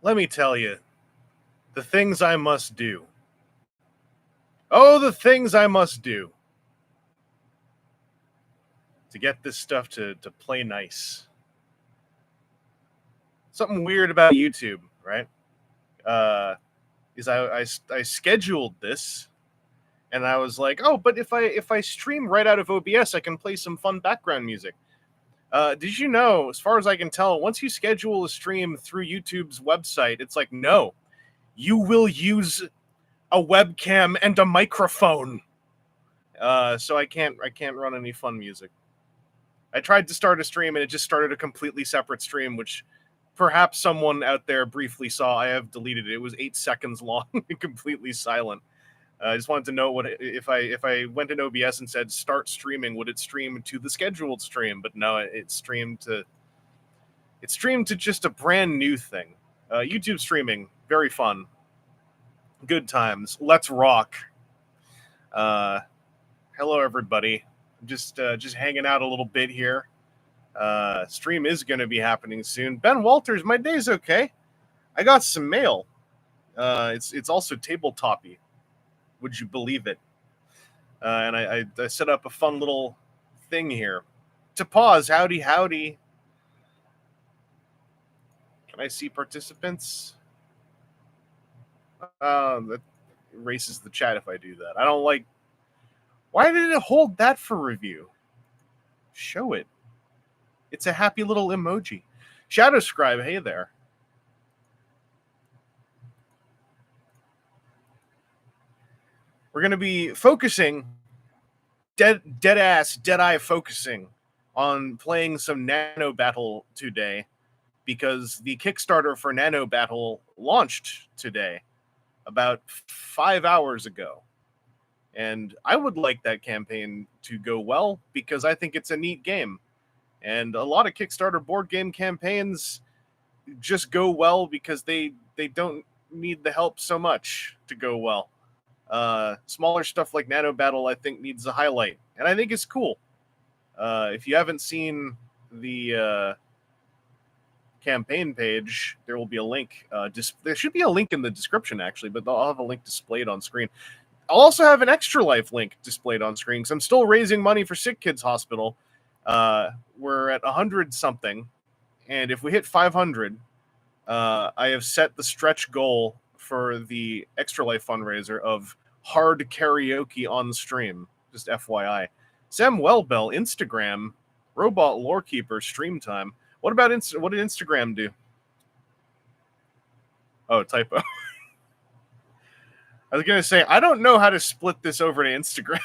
Let me tell you, the things I must do. Oh, the things I must do to get this stuff to play nice. Something weird about YouTube, right? Is I scheduled this, and I was like, oh, but if I stream right out of OBS, I can play some fun background music. Did you know, as far as I can tell, once you schedule a stream through YouTube's website, it's like, no, you will use a webcam and a microphone. So I can't run any fun music. I tried to start a stream and it just started a completely separate stream, which perhaps someone out there briefly saw. I have deleted it. It was 8 seconds long and completely silent. I just wanted to know what if I went in OBS and said start streaming, would it stream to the scheduled stream? But no, it streamed to just a brand new thing. YouTube streaming, very fun, good times. Let's rock. Hello everybody. Just hanging out a little bit here. Stream is going to be happening soon. Ben Walters, my day's okay. I got some mail. It's also tabletop-y. Would you believe it? And I set up a fun little thing here. To pause, howdy. Can I see participants? That erases the chat if I do that. I don't like... Why did it hold that for review? Show it. It's a happy little emoji. Shadow Scribe, hey there. We're going to be focusing, dead-eye focusing on playing some Nano Battle today, because the Kickstarter for Nano Battle launched today, about 5 hours ago. And I would like that campaign to go well, because I think it's a neat game. And a lot of Kickstarter board game campaigns just go well because they don't need the help so much to go well. Smaller stuff like Nano Battle, I think, needs a highlight, and I think it's cool. If you haven't seen the campaign page, there will be a link. There should be a link in the description, actually, but I'll have a link displayed on screen. I'll also have an Extra Life link displayed on screen, because I'm still raising money for Sick Kids Hospital. We're at 100 something, and if we hit 500, I have set the stretch goal for the Extra Life fundraiser of hard karaoke on stream. Just FYI. Sam Wellbell, Instagram, Robot Lorekeeper, stream time. What about what did Instagram do? Oh, typo. I was gonna say, I don't know how to split this over to Instagram.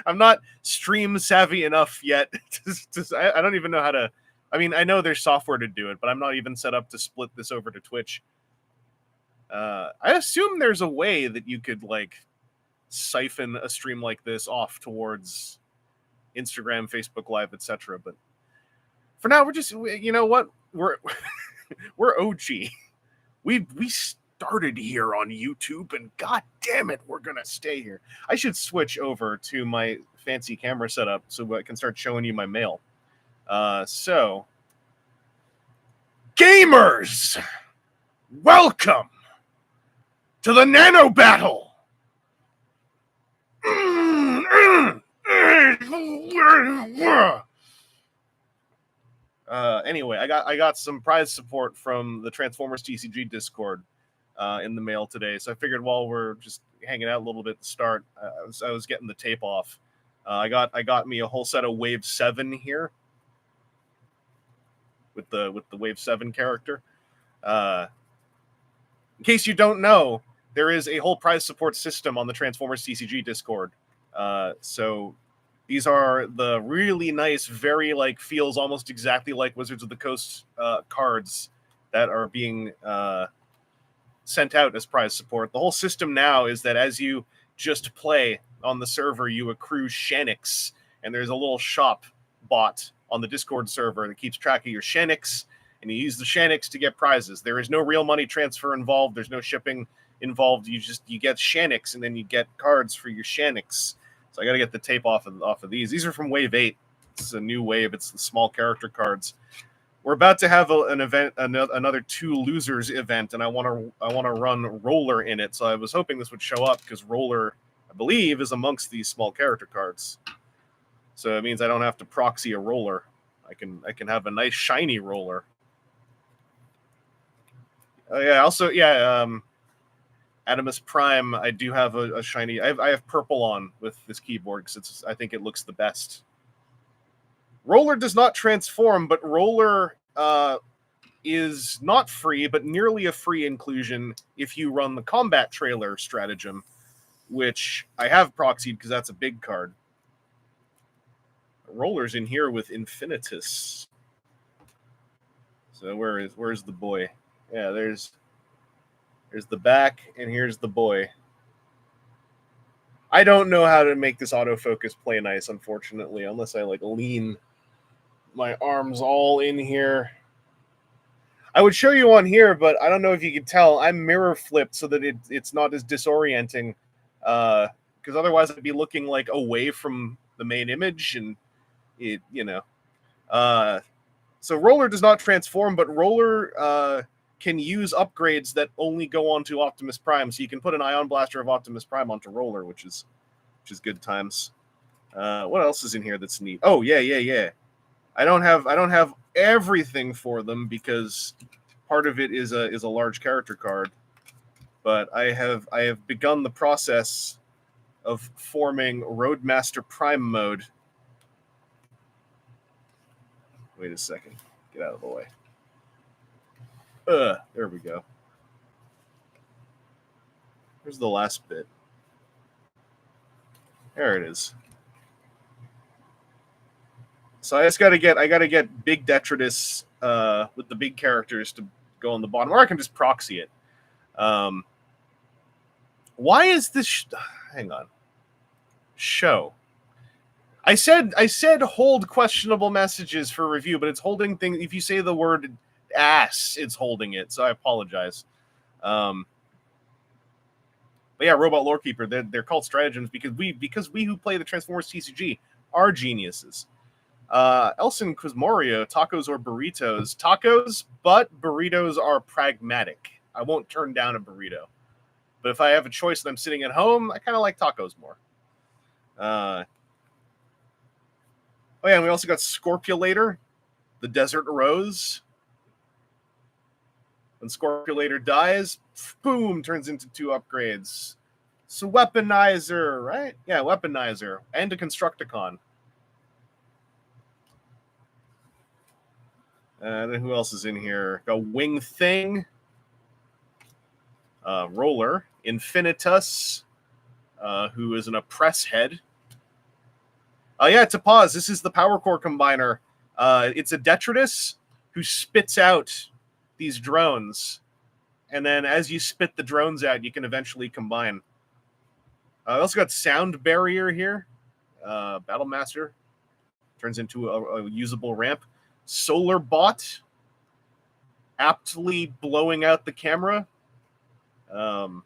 I'm not stream savvy enough yet. I don't even know how to. I mean, I know there's software to do it, but I'm not even set up to split this over to Twitch. I assume there's a way that you could like siphon a stream like this off towards Instagram, Facebook Live, etc. But for now, we're just, you know what, we're OG. We started here on YouTube, and god damn it, we're gonna stay here. I should switch over to my fancy camera setup so I can start showing you my mail. So, gamers, welcome to the Nano Battle. Anyway, I got some prize support from the Transformers TCG Discord in the mail today, so I figured while we're just hanging out a little bit to start, I was getting the tape off. I got me a whole set of Wave 7 here with the Wave 7 character. In case you don't know, there is a whole prize support system on the Transformers TCG Discord. So these are the really nice, very like feels almost exactly like Wizards of the Coast cards that are being sent out as prize support. The whole system now is that as you just play on the server, you accrue Shanix, and there's a little shop bot on the Discord server that keeps track of your Shanix, and you use the Shanix to get prizes. There is no real money transfer involved. There's no shipping involved. You get Shanix, and then you get cards for your Shanix. So I got to get the tape off of these. These are from Wave 8. This is a new wave. It's the small character cards. we're about to have an event, another two losers event, and I want to run Roller in it. So I was hoping this would show up because Roller, I believe, is amongst these small character cards. So it means I don't have to proxy a Roller. I can have a nice shiny Roller. Oh yeah, also Adamus Prime. I do have a shiny. I have purple on with this keyboard because I think it looks the best. Roller does not transform, but Roller is not free, but nearly a free inclusion if you run the combat trailer stratagem, which I have proxied because that's a big card. Roller's in here with Infinitus. So where's the boy? Yeah, there's the back, and here's the boy. I don't know how to make this autofocus play nice, unfortunately, unless I lean my arms all in here. I would show you on here, but I don't know if you can tell. I'm mirror flipped so that it's not as disorienting, because otherwise I'd be looking away from the main image, and it. So Roller does not transform, but Roller can use upgrades that only go onto Optimus Prime. So you can put an Ion Blaster of Optimus Prime onto Roller, which is good times. What else is in here that's neat? Oh yeah. I don't have everything for them because part of it is a large character card, but I have begun the process of forming Roadmaster Prime mode. Wait a second. Get out of the way. There we go. Here's the last bit. There it is. So I gotta get Big Detritus with the big characters to go on the bottom, or I can just proxy it. Why is this? Hang on. Show. I said hold questionable messages for review, but it's holding things. If you say the word ass, it's holding it. So I apologize. But yeah, Robot Lorekeeper. They're called stratagems because we who play the Transformers TCG are geniuses. Elson Quizmorio, tacos or burritos? Tacos, but burritos are pragmatic. I won't turn down a burrito. But if I have a choice and I'm sitting at home, I kind of like tacos more. Oh yeah, and we also got Scorpulator, the Desert Rose. When Scorpulator dies, boom, turns into 2 upgrades. So Weaponizer, right? Yeah, Weaponizer. And a Constructicon. Then who else is in here? Got Wing Thing, Roller, Infinitus, who is an Oppress Head. Yeah, to pause. This is the Power Core Combiner. It's a Detritus who spits out these drones, and then as you spit the drones out, you can eventually combine. I also got Sound Barrier here. Battle Master turns into a usable ramp. Solar Bot, aptly blowing out the camera. And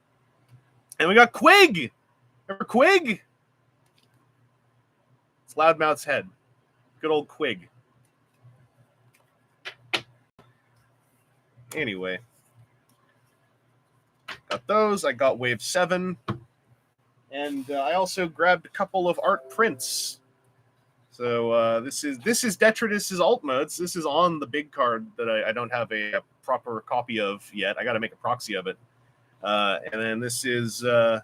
we got Quig. Remember Quig? It's Loudmouth's head. Good old Quig. Anyway, got those. I got Wave 7. And I also grabbed a couple of art prints. So this is Detritus's alt modes. This is on the big card that I don't have a proper copy of yet. I got to make a proxy of it. And then this is one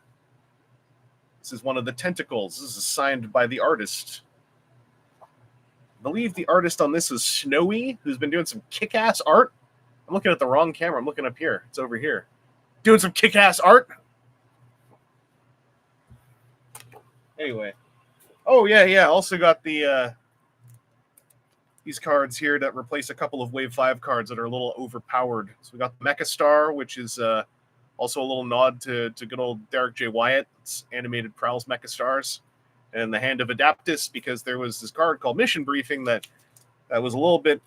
of the tentacles. This is signed by the artist. I believe the artist on this is Snowy, who's been doing some kick-ass art. I'm looking at the wrong camera. I'm looking up here. It's over here. Doing some kick-ass art. Anyway. Oh, yeah. Also got the these cards here that replace a couple of Wave 5 cards that are a little overpowered. So we got the Mecha Star, which is also a little nod to good old Derek J. Wyatt. It's animated Prowl's Mecha Stars. And the Hand of Adaptus, because there was this card called Mission Briefing that was a little bit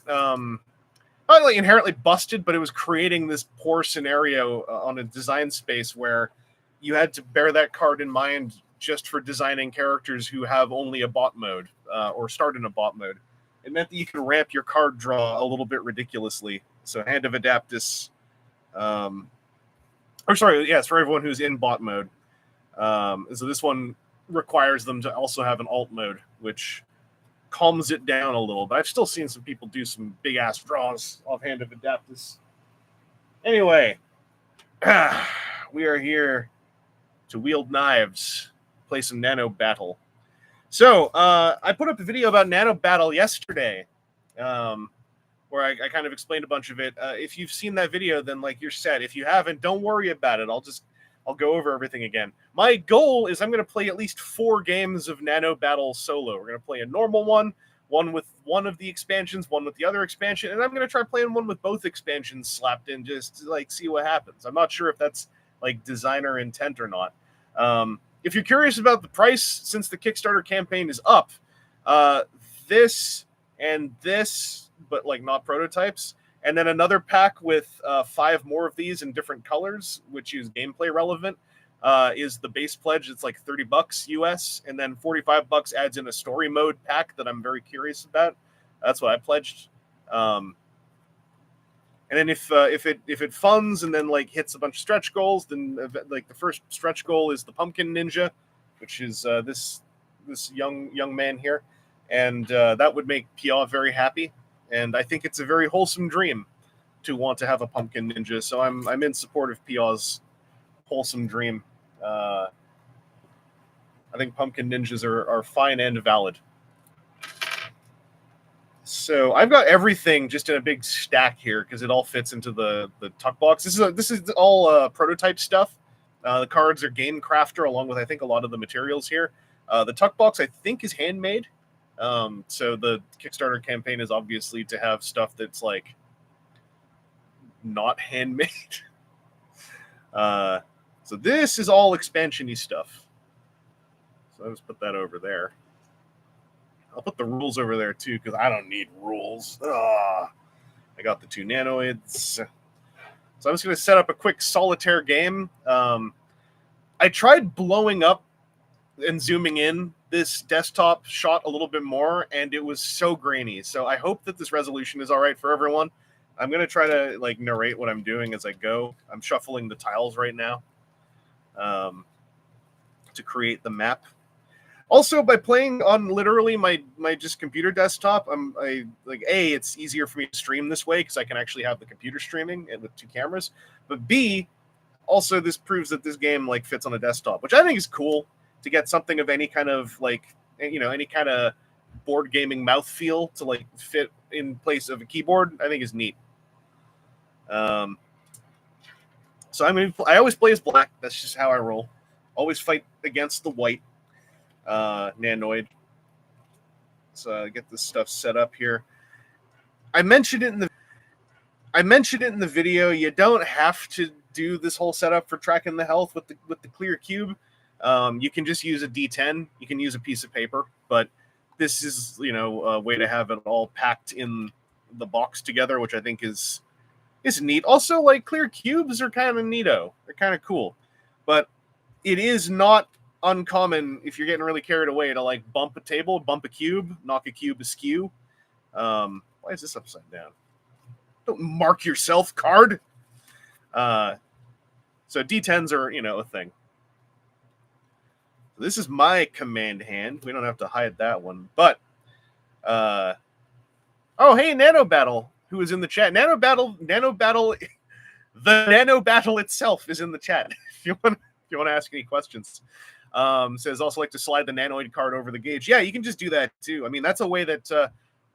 not like inherently busted, but it was creating this poor scenario on a design space where you had to bear that card in mind just for designing characters who have only a bot mode or start in a bot mode. it meant that you could ramp your card draw a little bit ridiculously. So Hand of Adaptus, it's for everyone who's in bot mode. So this one requires them to also have an alt mode, which calms it down a little. But I've still seen some people do some big ass draws off Hand of Adaptus. Anyway, we are here to wield knives, play some Nano Battle. So I put up a video about Nano Battle yesterday, where I kind of explained a bunch of it. If you've seen that video, then like you're set. If you haven't, don't worry about it. I'll go over everything again. My goal is I'm going to play at least 4 games of Nano Battle solo. We're going to play a normal one with one of the expansions, one with the other expansion, and I'm going to try playing one with both expansions slapped in just to like see what happens. I'm not sure if that's like designer intent or not. If you're curious about the price, since the Kickstarter campaign is up, this and this, but like not prototypes, and then another pack with 5 more of these in different colors, which is gameplay relevant, is the base pledge. It's like $30 US, and then $45 adds in a story mode pack that I'm very curious about. That's what I pledged. And then if it funds and then like hits a bunch of stretch goals, then like the first stretch goal is the Pumpkin Ninja, which is this young man here, and that would make Pia very happy. And I think it's a very wholesome dream to want to have a Pumpkin Ninja. So I'm in support of Pia's wholesome dream. I think Pumpkin Ninjas are fine and valid. So I've got everything just in a big stack here because it all fits into the tuck box. This is all prototype stuff. The cards are Game Crafter along with I think a lot of the materials here. The tuck box I think is handmade. So the Kickstarter campaign is obviously to have stuff that's like not handmade. So this is all expansion-y stuff. So I'll just put that over there. I'll put the rules over there too because I don't need rules. I got the 2 nanoids. So I'm just going to set up a quick solitaire game. I tried blowing up and zooming in this desktop shot a little bit more, and it was so grainy. So I hope that this resolution is all right for everyone. I'm going to try to like narrate what I'm doing as I go. I'm shuffling the tiles right now to create the map. Also, by playing on literally my just computer desktop, it's easier for me to stream this way because I can actually have the computer streaming and with 2 cameras. But B, also this proves that this game like fits on a desktop, which I think is cool to get something of any kind of like any kind of board gaming mouthfeel to like fit in place of a keyboard. I think is neat. So I always play as black. That's just how I roll. Always fight against the white nanoid. So I get this stuff set up here. I mentioned it in the video. You don't have to do this whole setup for tracking the health with the clear cube. You can just use a D10. You can use a piece of paper, but this is a way to have it all packed in the box together, which I think is neat. Also, like clear cubes are kind of neato. They're kind of cool, but it is not uncommon if you're getting really carried away to like bump a table, bump a cube, knock a cube askew. Why is this upside down? Don't mark yourself, card. So D10s are a thing. This is my command hand. We don't have to hide that one, but oh hey, Nano Battle, who is in the chat. Nano Battle, the Nano Battle itself is in the chat. If you want to ask any questions. Says also like to slide the nanoid card over the gauge. Yeah, you can just do that too. I mean, that's a way that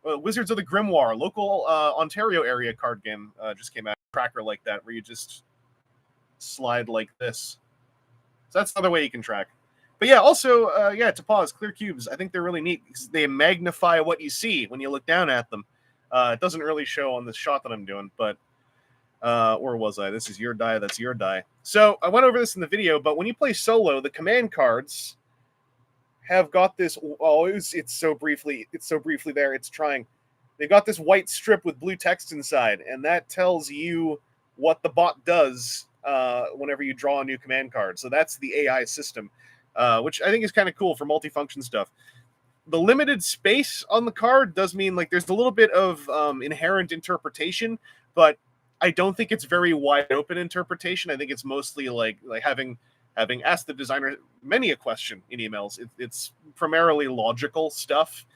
Wizards of the Grimoire, local Ontario area card game, just came out. Tracker like that, where you just slide like this. So that's another way you can track. But yeah, also, to pause, clear cubes. I think they're really neat because they magnify what you see when you look down at them. It doesn't really show on this shot that I'm doing, but or was I? This is your die. That's your die. So I went over this in the video, but when you play solo, the command cards have got this. Oh, it's so briefly there. It's trying. They've got this white strip with blue text inside, and that tells you what the bot does whenever you draw a new command card. So that's the AI system, which I think is kind of cool for multifunction stuff. the limited space on the card does mean like there's a little bit of inherent interpretation, but I don't think it's very wide open interpretation. I think it's mostly like having asked the designer many a question in emails. It's primarily logical stuff.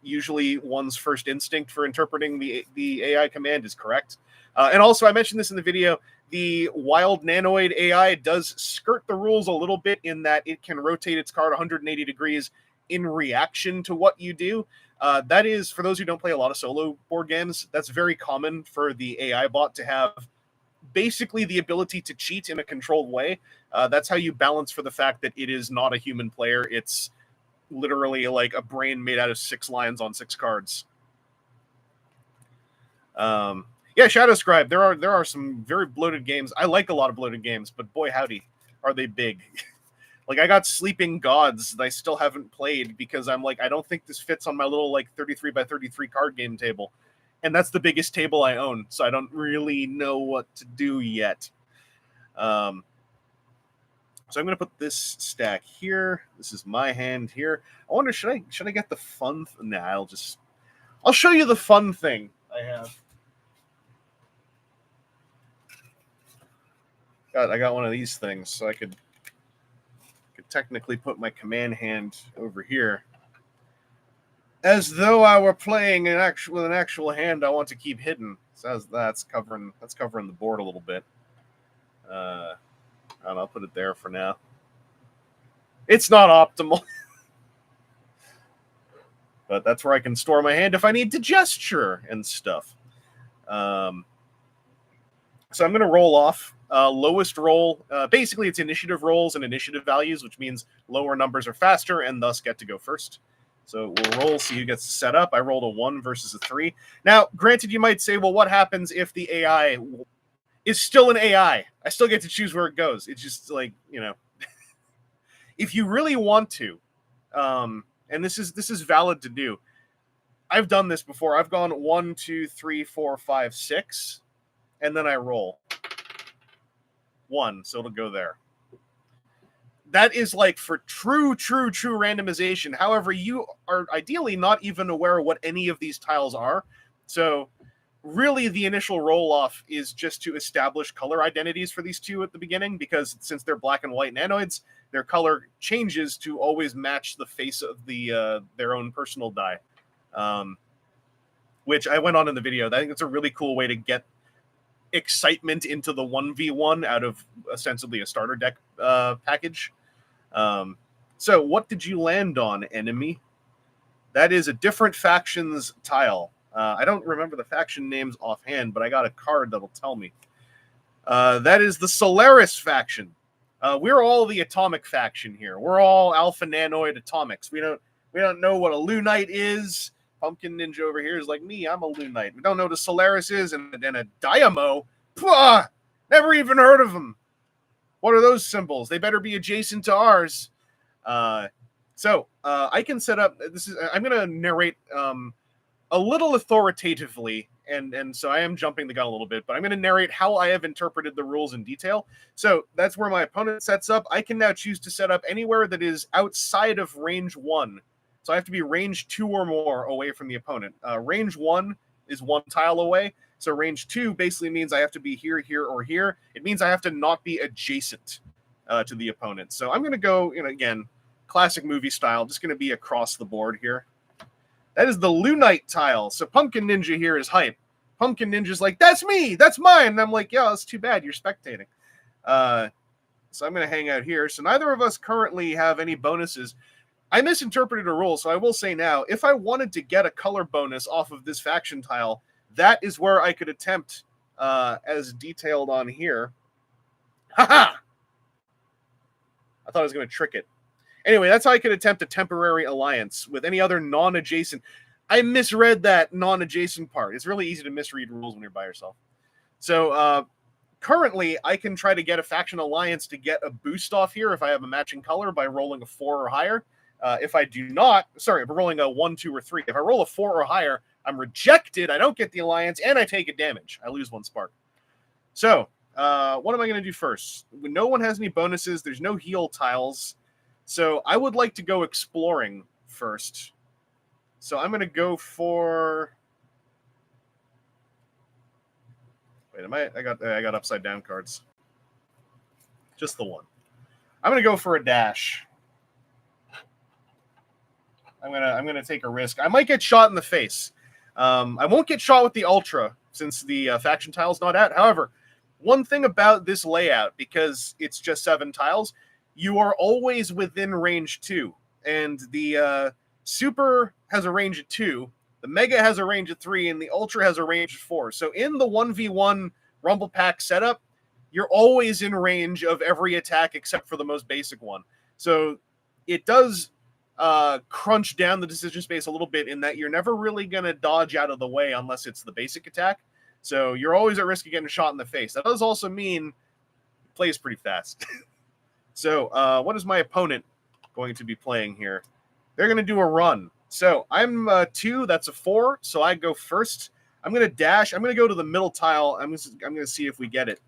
Usually, one's first instinct for interpreting the AI command is correct. And also, I mentioned this in the video. The wild nanoid AI does skirt the rules a little bit in that it can rotate its card 180 degrees in reaction to what you do. That is, for those who don't play a lot of solo board games, that's very common for the AI bot to have basically the ability to cheat in a controlled way. That's how you balance for the fact that it is not a human player. It's literally like a brain made out of 6 lines on 6 cards. Yeah, Shadow Scribe. There are some very bloated games. I like a lot of bloated games, but boy howdy, are they big. Like, I got Sleeping Gods that I still haven't played because I'm like, I don't think this fits on my little like 33 by 33 card game table. And that's the biggest table I own, so I don't really know what to do yet. So I'm going to put this stack here. This is my hand here. I wonder, should I get the fun? Nah, I'll show you the fun thing I have. I got one of these things, so I could technically put my command hand over here, as though I were playing with an actual hand I want to keep hidden. So that's covering the board a little bit. I'll put it there for now. It's not optimal, but that's where I can store my hand if I need to gesture and stuff. So I'm going to roll off. Lowest roll, basically it's initiative rolls and initiative values, which means lower numbers are faster and thus get to go first. So we'll roll, see who gets set up. I rolled a 1 versus a 3. Now, granted, you might say, well, what happens if the AI is still an AI? I still get to choose where it goes. It's just like, if you really want to, and this is valid to do. I've done this before. I've gone 1, 2, 3, 4, 5, 6, and then I roll 1, so it'll go there. That is like for true randomization. However, you are ideally not even aware of what any of these tiles are. So really the initial roll-off is just to establish color identities for these two at the beginning, because since they're black and white nanoids, their color changes to always match the face of their own personal die. Which I went on in the video. I think it's a really cool way to get excitement into the 1v1 out of ostensibly a starter deck package. So what did you land on, enemy? That is a different factions tile. I don't remember the faction names offhand, but I got a card that'll tell me. That is the Solaris faction. We're all the atomic faction here. We're all alpha nanoid atomics. We don't know what a Lunite is. Pumpkin Ninja over here is like me. I'm a Lunite. We don't know what a Solaris is, and a Diamo. Pwah! Never even heard of them. What are those symbols? They better be adjacent to ours. So I can set up. I'm going to narrate a little authoritatively, and so I am jumping the gun a little bit, but I'm going to narrate how I have interpreted the rules in detail. So that's where my opponent sets up. I can now choose to set up anywhere that is outside of range 1. So I have to be range 2 or more away from the opponent. Range 1 is 1 tile away. So range 2 basically means I have to be here, here, or here. It means I have to not be adjacent to the opponent. So I'm going to go, again, classic movie style. Just going to be across the board here. That is the Lunite tile. So Pumpkin Ninja here is hype. Pumpkin Ninja's like, that's me, that's mine. And I'm like, yeah, that's too bad. You're spectating. So I'm going to hang out here. So neither of us currently have any bonuses. I misinterpreted a rule, so I will say now, if I wanted to get a color bonus off of this faction tile, that is where I could attempt, as detailed on here. Haha! I thought I was going to trick it. Anyway, that's how I could attempt a temporary alliance with any other non-adjacent. I misread that non-adjacent part. It's really easy to misread rules when you're by yourself. So, currently, I can try to get a faction alliance to get a boost off here if I have a matching color by rolling a 4 or higher. If I do not, sorry, if I'm rolling a 1, 2, or 3. If I roll a 4 or higher, I'm rejected. I don't get the alliance, and I take a damage. I lose 1 spark. So, what am I going to do first? No one has any bonuses. There's no heal tiles. So I would like to go exploring first. So I'm going to go for... Wait, I got upside down cards. Just the one. I'm going to go for a dash. I'm gonna take a risk. I might get shot in the face. I won't get shot with the Ultra since the faction tile's not out. However, one thing about this layout, because it's just 7 tiles, you are always within range 2. And the Super has a range of 2, the Mega has a range of 3, and the Ultra has a range of 4. So in the 1v1 Rumble Pack setup, you're always in range of every attack except for the most basic one. So it does crunch down the decision space a little bit in that you're never really going to dodge out of the way unless it's the basic attack. So you're always at risk of getting shot in the face. That does also mean it plays pretty fast. So what is my opponent going to be playing here? They're going to do a run. So I'm 2, that's a 4, so I go first. I'm going to dash. I'm going to go to the middle tile. I'm going to see if we get it.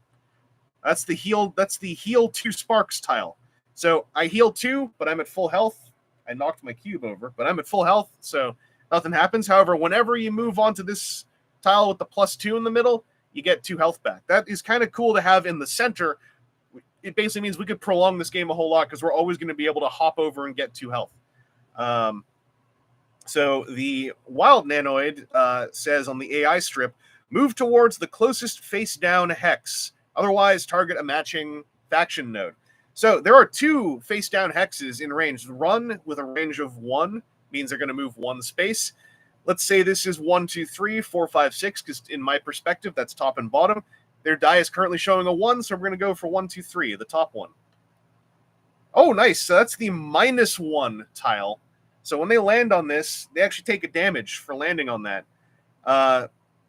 That's the heal 2 sparks tile. So I heal 2, but I'm at full health. I knocked my cube over, but I'm at full health, so nothing happens. However, whenever you move on to this tile with the +2 in the middle, you get 2 health back. That is kind of cool to have in the center. It basically means we could prolong this game a whole lot because we're always going to be able to hop over and get 2 health. So the Wild Nanoid says on the AI strip, move towards the closest face-down hex. Otherwise, target a matching faction node. So there are 2 face-down hexes in range. Run with a range of 1 means they're going to move 1 space. Let's say this is 1, 2, 3, 4, 5, 6, because in my perspective, that's top and bottom. Their die is currently showing a 1, so we're going to go for 1, 2, 3, the top one. Oh, nice. So that's the -1 tile. So when they land on this, they actually take a damage for landing on that.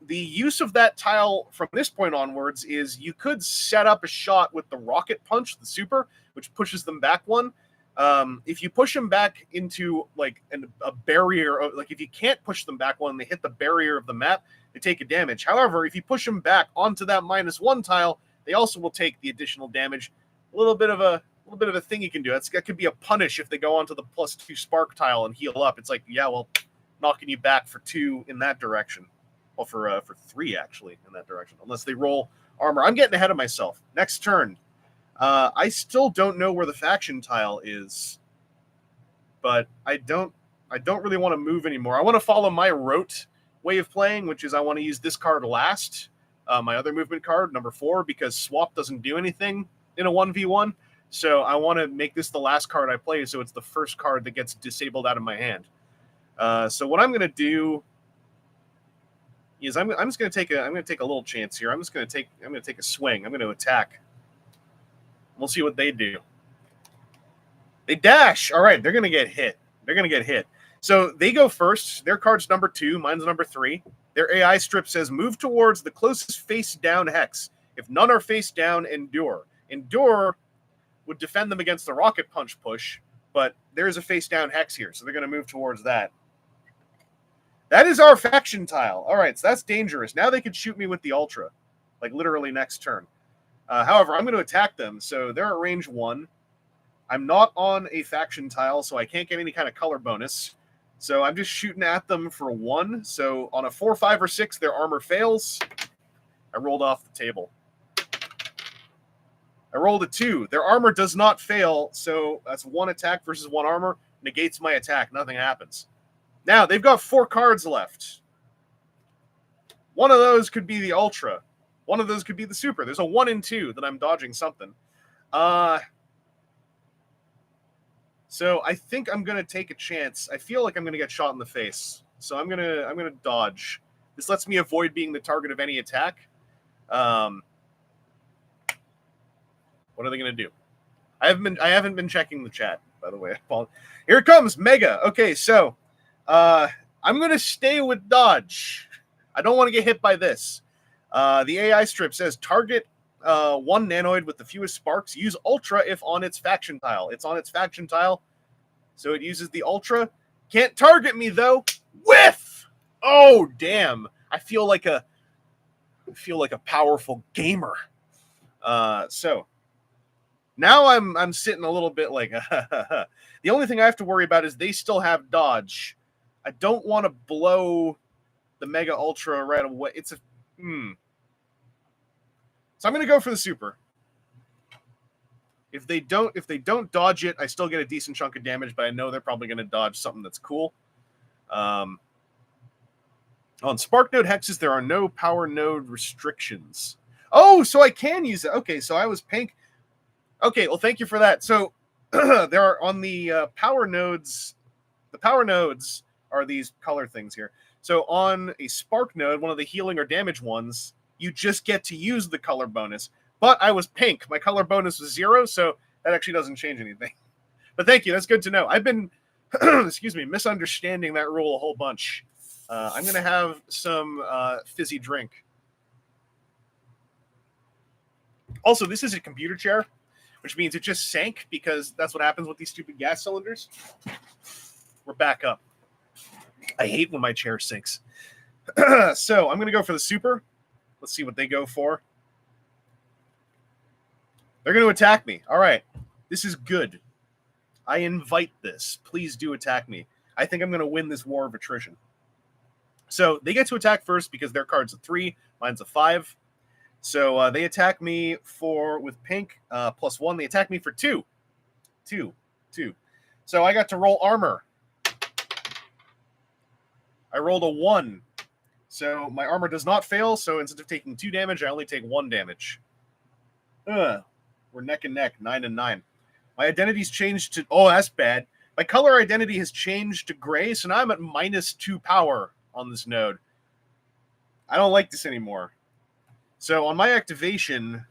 The use of that tile from this point onwards is you could set up a shot with the rocket punch, the super, which pushes them back 1. If you push them back into like a barrier, like if you can't push them back 1, they hit the barrier of the map, they take a damage. However, if you push them back onto that -1 tile, they also will take the additional damage. A little bit of a thing you can do. That could be a punish if they go onto the +2 spark tile and heal up. It's like, yeah, well, knocking you back for 2 in that direction. Well, for 3, actually, in that direction. Unless they roll armor. I'm getting ahead of myself. Next turn. I still don't know where the faction tile is. But I don't really want to move anymore. I want to follow my rote way of playing, which is I want to use this card last. My other movement card, number 4, because swap doesn't do anything in a 1v1. So I want to make this the last card I play, so it's the first card that gets disabled out of my hand. So what I'm going to do is I'm just going to take a little chance here. I'm going to take a swing. I'm going to attack. We'll see what they do. They dash. All right, they're going to get hit. So they go first. Their card's number 2. Mine's number 3. Their AI strip says move towards the closest face down hex. If none are face down, endure. Endure would defend them against the rocket punch push, but there's a face down hex here, so they're going to move towards that. That is our faction tile. All right, so that's dangerous. Now they could shoot me with the Ultra, like literally next turn. However, I'm going to attack them, so they're at range 1. I'm not on a faction tile, so I can't get any kind of color bonus. So I'm just shooting at them for 1. So on a 4, 5, or 6, their armor fails. I rolled off the table. I rolled a 2. Their armor does not fail, so that's 1 attack versus 1 armor. Negates my attack. Nothing happens. Now, they've got 4 cards left. One of those could be the Ultra. One of those could be the Super. There's a 1 and 2 that I'm dodging something. So I think I'm going to take a chance. I feel like I'm going to get shot in the face. So I'm going to dodge. This lets me avoid being the target of any attack. What are they going to do? I haven't been checking the chat, by the way. Here it comes, Mega. Okay, so I'm going to stay with dodge. I don't want to get hit by this. The AI strip says target 1 nanoid with the fewest sparks. Use Ultra if on its faction tile. It's on its faction tile, so it uses the Ultra. Can't target me, though. Whiff! Oh, damn. I feel like a powerful gamer. So Now I'm sitting a little bit like the only thing I have to worry about is they still have dodge. I don't want to blow the Mega Ultra right away. It's a So I'm gonna go for the super. If they don't dodge it, I still get a decent chunk of damage, but I know they're probably gonna dodge something that's cool. On Spark Node hexes, there are no power node restrictions. Oh, so I can use it. Okay, so I was pink. Okay, well, thank you for that. So there are on the power nodes. The power nodes are these color things here. So on a Spark node, one of the healing or damage ones, you just get to use the color bonus. But I was pink. My color bonus was 0, so that actually doesn't change anything. But thank you. That's good to know. I've been, excuse me, misunderstanding that rule a whole bunch. I'm going to have some fizzy drink. Also, this is a computer chair, which means it just sank because that's what happens with these stupid gas cylinders. We're back up. I hate when my chair sinks. So I'm going to go for the super. Let's see what they go for. They're going to attack me. All right. This is good. I invite this. Please do attack me. I think I'm going to win this war of attrition. So they get to attack first because their card's a 3, mine's a 5. So they attack me with pink +1. They attack me for 2. 2. So I got to roll armor. I rolled a 1. So my armor does not fail. So instead of taking 2 damage, I only take 1 damage. We're neck and neck, 9 and 9. My identity's changed to... Oh, that's bad. My color identity has changed to gray, so now I'm at -2 power on this node. I don't like this anymore. So on my activation...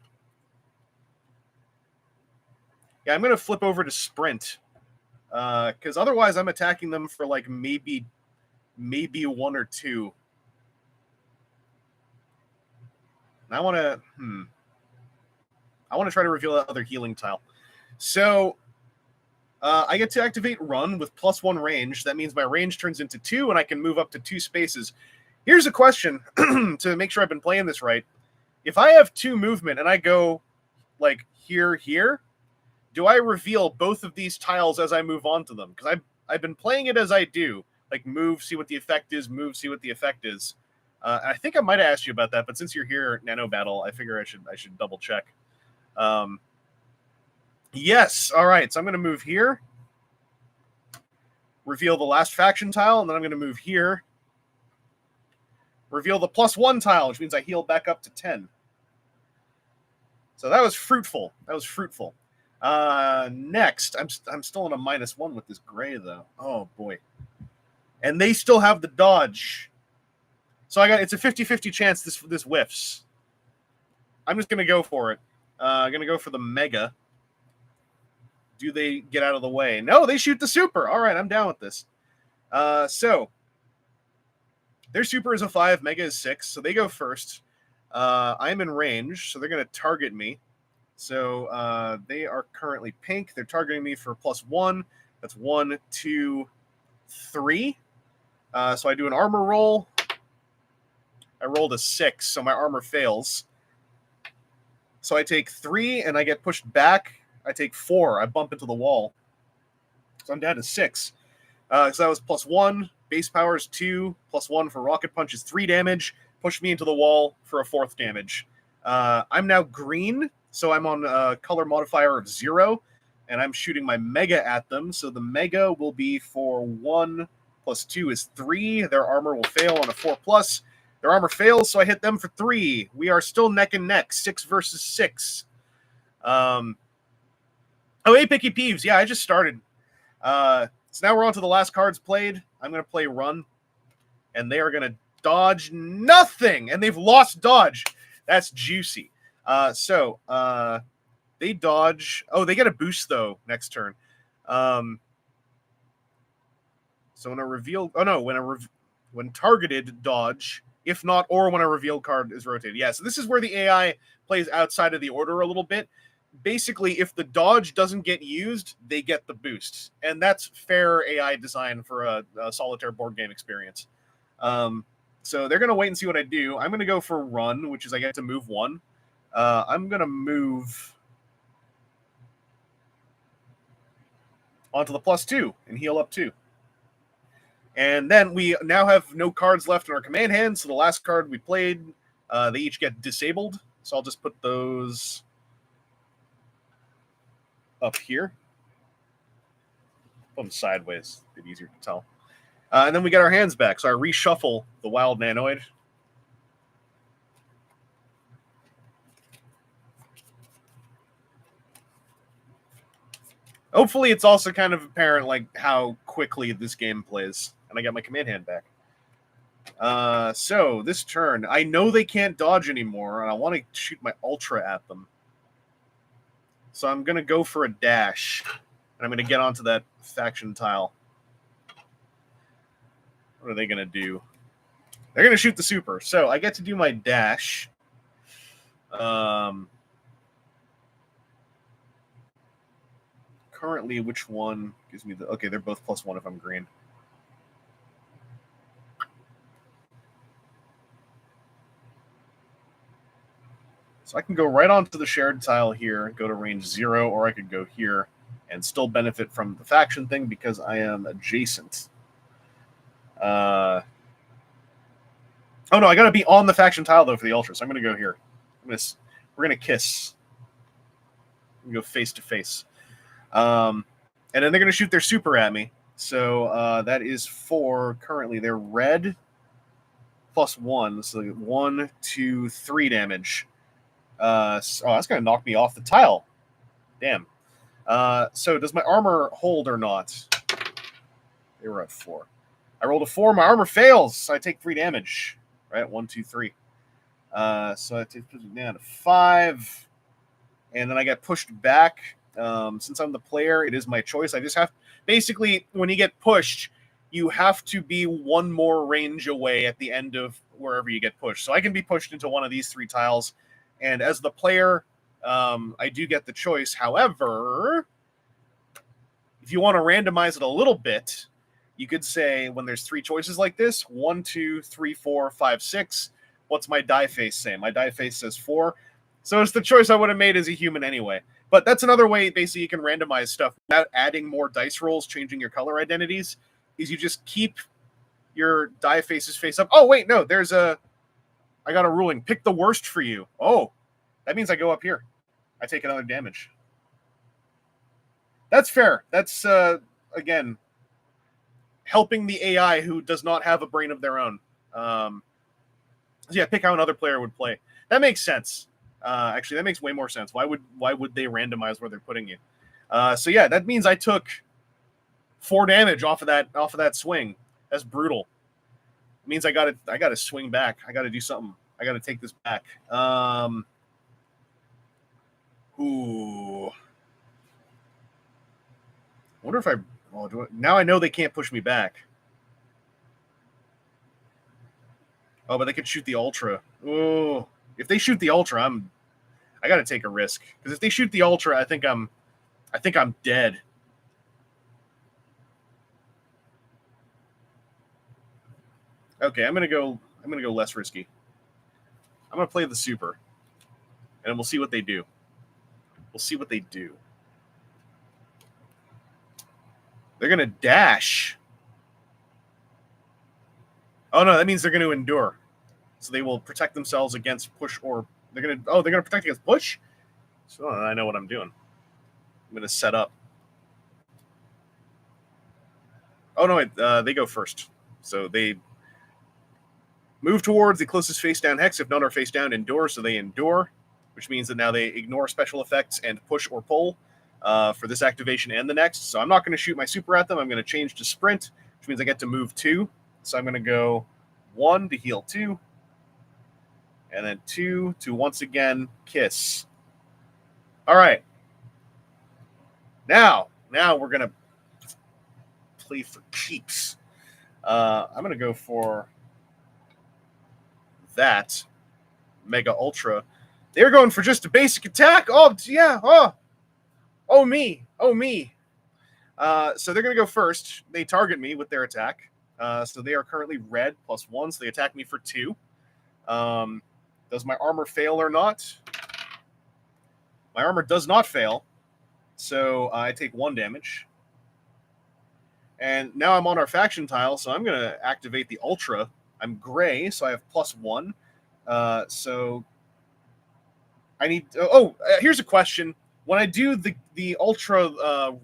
Yeah, I'm going to flip over to sprint. Because otherwise I'm attacking them for like maybe 1 or 2. And I want to try to reveal that other healing tile. So I get to activate run with +1 range. That means my range turns into 2, and I can move up to 2 spaces. Here's a question to make sure I've been playing this right. If I have 2 movement and I go like here, do I reveal both of these tiles as I move on to them? Because I've been playing it as I do. Like move, see what the effect is, move, see what the effect is. I think I might have asked you about that, but since you're here, Nano Battle, I figure I should double check. Yes. All right. So I'm going to move here. Reveal the last faction tile, and then I'm going to move here. Reveal the +1 tile, which means I heal back up to 10. So that was fruitful. Next, I'm still on a -1 with this gray, though. Oh, boy. And they still have the dodge. So it's a 50-50 chance this whiffs. I'm just going to go for it. I'm going to go for the Mega. Do they get out of the way? No, they shoot the super. All right, I'm down with this. So their super is a 5, Mega is 6, so they go first. I'm in range, so they're going to target me. So they are currently pink. They're targeting me for +1. That's 1, 2, 3. So I do an armor roll. I rolled a 6, so my armor fails. So I take 3, and I get pushed back. I take 4. I bump into the wall. So I'm down to 6. So that was +1. Base power is 2. +1 for rocket punch is 3 damage. Push me into the wall for a 4th damage. I'm now green, so I'm on a color modifier of 0, and I'm shooting my Mega at them. So the Mega will be for 1 + 2 is 3. Their armor will fail on a 4+. Their armor fails, so I hit them for 3. We are still neck and neck, 6 versus 6. Oh, hey, Picky Peeves. Yeah, I just started. So now we're on to the last cards played. I'm going to play Run, and they are going to dodge nothing, and they've lost dodge. That's juicy. So they dodge. Oh, they get a boost, though, next turn. So when a revealed... Oh, no, when targeted, dodge. If not, or when a revealed card is rotated. Yeah, so this is where the AI plays outside of the order a little bit. Basically, if the dodge doesn't get used, they get the boost. And that's fair AI design for a solitaire board game experience. So they're going to wait and see what I do. I'm going to go for Run, which is I get to move 1. I'm going to move... onto the +2 and heal up 2. And then we now have no cards left in our command hand, so the last card we played, they each get disabled. So I'll just put those up here. Put them sideways, a bit easier to tell. And then we get our hands back, so I reshuffle the Wild Nanoid. Hopefully it's also kind of apparent like how quickly this game plays. And I got my command hand back. So this turn, I know they can't dodge anymore, and I want to shoot my Ultra at them. So I'm going to go for a dash, and I'm going to get onto that faction tile. What are they going to do? They're going to shoot the super. So I get to do my dash. Currently, which one gives me the... Okay, they're both +1 if I'm green. So I can go right onto the shared tile here, go to range 0, or I could go here and still benefit from the faction thing because I am adjacent. Oh no, I got to be on the faction tile though for the Ultra, so I'm going to go here. We're going to kiss. We go face to face. And then they're going to shoot their super at me. So that is 4. Currently, they're red +1. So 1, 2, 3 damage. That's going to knock me off the tile. Damn. So does my armor hold or not? They were at 4. I rolled a 4. My armor fails. So I take 3 damage. Right? 1, 2, 3. So I take it down to 5. And then I get pushed back. Since I'm the player, it is my choice. I just have... Basically, when you get pushed, you have to be 1 more range away at the end of wherever you get pushed. So I can be pushed into one of these 3 tiles. And as the player, I do get the choice. However, if you want to randomize it a little bit, you could say when there's 3 choices like this, 1, 2, 3, 4, 5, 6, what's my die face say? My die face says 4. So it's the choice I would have made as a human anyway. But that's another way, basically, you can randomize stuff without adding more dice rolls, changing your color identities, is you just keep your die faces face up. Oh, wait, no, I got a ruling. Pick the worst for you. Oh, that means I go up here. I take another damage. That's fair. That's, again, helping the AI who does not have a brain of their own. So yeah, pick how another player would play. That makes sense. Actually, that makes way more sense. Why would they randomize where they're putting you? So yeah, that means I took 4 damage off of that swing. That's brutal. It means I gotta swing back. I gotta do something. I gotta take this back. Ooh. I wonder if now I know they can't push me back. Oh, but they could shoot the Ultra. Ooh. If they shoot the Ultra, I got to take a risk, because if they shoot the Ultra, I think I'm dead. Okay, I'm gonna go less risky. I'm gonna play the super, and we'll see what they do. We'll see what they do. They're gonna dash. Oh no, that means they're gonna endure. So they will protect themselves against push, or they're gonna protect against push. So I know what I'm doing. I'm gonna set up. Oh no, wait, they go first. So they move towards the closest face down hex. If none are face down, endure. So they endure, which means that now they ignore special effects and push or pull for this activation and the next. So I'm not going to shoot my super at them. I'm going to change to sprint, which means I get to move 2. So I'm going to go 1 to heal 2. And then 2 to once again kiss. All right. Now we're going to play for keeps. I'm going to go for that Mega Ultra. They're going for just a basic attack. Oh, yeah. Oh, me. So they're going to go first. They target me with their attack. So they are currently red +1, so they attack me for 2. Does my armor fail or not? My armor does not fail, so I take 1 damage. And now I'm on our faction tile, so I'm going to activate the Ultra. I'm gray, so I have +1. So I need... here's a question. When I do the Ultra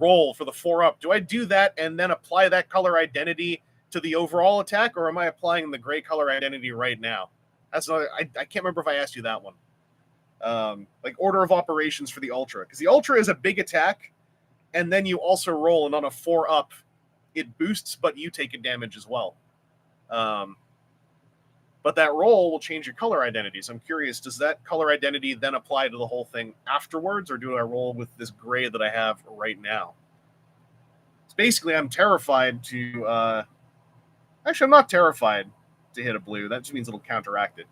roll for the 4-up, do I do that and then apply that color identity to the overall attack, or am I applying the gray color identity right now? That's another... I can't remember if I asked you that one. Like order of operations for the Ultra. Because the Ultra is a big attack, and then you also roll, and on a 4-up, it boosts, but you take a damage as well. But that roll will change your color identity. So I'm curious, does that color identity then apply to the whole thing afterwards, or do I roll with this gray that I have right now? So basically, I'm terrified to... actually, I'm not terrified to hit a blue. That just means it'll counteract it.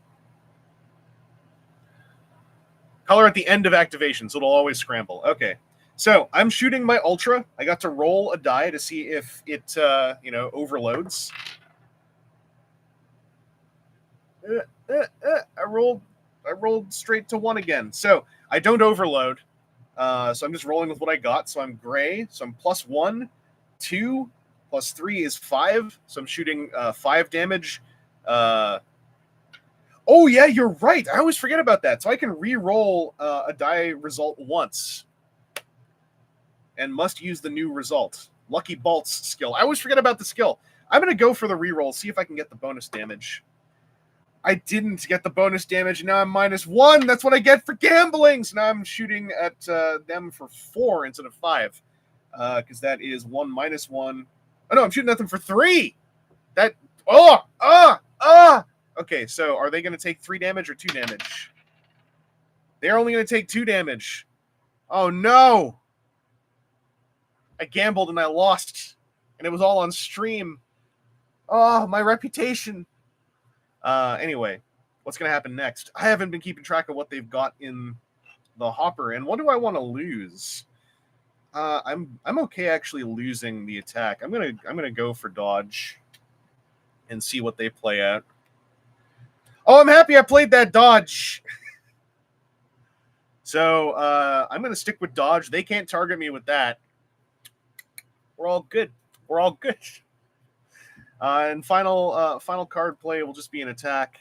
Color at the end of activation, so it'll always scramble. Okay. So I'm shooting my Ultra. I got to roll a die to see if it, overloads. I rolled straight to 1 again. So I don't overload. So I'm just rolling with what I got. So I'm gray. So I'm +1, 2, +3 is 5. So I'm shooting 5 damage. Oh yeah, you're right. I always forget about that. So I can re-roll a die result once. And must use the new result. Lucky Bolt's skill. I always forget about the skill. I'm going to go for the reroll, see if I can get the bonus damage. I didn't get the bonus damage, and now I'm -1. That's what I get for gambling. So now I'm shooting at them for 4 instead of 5. Because that is 1 - 1. Oh, no, I'm shooting at them for 3. That... Okay, so are they going to take 3 damage or 2 damage? They're only going to take 2 damage. Oh, no. I gambled and I lost, and it was all on stream. Oh, my reputation. Anyway, what's going to happen next? I haven't been keeping track of what they've got in the hopper, and what do I want to lose? I'm okay actually losing the attack. I'm gonna go for dodge and see what they play at. Oh, I'm happy I played that dodge. So I'm gonna stick with dodge. They can't target me with that. We're all good. We're all good. And final card play will just be an attack.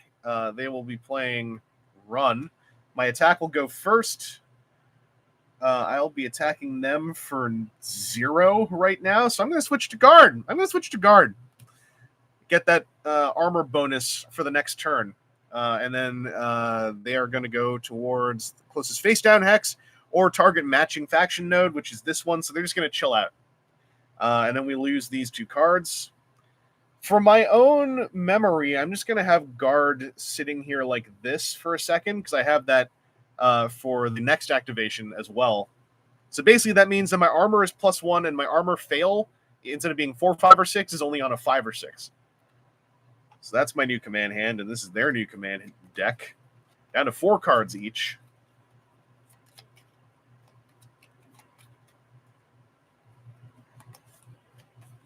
They will be playing run. My attack will go first. I'll be attacking them for 0 right now, so I'm going to switch to guard. Get that armor bonus for the next turn. And then they are going to go towards the closest face-down hex or target matching faction node, which is this one, so they're just going to chill out. And then we lose these 2 cards. For my own memory, I'm just going to have guard sitting here like this for a second, because I have that for the next activation as well. So basically that means that my armor is +1 and my armor fail, instead of being 4, 5, or 6, is only on a 5 or 6. So that's my new command hand, and this is their new command deck. Down to 4 cards each.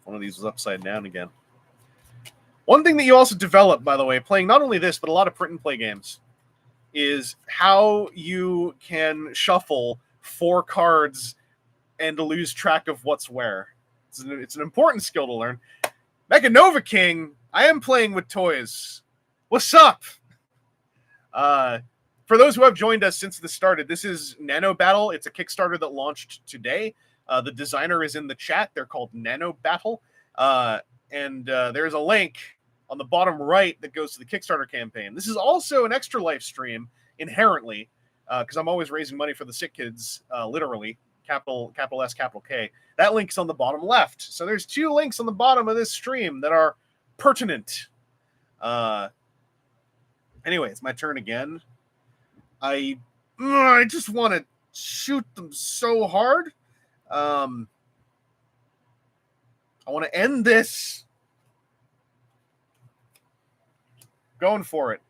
One of these was upside down again. One thing that you also develop, by the way, playing not only this, but a lot of print and play games, is how you can shuffle 4 cards and to lose track of what's where. It's an important skill to learn. Mega Nova King, I am playing with toys. What's up? For those who have joined us since this started, this is Nano Battle. It's a Kickstarter that launched today. The designer is in the chat. They're called Nano Battle. And there's a link on the bottom right that goes to the Kickstarter campaign. This is also an Extra Life stream, inherently, because I'm always raising money for the sick kids, literally, capital S, capital K. That link's on the bottom left. So there's 2 links on the bottom of this stream that are pertinent. Anyway, it's my turn again. I just want to shoot them so hard. I want to end this. Going for it.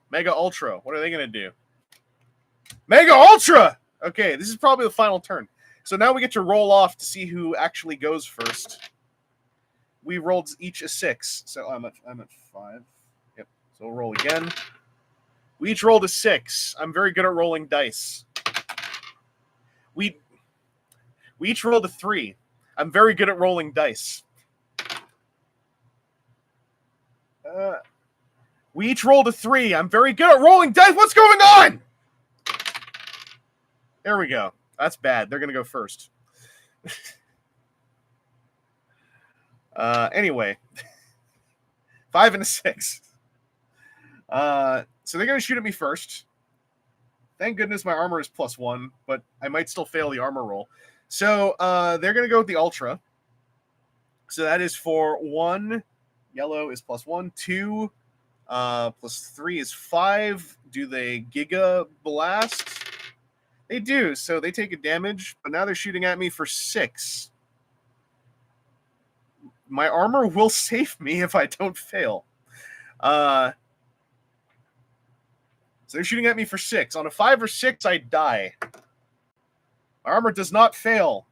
Mega Ultra. What are they going to do? Mega Ultra! Okay, this is probably the final turn. So now we get to roll off to see who actually goes first. We rolled each a 6. So I'm at 5. Yep. So we'll roll again. We each rolled a 6. I'm very good at rolling dice. We each rolled a 3. I'm very good at rolling dice. We each rolled a 3. I'm very good at rolling dice. What's going on? There we go. That's bad. They're going to go first. Anyway. 5 and a 6. So they're going to shoot at me first. Thank goodness my armor is +1, but I might still fail the armor roll. So they're going to go with the Ultra. So that is for 1. Yellow is +1. 2 +3 is 5. Do they Giga Blast? They do. So they take a damage, but now they're shooting at me for 6. My armor will save me if I don't fail. So they're shooting at me for 6. On a 5 or 6, I die. My armor does not fail.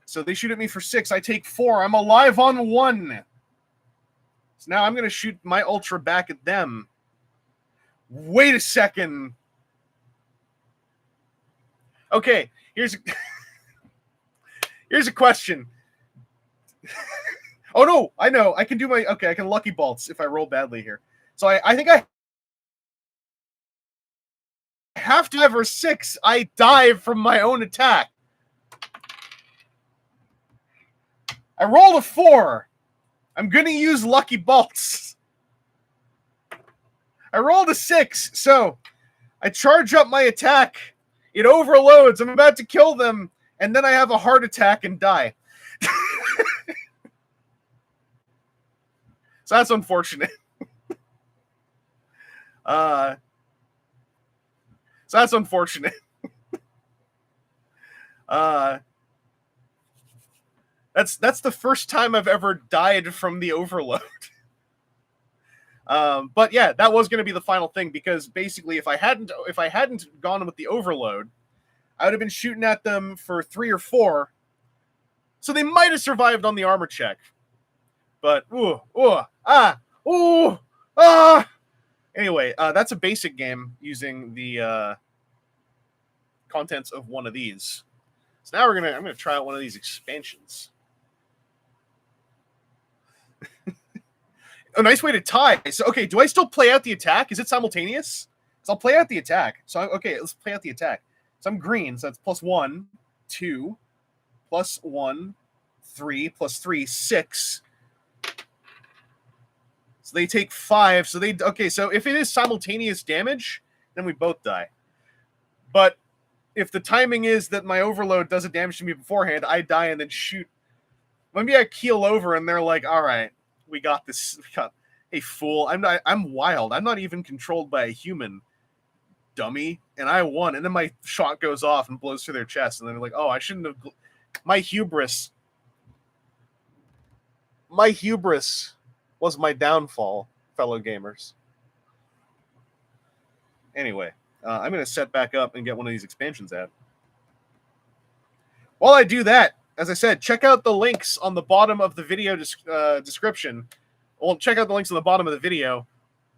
So they shoot at me for 6. I take 4. I'm alive on 1. So now I'm going to shoot my Ultra back at them. Wait a second. Okay, here's a question. Oh, no, I know. I can do my... Okay, I can Lucky Bolts if I roll badly here. So I think I have to have 6. I die from my own attack. I rolled a 4. I'm going to use Lucky Bolts. I rolled a 6, so I charge up my attack. It overloads. I'm about to kill them, and then I have a heart attack and die. So that's unfortunate. So that's unfortunate. That's the first time I've ever died from the overload. But yeah, that was going to be the final thing, because basically if I hadn't gone with the overload, I would have been shooting at them for 3 or 4. So they might have survived on the armor check. But anyway, that's a basic game using the contents of one of these. So now I'm gonna try out one of these expansions. A nice way to tie. So okay, do I still play out the attack? Is it simultaneous? So I'll play out the attack. So okay, let's play out the attack. So I'm green, so that's +1, 2, +1, 3, +3, 6. So they take 5. So so if it is simultaneous damage, then we both die. But if the timing is that my overload does a damage to me beforehand, I die and then shoot. Maybe I keel over and they're like, all right, we got this. Hey, fool. I'm wild. I'm not even controlled by a human, dummy. And I won. And then my shot goes off and blows through their chest. And then they're like, oh, I shouldn't have. My hubris was my downfall, fellow gamers. Anyway, I'm going to set back up and get one of these expansions out. While I do that, as I said, check out the links on the bottom of the video description. Well, check out the links on the bottom of the video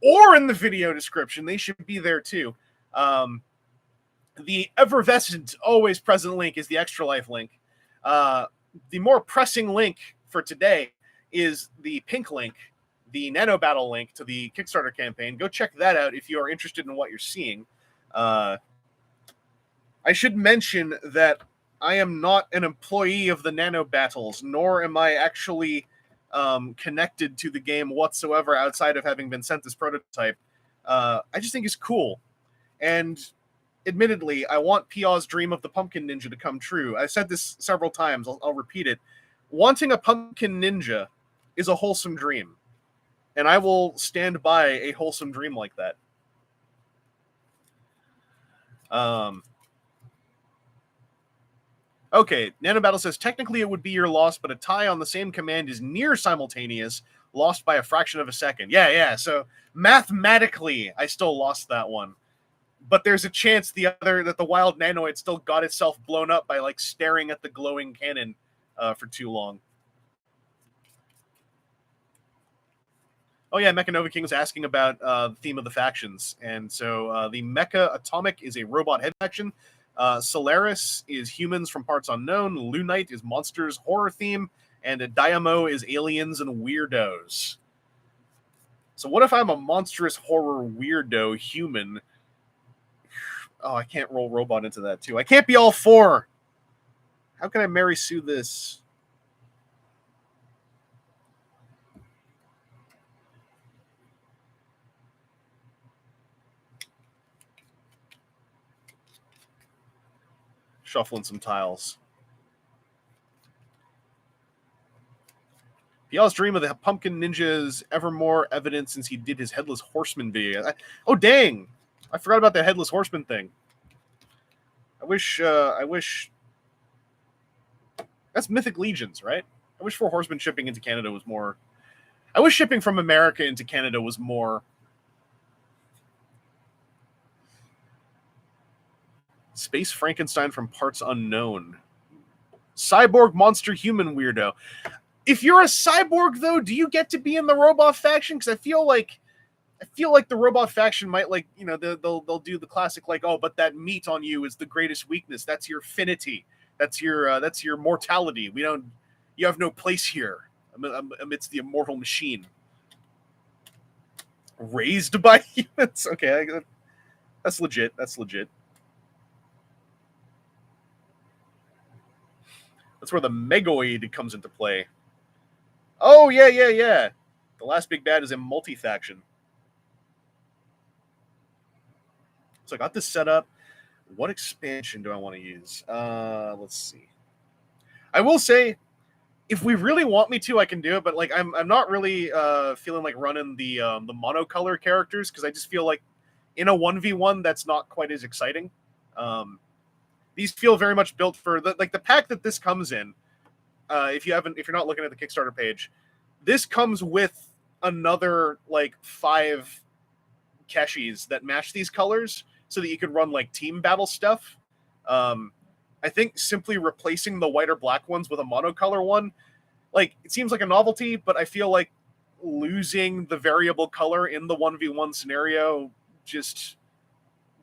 or in the video description. They should be there too. The effervescent, always present link is the Extra Life link. The more pressing link for today is the pink link, the Nano Battle link to the Kickstarter campaign. Go check that out if you are interested in what you're seeing. I should mention that I am not an employee of the Nano Battles, nor am I actually connected to the game whatsoever outside of having been sent this prototype. I just think it's cool. And admittedly, I want Pia's dream of the Pumpkin Ninja to come true. I've said this several times. I'll repeat it. Wanting a Pumpkin Ninja is a wholesome dream. And I will stand by a wholesome dream like that. Okay, Nano Battle says, technically it would be your loss, but a tie on the same command is near simultaneous, lost by a fraction of a second. Yeah, so mathematically, I still lost that one. But there's a chance that the wild nanoid still got itself blown up by, like, staring at the glowing cannon for too long. Oh yeah, Mecha Nova King was asking about the theme of the factions. And so the Mecha Atomic is a robot head faction. Solaris is humans from parts unknown. Lunite is monsters horror theme. And Diamo is aliens and weirdos. So what if I'm a monstrous horror weirdo human? Oh, I can't roll robot into that too. I can't be all four. How can I Mary Sue this? Shuffling some tiles. Y'all's dream of the Pumpkin Ninja's ever more evident since he did his Headless Horseman video. Oh, dang! I forgot about the Headless Horseman thing. I wish... That's Mythic Legions, right? I wish 4 Horsemen shipping into Canada was more... I wish shipping from America into Canada was more... Space Frankenstein from Parts Unknown. Cyborg Monster Human Weirdo. If you're a cyborg, though, do you get to be in the robot faction? Because I feel like the robot faction might, like, you know, they'll do the classic, like, oh, but that meat on you is the greatest weakness. That's your finity. That's your mortality. You have no place here amidst the immortal machine. Raised by humans. Okay, that's legit. That's legit. That's where the Megoid comes into play. Oh, yeah. The last big bad is a multi-faction. So I got this set up. What expansion do I want to use? Let's see. I will say, if we really want me to, I can do it. But like, I'm not really feeling like running the monocolor characters because I just feel like in a 1v1 that's not quite as exciting. These feel very much built for the pack that this comes in. If you're not looking at the Kickstarter page, this comes with another like 5 Keshis that match these colors so that you could run like team battle stuff. I think simply replacing the white or black ones with a monocolor one, like, it seems like a novelty, but I feel like losing the variable color in the 1v1 scenario just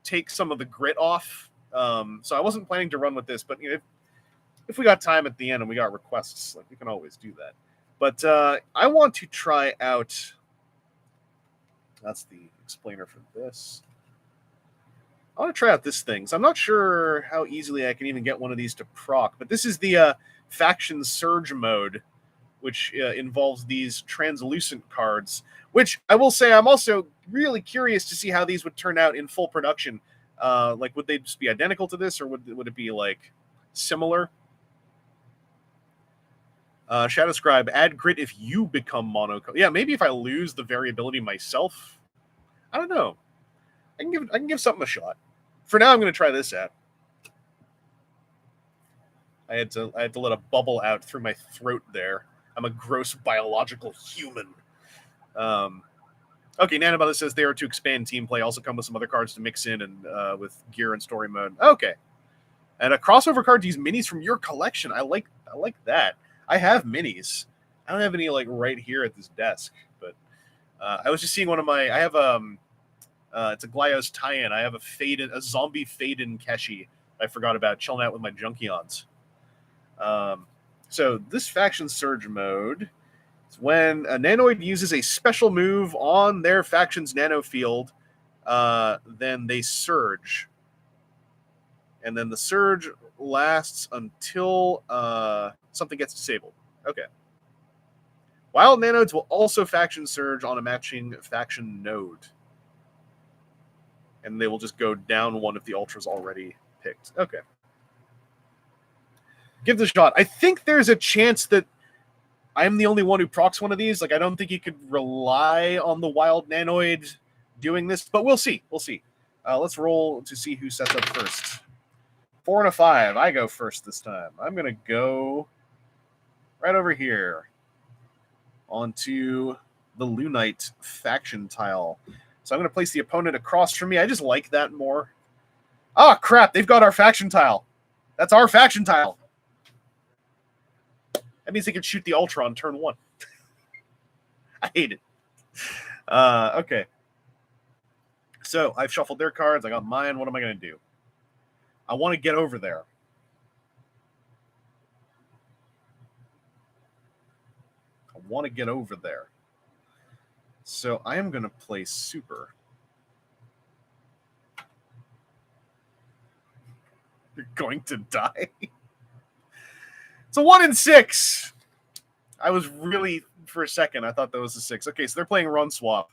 takes some of the grit off. So I wasn't planning to run with this, but you know, if we got time at the end and we got requests, like, we can always do that. But I want to try out... That's the explainer for this. I want to try out this thing. So I'm not sure how easily I can even get one of these to proc, but this is the Faction Surge mode, which involves these translucent cards, which I will say I'm also really curious to see how these would turn out in full production. Like, would they just be identical to this, or would it be, like, similar? Shadow Scribe, add grit if you become monocolor. Yeah, maybe if I lose the variability myself. I don't know. I can give something a shot. For now, I'm going to try this out. I had to let a bubble out through my throat there. I'm a gross biological human. Okay, Nanobot says they are to expand team play. Also come with some other cards to mix in and with gear and story mode. Okay, and a crossover card to use minis from your collection. I like that. I have minis. I don't have any like right here at this desk, but I was just seeing one of my. I have it's a Glyos tie-in. I have a zombie Faden Keshi. I forgot about chilling out with my Junkions. So this faction surge mode is when a nanoid uses a special move on their faction's nano field, then they surge. And then the surge lasts until something gets disabled. Okay. Wild nanoids will also faction surge on a matching faction node. And they will just go down one if the ultra's already picked. Okay. Give this a shot. I think there's a chance that I'm the only one who procs one of these. Like, I don't think you could rely on the wild nanoid doing this, but we'll see. We'll see. Let's roll to see who sets up first. 4 and a 5. I go first this time. I'm going to go right over here onto the Lunite faction tile. So I'm going to place the opponent across from me. I just like that more. Ah, crap. They've got our faction tile. That's our faction tile. That means they can shoot the Ultra on turn 1. I hate it. Okay. So I've shuffled their cards. I got mine. What am I going to do? I want to get over there. So I am going to play Super. You're going to die. It's a 1 in 6. I was really, for a second, I thought that was a 6. Okay, so they're playing Run Swap.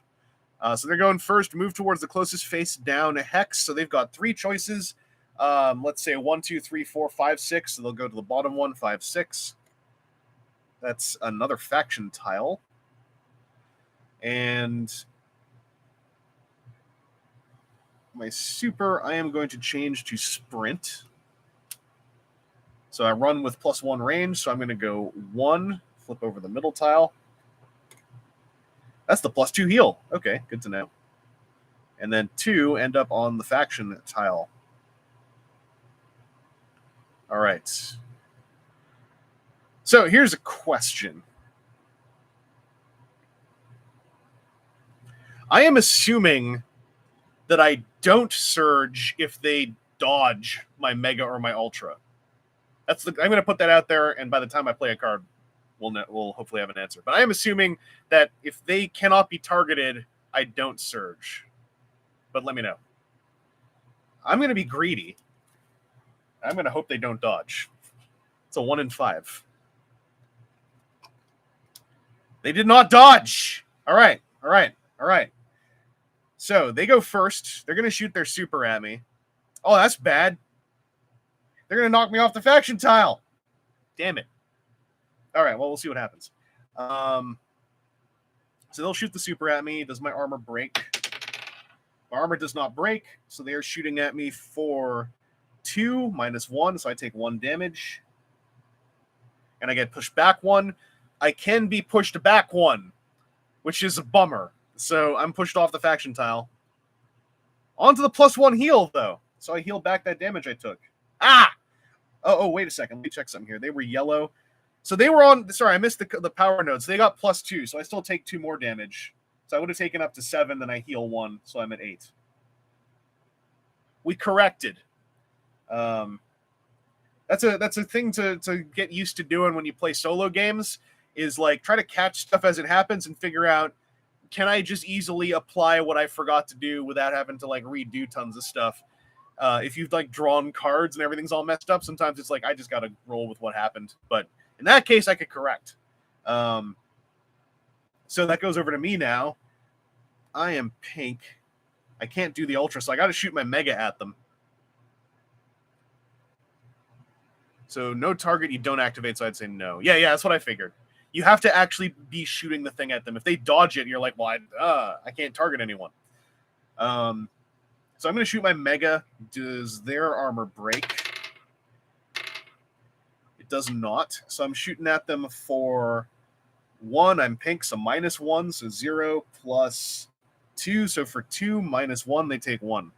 So they're going first, move towards the closest face down hex. So they've got 3 choices. Let's say 1, 2, 3, 4, 5, 6. So they'll go to the bottom one, 5, 6. That's another faction tile. And my Super, I am going to change to Sprint. So I run with +1 range, so I'm going to go 1, flip over the middle tile. That's the +2 heal. Okay, good to know. And then 2 end up on the faction tile. All right. So here's a question. I am assuming that I don't surge if they dodge my Mega or my Ultra. I'm going to put that out there, and by the time I play a card, we'll hopefully have an answer. But I am assuming that if they cannot be targeted, I don't surge. But let me know. I'm going to be greedy. I'm going to hope they don't dodge. It's a 1 in 5. They did not dodge. All right. So they go first. They're going to shoot their Super at me. Oh, that's bad. They're going to knock me off the faction tile. Damn it. All right, well, we'll see what happens. So they'll shoot the Super at me. Does my armor break? My armor does not break, so they are shooting at me for 2 -1, so I take 1 damage. And I get pushed back 1. I can be pushed back 1, which is a bummer. So I'm pushed off the faction tile. Onto the +1 heal, though. So I heal back that damage I took. Ah! Oh, wait a second. Let me check something here. They were yellow. So they were on... Sorry, I missed the power nodes. They got +2, so I still take 2 more damage. So I would have taken up to 7, then I heal 1, so I'm at 8. We corrected. That's a thing to get used to doing when you play solo games, is like try to catch stuff as it happens and figure out, can I just easily apply what I forgot to do without having to like redo tons of stuff? If you've like drawn cards and everything's all messed up, sometimes it's like I just got to roll with what happened. But in that case, I could correct. So that goes over to me now. I am pink. I can't do the Ultra, so I got to shoot my Mega at them. So no target, you don't activate, so I'd say no. Yeah, that's what I figured. You have to actually be shooting the thing at them. If they dodge it, you're like, well, I can't target anyone. So I'm going to shoot my Mega. Does their armor break? It does not. So I'm shooting at them for 1. I'm pink, so -1. So 0 plus 2. So for 2 -1, they take 1.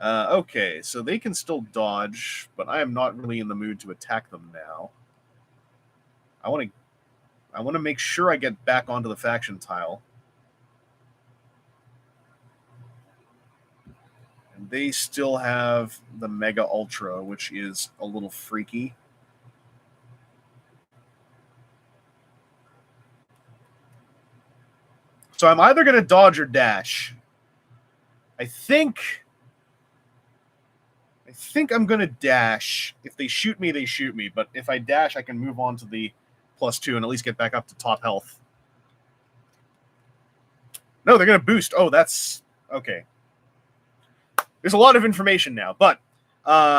Okay, so they can still dodge, but I am not really in the mood to attack them now. I want to make sure I get back onto the faction tile. And they still have the Mega Ultra, which is a little freaky. So I'm either going to dodge or dash. I think I'm going to dash. If they shoot me, they shoot me. But if I dash, I can move on to the +2 and at least get back up to top health. No, they're going to boost. Oh, that's... Okay. There's a lot of information now. But,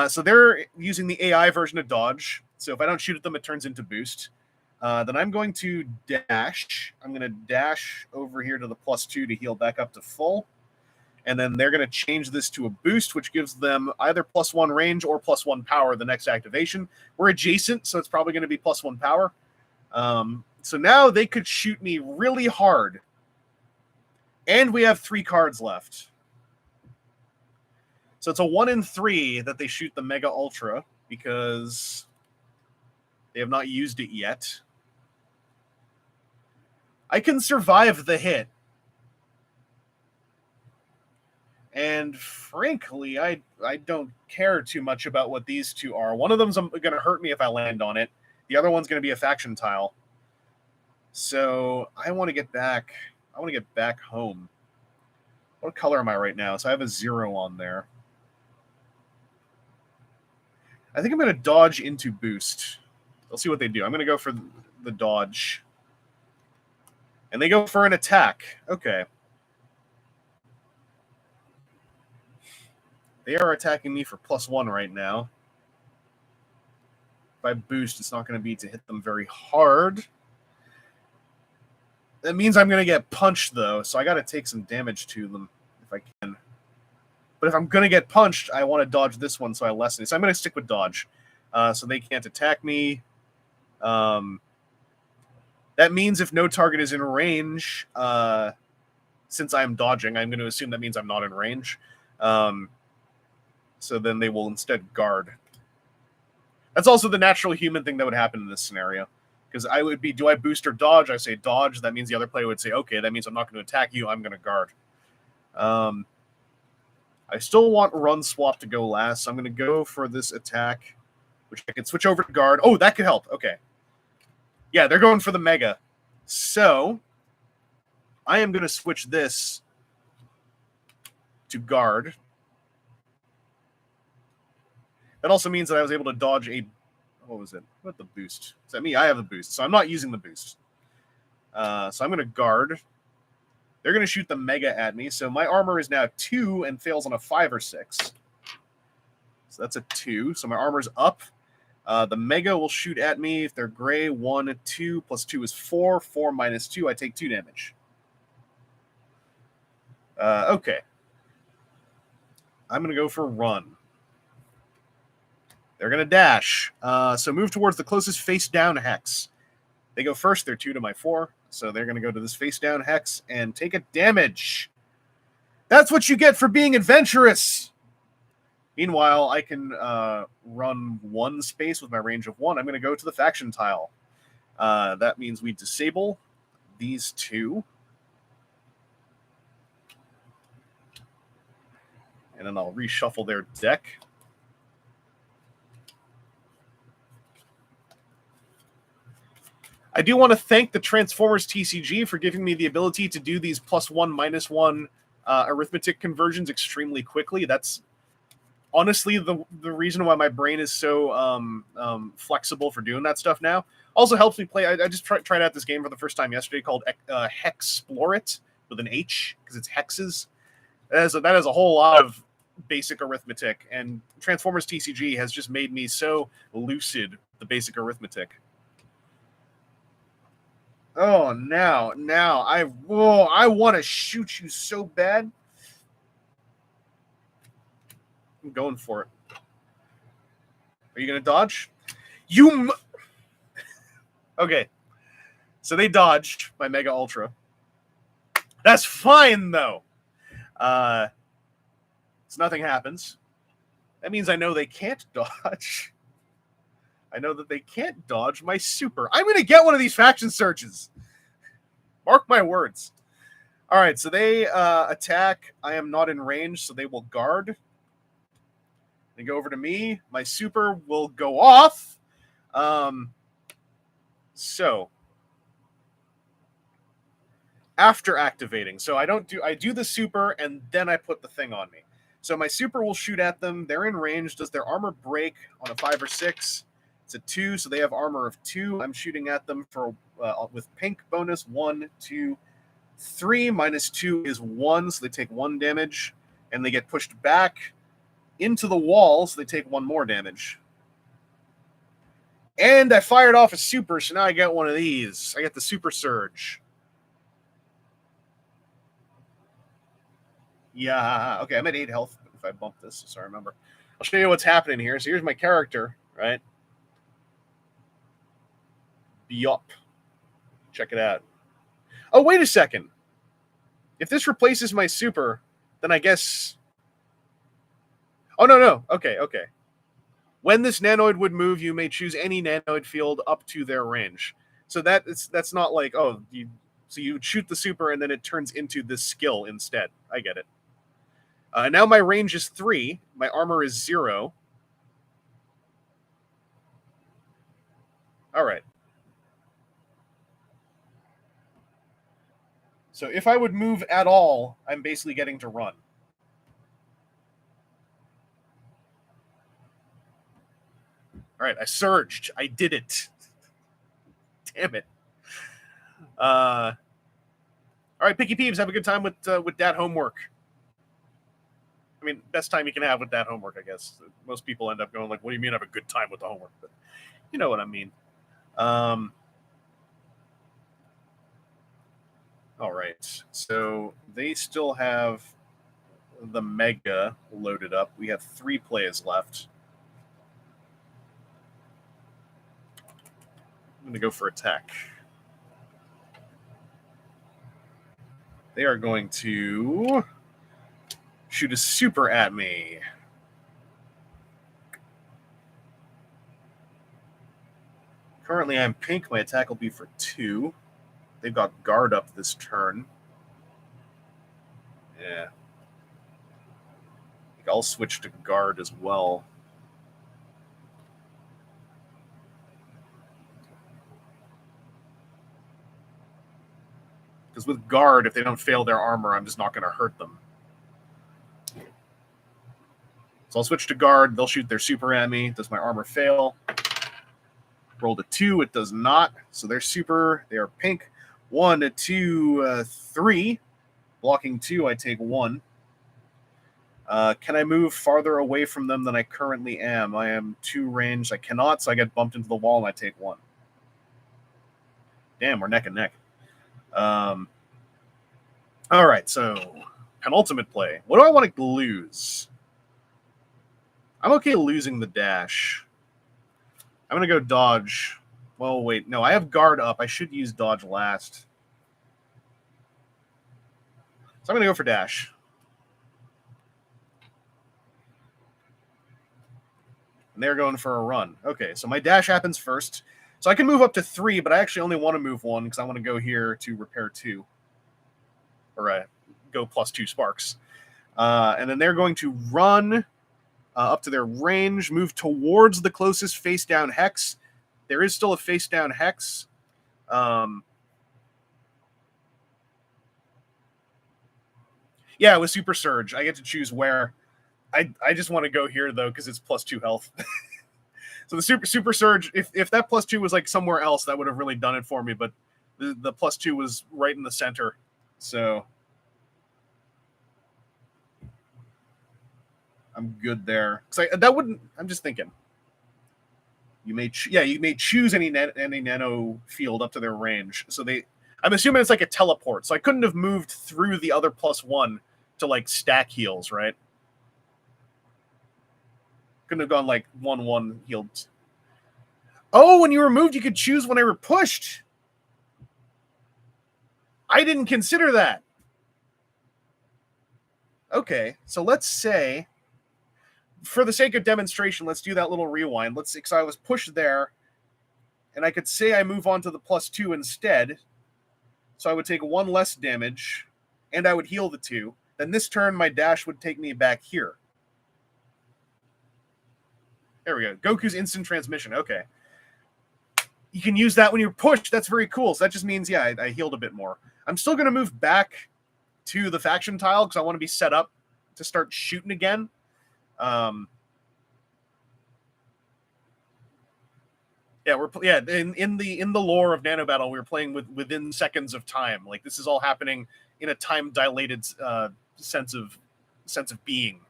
so they're using the AI version of dodge. So if I don't shoot at them, it turns into boost. Then I'm going to dash. I'm going to dash over here to the +2 to heal back up to full. And then they're going to change this to a boost, which gives them either +1 range or +1 power the next activation. We're adjacent, so it's probably going to be +1 power. So now they could shoot me really hard. And we have 3 cards left. So it's a 1 in 3 that they shoot the Mega Ultra because they have not used it yet. I can survive the hit. And frankly, I don't care too much about what these two are. One of them's going to hurt me if I land on it. The other one's going to be a faction tile. So I want to get back. I want to get back home. What color am I right now? So I have a 0 on there. I think I'm going to dodge into boost. Let's see what they do. I'm going to go for the dodge. And they go for an attack. Okay. They are attacking me for +1 right now. If I boost, it's not going to be to hit them very hard. That means I'm going to get punched, though, so I got to take some damage to them if I can. But if I'm going to get punched, I want to dodge this one, so I lessen it. So I'm going to stick with dodge. So they can't attack me. That means if no target is in range, since I'm dodging, I'm going to assume that means I'm not in range. So then they will instead guard. That's also the natural human thing that would happen in this scenario. Because I would be, do I boost or dodge? I say dodge. That means the other player would say, okay, that means I'm not going to attack you. I'm going to guard. I still want run swap to go last, so I'm going to go for this attack, which I can switch over to guard. Oh, that could help. Okay. Yeah, they're going for the mega. So I am going to switch this to guard. That also means that I was able to dodge a... What was it? What the boost? Is that me? I have the boost, so I'm not using the boost. So I'm going to guard. They're going to shoot the mega at me, so my armor is now 2 and fails on a 5 or 6. So that's a 2, so my armor's up. The mega will shoot at me if they're gray. 1, 2, plus 2 is 4. 4 minus 2, I take 2 damage. Okay. I'm going to go for run. They're going to dash. So move towards the closest face-down hex. They go first. They're 2 to my 4. So they're going to go to this face-down hex and take a damage. That's what you get for being adventurous. Meanwhile, I can run 1 space with my range of 1. I'm going to go to the faction tile. That means we disable these 2. And then I'll reshuffle their deck. I do want to thank the Transformers TCG for giving me the ability to do these +1, -1 arithmetic conversions extremely quickly. That's honestly the reason why my brain is so flexible for doing that stuff now. Also helps me play. I just tried out this game for the first time yesterday called Hexplorit with an H because it's hexes. That has a whole lot of basic arithmetic, and Transformers TCG has just made me so lucid with the basic arithmetic. Oh, now I want to shoot you so bad. I'm going for it. Are you going to dodge? Okay. So they dodged my Mega Ultra. That's fine, though. So nothing happens. That means I know they can't dodge. I know that they can't dodge my super. I'm going to get one of these faction searches. Mark my words. All right, so they attack. I am not in range, so they will guard. They go over to me. My super will go off. So after activating, so I do the super and then I put the thing on me. So my super will shoot at them. They're in range. Does their armor break on a 5 or 6? It's a 2, so they have armor of 2. I'm shooting at them for with pink bonus 1, 2, 3 minus 2 is 1, so they take 1 damage, and they get pushed back into the wall, so they take 1 more damage. And I fired off a super, so now I get one of these. I get the super surge. Yeah, okay, I'm at 8 health if I bump this, so I remember. I'll show you what's happening here. So here's my character, right? Yup. Check it out. Oh, wait a second. If this replaces my super, then I guess... Oh, no. Okay. When this nanoid would move, you may choose any nanoid field up to their range. So that's not like, oh, so you shoot the super and then it turns into this skill instead. I get it. Now my range is 3. My armor is 0. All right. So if I would move at all, I'm basically getting to run. All right, I surged. I did it. Damn it. All right, Picky Peeves, have a good time with that homework. I mean, best time you can have with that homework, I guess. Most people end up going like, what do you mean have a good time with the homework? But you know what I mean. All right, so they still have the Mega loaded up. We have 3 plays left. I'm going to go for attack. They are going to shoot a super at me. Currently, I'm pink. My attack will be for 2. They've got guard up this turn. Yeah. I think I'll switch to guard as well. Because with guard, if they don't fail their armor, I'm just not going to hurt them. So I'll switch to guard. They'll shoot their super at me. Does my armor fail? Rolled a 2. It does not. So they're super. They are pink. 1, 2, 3. Blocking 2, I take 1. Can I move farther away from them than I currently am? I am 2 ranged. I cannot, so I get bumped into the wall and I take 1. Damn, we're neck and neck. All right, so penultimate play. What do I want to lose? I'm okay losing the dash. I'm going to go dodge. Well, wait. No, I have guard up. I should use dodge last. So I'm going to go for dash. And they're going for a run. Okay, so my dash happens first. So I can move up to 3, but I actually only want to move 1 because I want to go here to repair 2. Or go plus 2 sparks. And then they're going to run up to their range, move towards the closest face-down hex. There is still a face-down hex. Yeah, with Super Surge, I get to choose where. I just want to go here, though, because it's plus 2 health. So the Super Surge, if that plus 2 was like somewhere else, that would have really done it for me. But the plus 2 was right in the center. So I'm good there. I'm just thinking. You may choose any nano field up to their range. So I'm assuming it's like a teleport. So I couldn't have moved through the other plus 1 to like stack heals, right? Couldn't have gone like 1/1 healed. Oh, when you were moved, you could choose when I were pushed. I didn't consider that. Okay, so let's say, for the sake of demonstration, let's do that little rewind. Let's say, because I was pushed there, and I could say I move on to the plus 2 instead. So I would take 1 less damage, and I would heal the 2. Then this turn, my dash would take me back here. There we go. Goku's instant transmission. Okay. You can use that when you're pushed. That's very cool. So that just means, yeah, I healed a bit more. I'm still going to move back to the faction tile because I want to be set up to start shooting again. In the lore of Nano Battle, we were playing within seconds of time. Like this is all happening in a time dilated sense of being.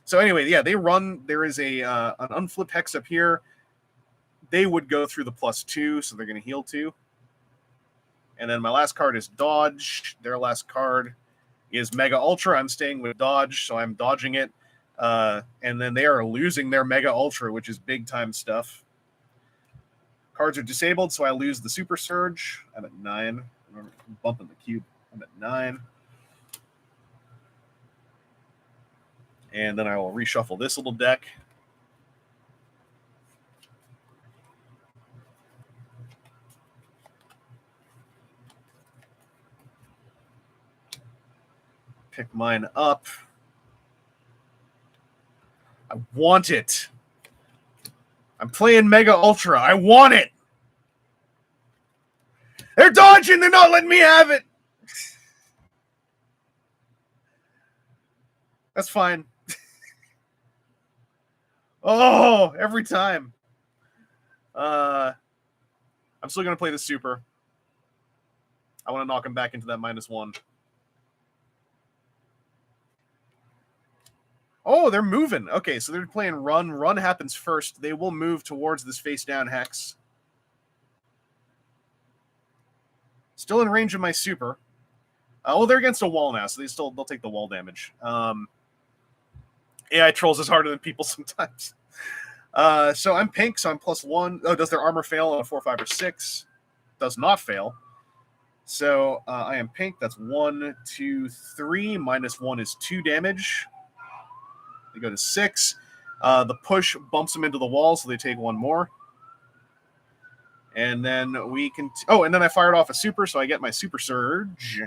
So anyway, yeah, they run. There is an unflipped hex up here. They would go through the plus 2, so they're going to heal 2. And then my last card is dodge. Their last card is Mega Ultra. I'm staying with dodge, so I'm dodging it. And then they are losing their Mega Ultra, which is big time stuff. Cards are disabled, so I lose the Super Surge. I'm at 9. I'm bumping the cube. I'm at 9. And then I will reshuffle this little deck. Pick mine up. I want it. I'm playing Mega Ultra. I want it. They're dodging. They're not letting me have it. That's fine. Oh, every time. I'm still going to play the super. I want to knock him back into that -1. Oh, they're moving. Okay, so they're playing run. Run happens first. They will move towards this face-down hex. Still in range of my super. Oh, they're against a wall now, so they'll take the wall damage. AI trolls is harder than people sometimes. So I'm pink, so I'm +1. Oh, does their armor fail on a 4, 5, or 6? Does not fail. So I am pink. That's 1, 2, 3. -1 is 2 damage. They go to 6. The push bumps them into the wall, so they take 1 more. And then we can... and then I fired off a super, so I get my super surge.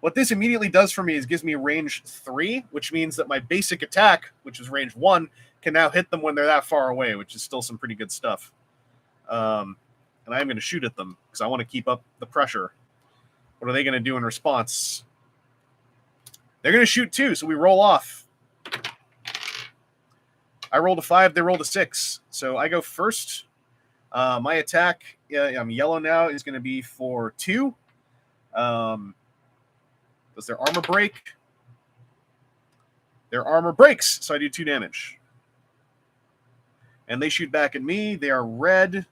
What this immediately does for me is gives me range 3, which means that my basic attack, which is range 1, can now hit them when they're that far away, which is still some pretty good stuff. And I'm going to shoot at them because I want to keep up the pressure. What are they going to do in response? They're going to shoot too, so we roll off. I rolled a 5, they rolled a 6. So I go first. My attack, I'm yellow now, is going to be for 2. Does their armor break? Their armor breaks, so I do 2 damage. And they shoot back at me. They are red,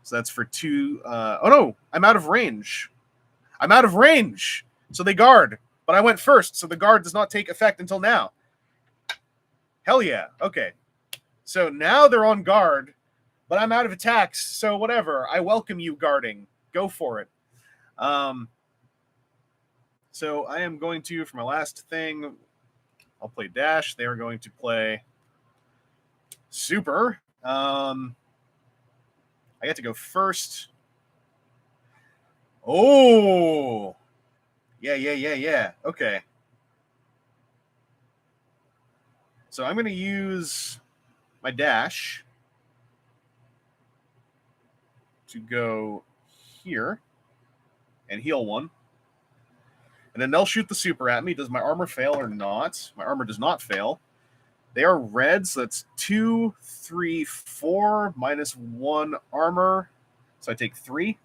so that's for 2. Oh no, I'm out of range. I'm out of range, so they guard. But I went first, so the guard does not take effect until now. Hell yeah, okay. So now they're on guard, but I'm out of attacks, so whatever. I welcome you guarding. Go for it. So I am going to, for my last thing, I'll play Dash. They are going to play Super. I get to go first. Oh! Yeah. Okay. So I'm going to use my Dash to go here and heal 1. And then they'll shoot the super at me. Does my armor fail or not? My armor does not fail. They are red, so that's 2, 3, 4, -1 armor. So I take 3.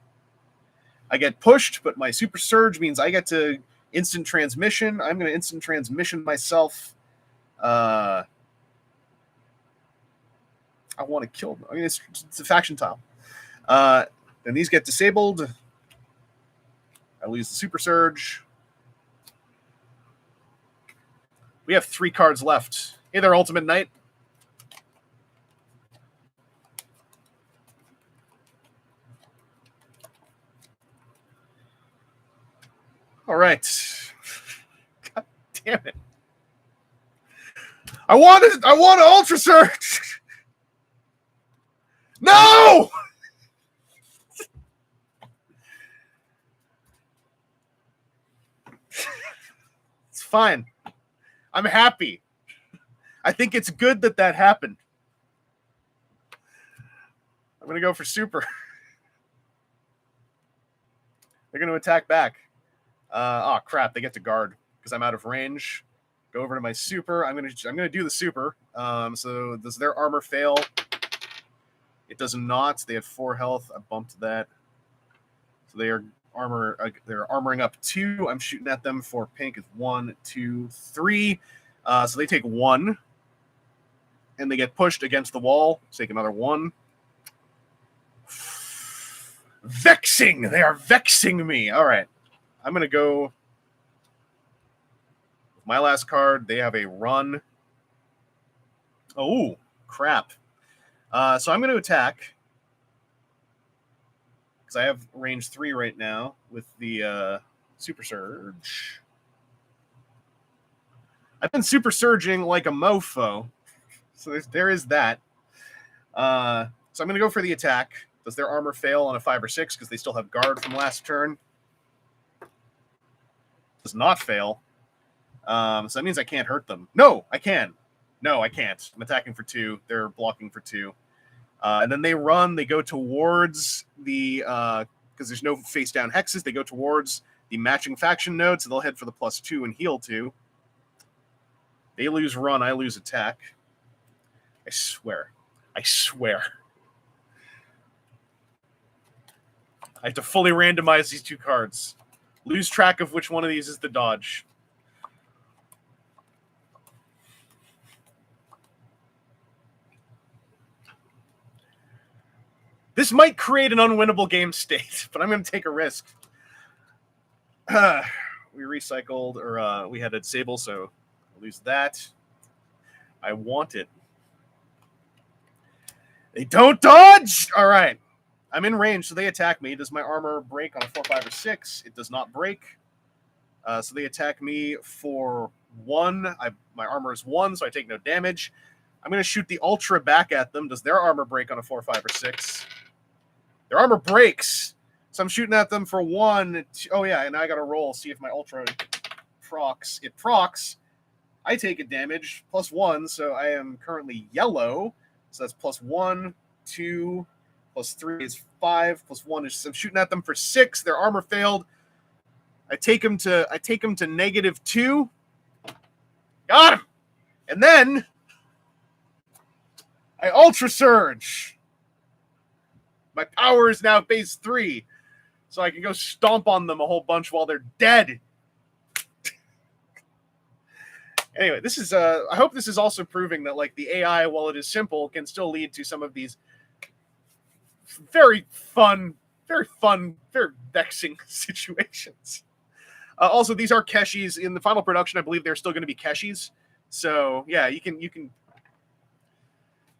I get pushed, but my super surge means I get to instant transmission. I'm going to instant transmission myself. I want to kill them. I mean, it's a faction tile. Then these get disabled. I lose the super surge. We have 3 cards left. Hey there, Ultimate Knight. All right. God damn it. I want to Ultra Surge. No! It's fine. I'm happy. I think it's good that happened. I'm going to go for super. They're going to attack back. Oh, crap. They get to guard because I'm out of range. Go over to my super. I'm going to do the super. So does their armor fail? It does not. They have 4 health. I bumped that. So they are they're armoring up 2. I'm shooting at them for pink. It's 1, 2, 3. So they take 1. And they get pushed against the wall. Take another 1. Vexing! They are vexing me. All right. I'm going to go with my last card. They have a run. Oh, crap. So I'm going to attack. Because I have range 3 right now with the Super Surge. I've been Super Surging like a mofo. So there is that. So I'm going to go for the attack. Does their armor fail on a 5 or 6 because they still have guard from last turn? Does not fail. So that means I can't hurt them. No, I can. No, I can't. I'm attacking for 2. They're blocking for 2. And then they run, they go towards the, because there's no face down hexes, they go towards the matching faction node, so they'll head for the +2 and heal 2. They lose run, I lose attack. I swear. I have to fully randomize these 2 cards. Lose track of which one of these is the dodge. This might create an unwinnable game state, but I'm going to take a risk. We recycled, or we had a disable, so I'll lose that. I want it. They don't dodge! All right. I'm in range, so they attack me. Does my armor break on a 4, 5, or 6? It does not break. So they attack me for 1. My armor is 1, so I take no damage. I'm going to shoot the Ultra back at them. Does their armor break on a 4, 5, or 6? Their armor breaks. So I'm shooting at them for 1. Oh, yeah, and I got to roll, see if my Ultra procs. It procs. I take a damage, +1, so I am currently yellow. So that's +1, 2, +3 is 5, +1 is... I'm shooting at them for 6. Their armor failed. I take them to -2. Got him! And then I Ultra Surge. My power is now phase 3. So I can go stomp on them a whole bunch while they're dead. Anyway, this is I hope this is also proving that like the AI, while it is simple, can still lead to some of these very fun, very vexing situations. Also, these are Keshis. In the final production, I believe they're still going to be Keshis. So yeah, you can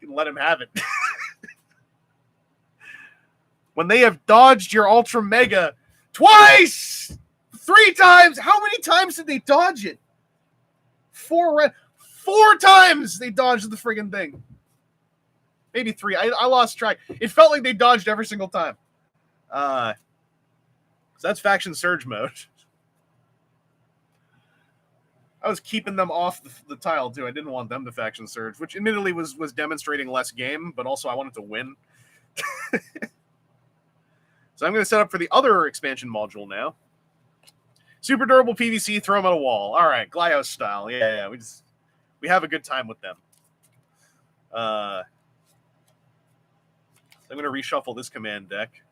let them have it. When they have dodged your Ultra Mega twice, 3 times. How many times did they dodge it? 4 times they dodged the friggin' thing. Maybe 3. I lost track. It felt like they dodged every single time. So that's Faction Surge mode. I was keeping them off the tile, too. I didn't want them to Faction Surge, which admittedly was demonstrating less game, but also I wanted to win. So I'm going to set up for the other expansion module now. Super durable PVC, throw them at a wall. All right, Glyos style. Yeah, we have a good time with them. I'm going to reshuffle this command deck.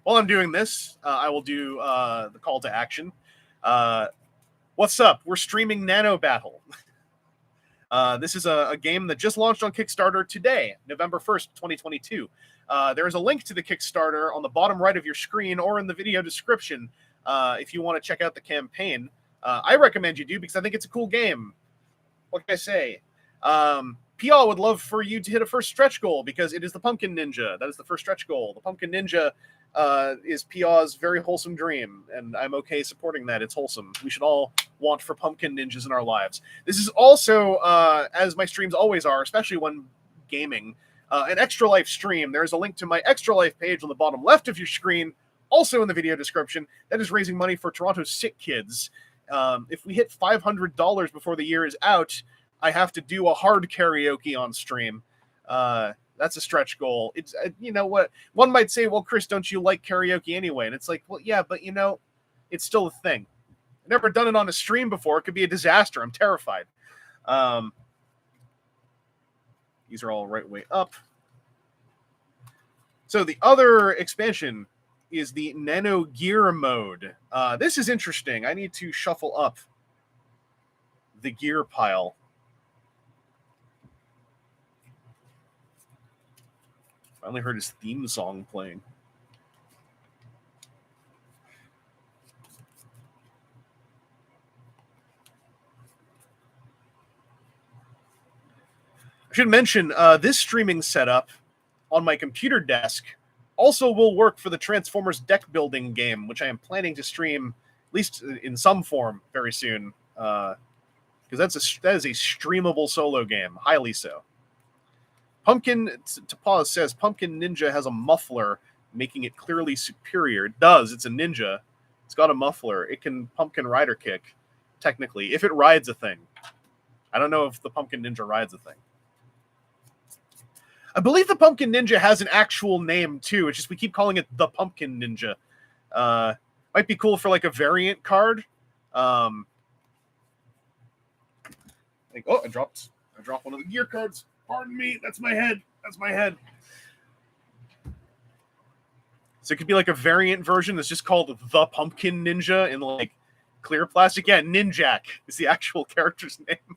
While I'm doing this, I will do the call to action. What's up? We're streaming Nano Battle. This is a game that just launched on Kickstarter today, November 1st, 2022. There is a link to the Kickstarter on the bottom right of your screen or in the video description if you want to check out the campaign. I recommend you do because I think it's a cool game. What can I say? PL would love for you to hit a first stretch goal because it is the Pumpkin Ninja. That is the first stretch goal. The Pumpkin Ninja is PR's very wholesome dream, and I'm okay supporting that. It's wholesome. We should all want for pumpkin ninjas in our lives. This is also, as my streams always are, especially when gaming, an Extra Life stream. There's a link to my Extra Life page on the bottom left of your screen, also in the video description. That is raising money for Toronto's sick kids. If we hit $500 before the year is out, I have to do a hard karaoke on stream. That's a stretch goal. It's you know what? One might say, well, Chris, don't you like karaoke anyway? And it's like, well, yeah, but you know, it's still a thing. I've never done it on a stream before. It could be a disaster. I'm terrified. These are all right way up. So the other expansion is the Nano Gear mode. This is interesting. I need to shuffle up the gear pile. Finally heard his theme song playing. I should mention this streaming setup on my computer desk also will work for the Transformers deck building game, which I am planning to stream at least in some form very soon, because that is a streamable solo game, highly so. Pumpkin, to pause, says Pumpkin Ninja has a muffler, making it clearly superior. It does. It's a ninja. It's got a muffler. It can Pumpkin Rider kick, technically, if it rides a thing. I don't know if the Pumpkin Ninja rides a thing. I believe the Pumpkin Ninja has an actual name too. It's just we keep calling it the Pumpkin Ninja. Might be cool for like a variant card. I dropped one of the gear cards. Pardon me. That's my head. So it could be like a variant version that's just called the Pumpkin Ninja in like clear plastic. Yeah, Ninjak is the actual character's name.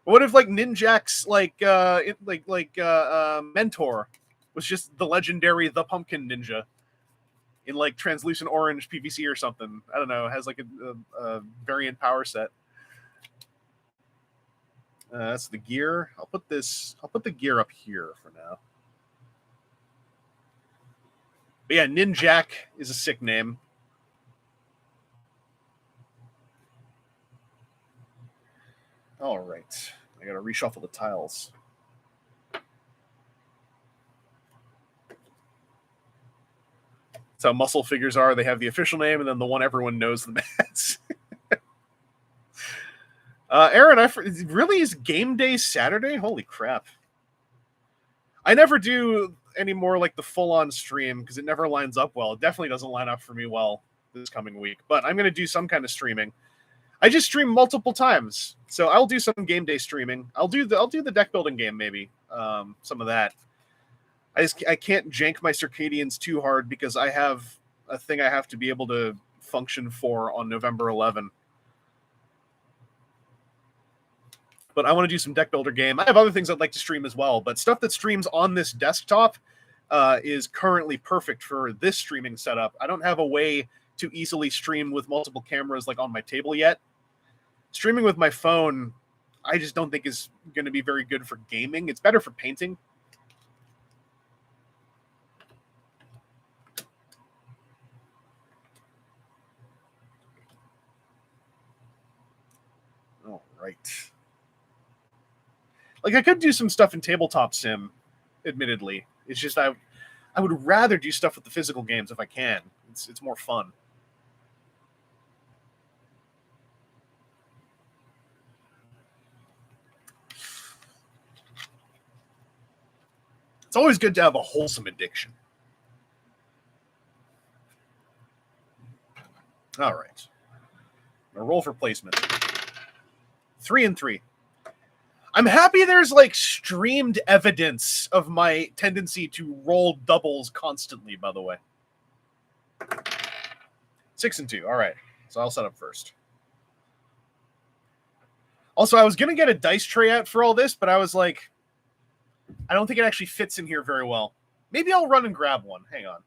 What if like Ninjak's mentor was just the legendary the Pumpkin Ninja in like translucent orange PVC or something? I don't know. It has like a variant power set. That's the gear. I'll put the gear up here for now. But yeah, Ninjak is a sick name. All right. I gotta reshuffle the tiles. That's how muscle figures are. They have the official name and then the one everyone knows them as. Aaron, really is game day Saturday? Holy crap. I never do any more like the full-on stream because it never lines up well. It definitely doesn't line up for me well this coming week, but I'm going to do some kind of streaming. I just stream multiple times, so I'll do some game day streaming. I'll do the deck building game maybe, some of that. I can't jank my circadians too hard because I have a thing I have to be able to function for on November 11. But I want to do some deck builder game. I have other things I'd like to stream as well, but stuff that streams on this desktop is currently perfect for this streaming setup. I don't have a way to easily stream with multiple cameras like on my table yet. Streaming with my phone, I just don't think is going to be very good for gaming. It's better for painting. All right. Like I could do some stuff in tabletop sim, admittedly. It's just I would rather do stuff with the physical games if I can. It's more fun. It's always good to have a wholesome addiction. All right. A roll for placement. 3 and 3. I'm happy there's like streamed evidence of my tendency to roll doubles constantly, by the way. 6 and 2. All right. So I'll set up first. Also, I was going to get a dice tray out for all this, but I was like, I don't think it actually fits in here very well. Maybe I'll run and grab one. Hang on.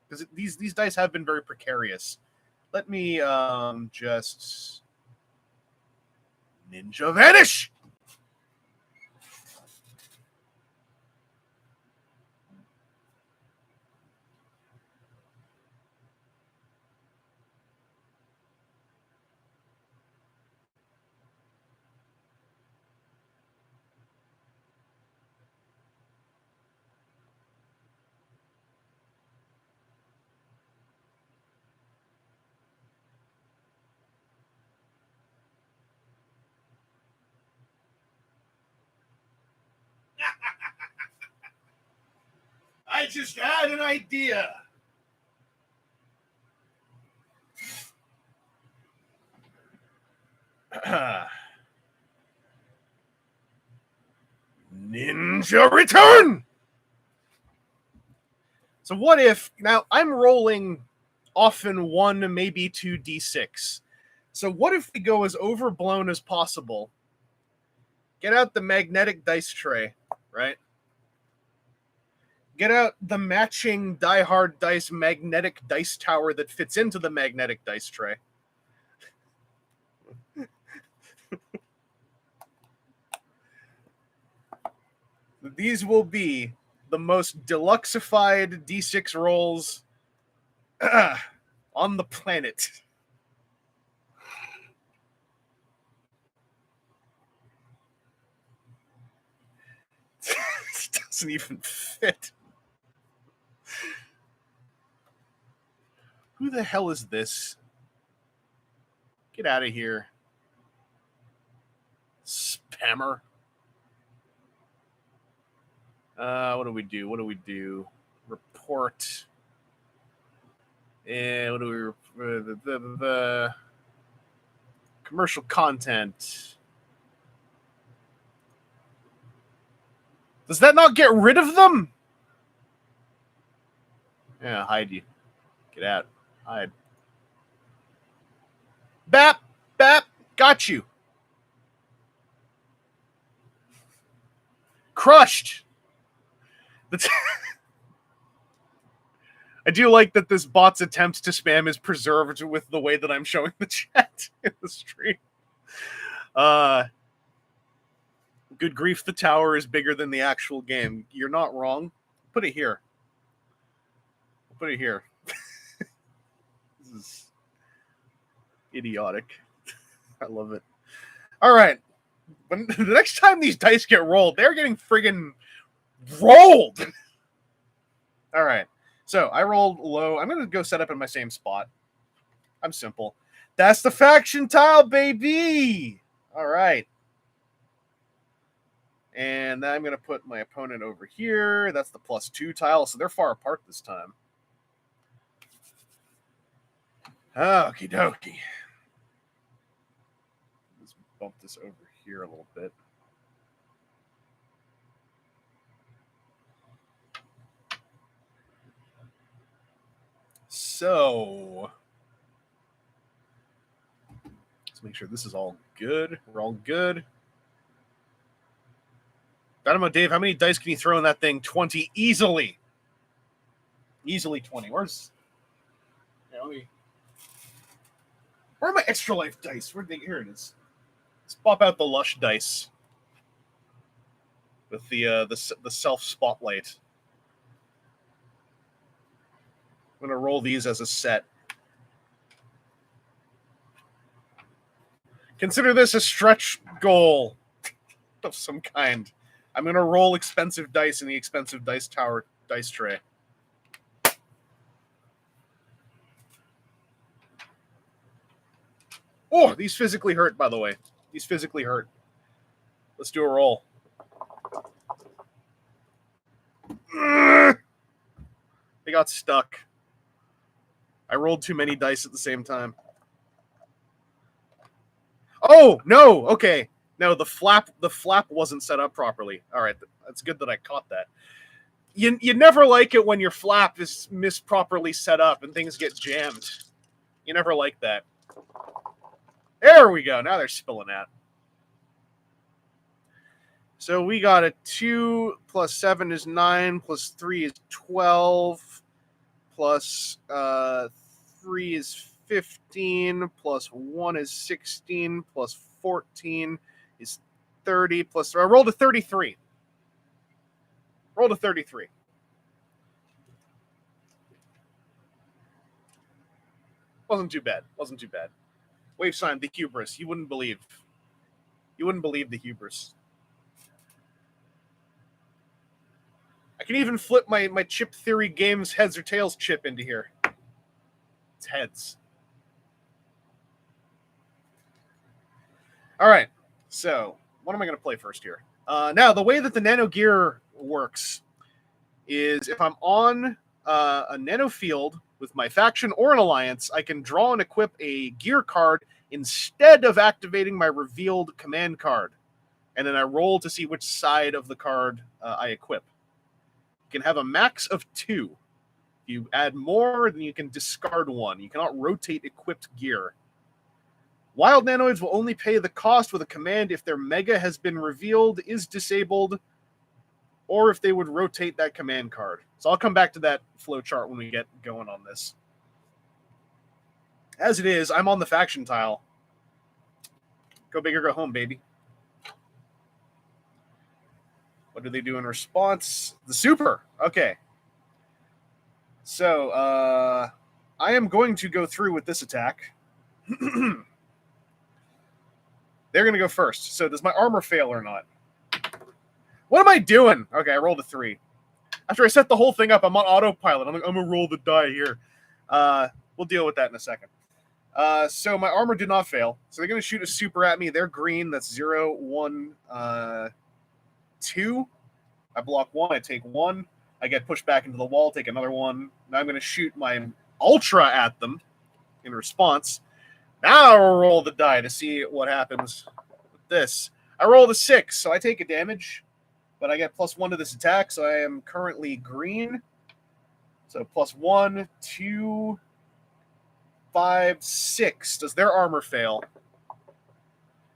Because these dice have been very precarious. Let me just... Ninja vanish! I just had an idea. Ninja return! So what if, now I'm rolling often 1, maybe 2 d6. So what if we go as overblown as possible? Get out the magnetic dice tray, right? Get out the matching Die Hard dice magnetic dice tower that fits into the magnetic dice tray. These will be the most deluxeified D6 rolls on the planet. It doesn't even fit. Who the hell is this? Get out of here. Spammer. What do we do? What do we do? Report. And what do we... the commercial content. Does that not get rid of them? Yeah, hide you. Get out. Hide. Bap! Bap! Got you. Crushed! I do like that this bot's attempt to spam is preserved with the way that I'm showing the chat in the stream. Good grief, the tower is bigger than the actual game. You're not wrong. Put it here. Put it here. This is idiotic. I love it. All right. When the next time these dice get rolled, they're getting friggin' rolled. All right. So I rolled low. I'm going to go set up in my same spot. I'm simple. That's the faction tile, baby. All right. And then I'm going to put my opponent over here. That's the +2 tile. So they're far apart this time. Okie dokie. Let's bump this over here a little bit. So let's make sure this is all good. We're all good. Dynamo Dave, how many dice can you throw in that thing? 20 easily. Easily 20. Where's... Yeah, where are my extra life dice? Here it is. Let's pop out the lush dice with the self spotlight. I'm gonna roll these as a set. Consider this a stretch goal of some kind. I'm gonna roll expensive dice in the expensive dice tower dice tray. Oh, these physically hurt, by the way. These physically hurt. Let's do a roll. They got stuck. I rolled too many dice at the same time. Oh, no. Okay. No, the flap wasn't set up properly. All right. That's good that I caught that. You never like it when your flap is misproperly set up and things get jammed. You never like that. There we go. Now they're spilling out. So we got a 2 plus 7 is 9, plus 3 is 12, plus 3 is 15, plus 1 is 16, plus 14 is 30, plus... I rolled a 33. Rolled a 33. Wasn't too bad. Wasn't too bad. Wave sign, the hubris. You wouldn't believe. You wouldn't believe the hubris. I can even flip my Chip Theory Games heads or tails chip into here. It's heads. All right. So, what am I going to play first here? Now, the way that the Nano gear works is if I'm on a Nano field with my faction or an alliance, I can draw and equip a gear card instead of activating my revealed command card. And then I roll to see which side of the card I equip. You can have a max of 2. If you add more, then you can discard 1. You cannot rotate equipped gear. Wild nanoids will only pay the cost with a command if their mega has been revealed, is disabled, or if they would rotate that command card. So I'll come back to that flowchart when we get going on this. As it is, I'm on the faction tile. Go big or go home, baby. What do they do in response? The super. Okay. So, I am going to go through with this attack. They're going to go first. So does my armor fail or not? What am I doing? Okay, I rolled a 3. After I set the whole thing up, I'm on autopilot. I'm going to roll the die here. We'll deal with that in a second. So my armor did not fail. So they're going to shoot a super at me. They're green. That's 0, 1, 2. I block one, I take one, I get pushed back into the wall, take another one. Now I'm going to shoot my Ultra at them in response. Now I'll roll the die to see what happens with this. I roll the 6, so I take a damage, but I get +1 to this attack, so I am currently green. So +1, 2, 5, 6. Does their armor fail?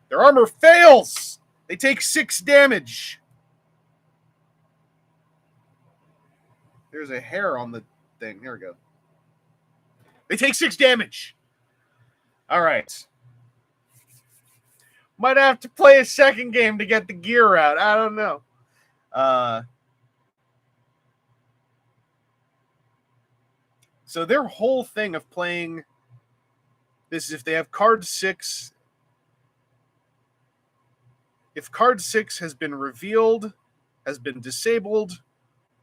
Their armor fails! They take 6 damage. There's a hair on the thing. Here we go. They take 6 damage. All right. Might have to play a second game to get the gear out. I don't know. So their whole thing of playing this is if they have card 6. If card 6 has been revealed, has been disabled,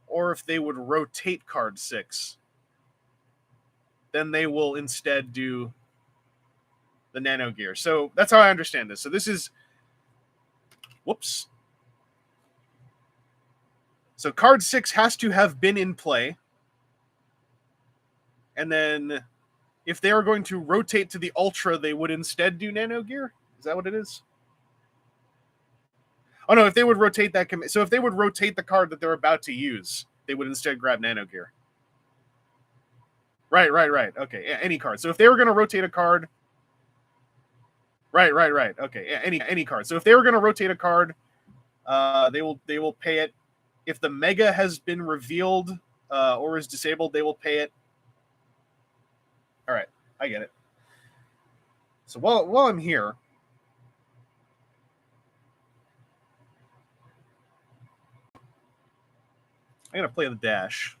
or if they would rotate card 6, then they will instead do the Nano gear. So that's how I understand this. So this is, whoops. So card 6 has to have been in play. And then if they are going to rotate to the Ultra, they would instead do Nano gear? Is that what it is? Oh no, if they would rotate that, so if they would rotate the card that they're about to use, they would instead grab Nano gear. Right. Okay, any card. So if they were going to rotate a card, right. Okay, any card. So if they were going to rotate a card, they will pay it. If the Mega has been revealed or is disabled, they will pay it. All right, I get it. So while I'm here, I'm going to play the dash.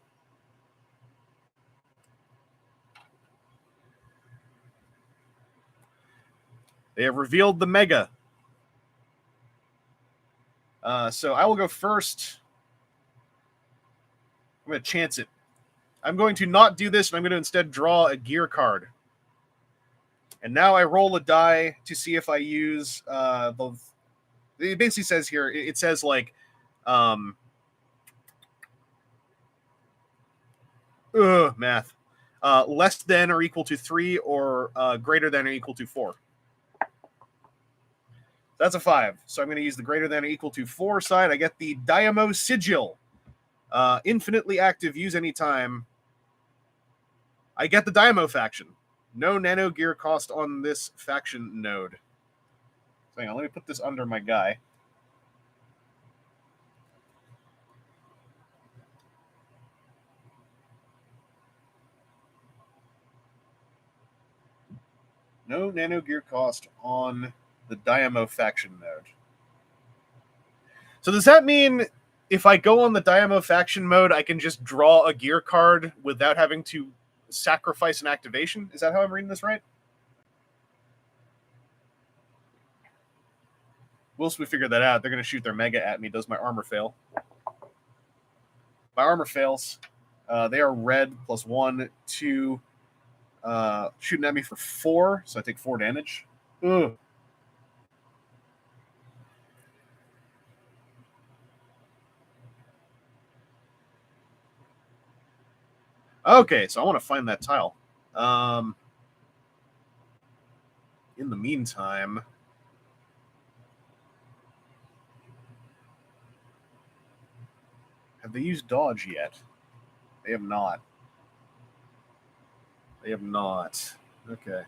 They have revealed the Mega. So I will go first. I'm going to chance it. I'm going to not do this, and I'm going to instead draw a gear card. And now I roll a die to see if I use it basically says here, it says like math. Less than or equal to 3 or greater than or equal to 4. That's a 5. So I'm going to use the greater than or equal to 4 side. I get the Dynamo Sigil. Infinitely active, use anytime. I get the Dynamo faction. No Nano gear cost on this faction node. So hang on, let me put this under my guy. No Nano gear cost on the Dynamo faction node. So does that mean if I go on the Dynamo faction mode, I can just draw a gear card without having to sacrifice an activation? Is that how I'm reading this right? Whilst we figure that out, they're going to shoot their Mega at me. Does my armor fail? My armor fails. They are red +1, 2. Shooting at me for 4, so I take 4 damage. Ugh. Okay, so I want to find that tile. In the meantime, have they used dodge yet? They have not. They have not. Okay.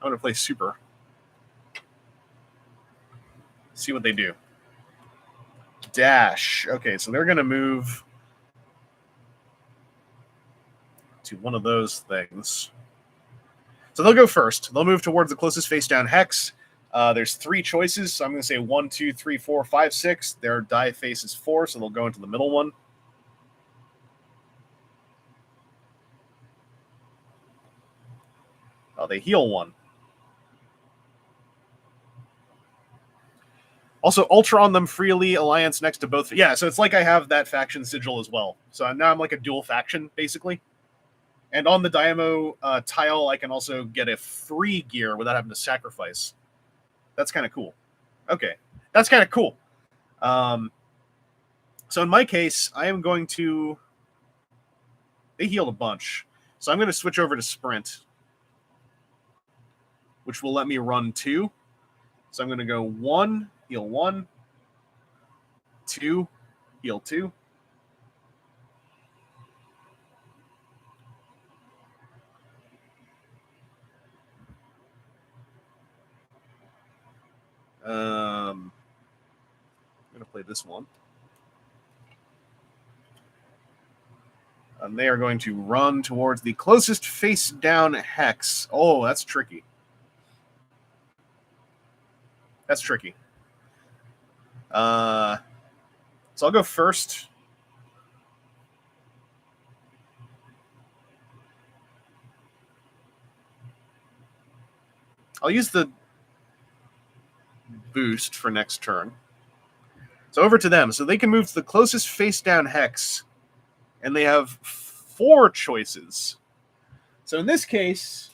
I'm going to play super. See what they do. Dash. Okay, so they're going to move to one of those things. So they'll go first. They'll move towards the closest face-down hex. There's 3 choices, so I'm going to say 1, 2, 3, 4, 5, 6. Their die face is 4, so they'll go into the middle one. Oh, they heal 1. Also, Ultra on them freely, Alliance next to both. Yeah, so it's like I have that faction sigil as well. So now I'm like a dual faction, basically. And on the Dynamo tile, I can also get a free gear without having to sacrifice. That's kind of cool. Okay, that's kind of cool. So in my case, I am going to... They healed a bunch. So I'm going to switch over to Sprint, which will let me run 2. So I'm going to go 1, heal 1, 2, heal 2. I'm going to play this one. And they are going to run towards the closest face-down hex. Oh, that's tricky. That's tricky. So I'll go first. I'll use the boost for next turn. So over to them. So they can move to the closest face-down hex. And they have 4 choices. So in this case...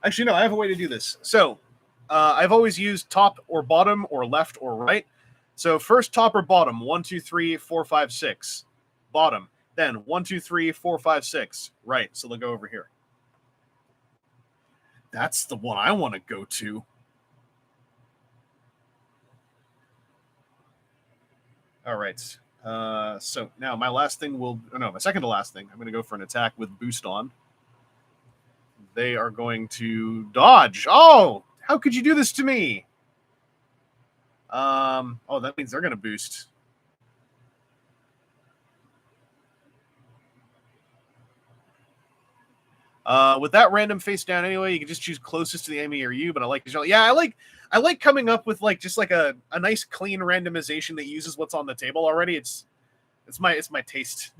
Actually, no, I have a way to do this. So I've always used top or bottom or left or right. So first top or bottom, 1, 2, 3, 4, 5, 6. Bottom. Then 1, 2, 3, 4, 5, 6. Right. So they'll go over here. That's the one I want to go to. All right. So now my last thing will... Oh, no, my second to last thing. I'm going to go for an attack with boost on. They are going to dodge. Oh, how could you do this to me? Oh, that means they're going to boost. With that random face down anyway, you can just choose closest to the enemy or you, but I like... Yeah, I like coming up with just a nice clean randomization that uses what's on the table already. It's my taste.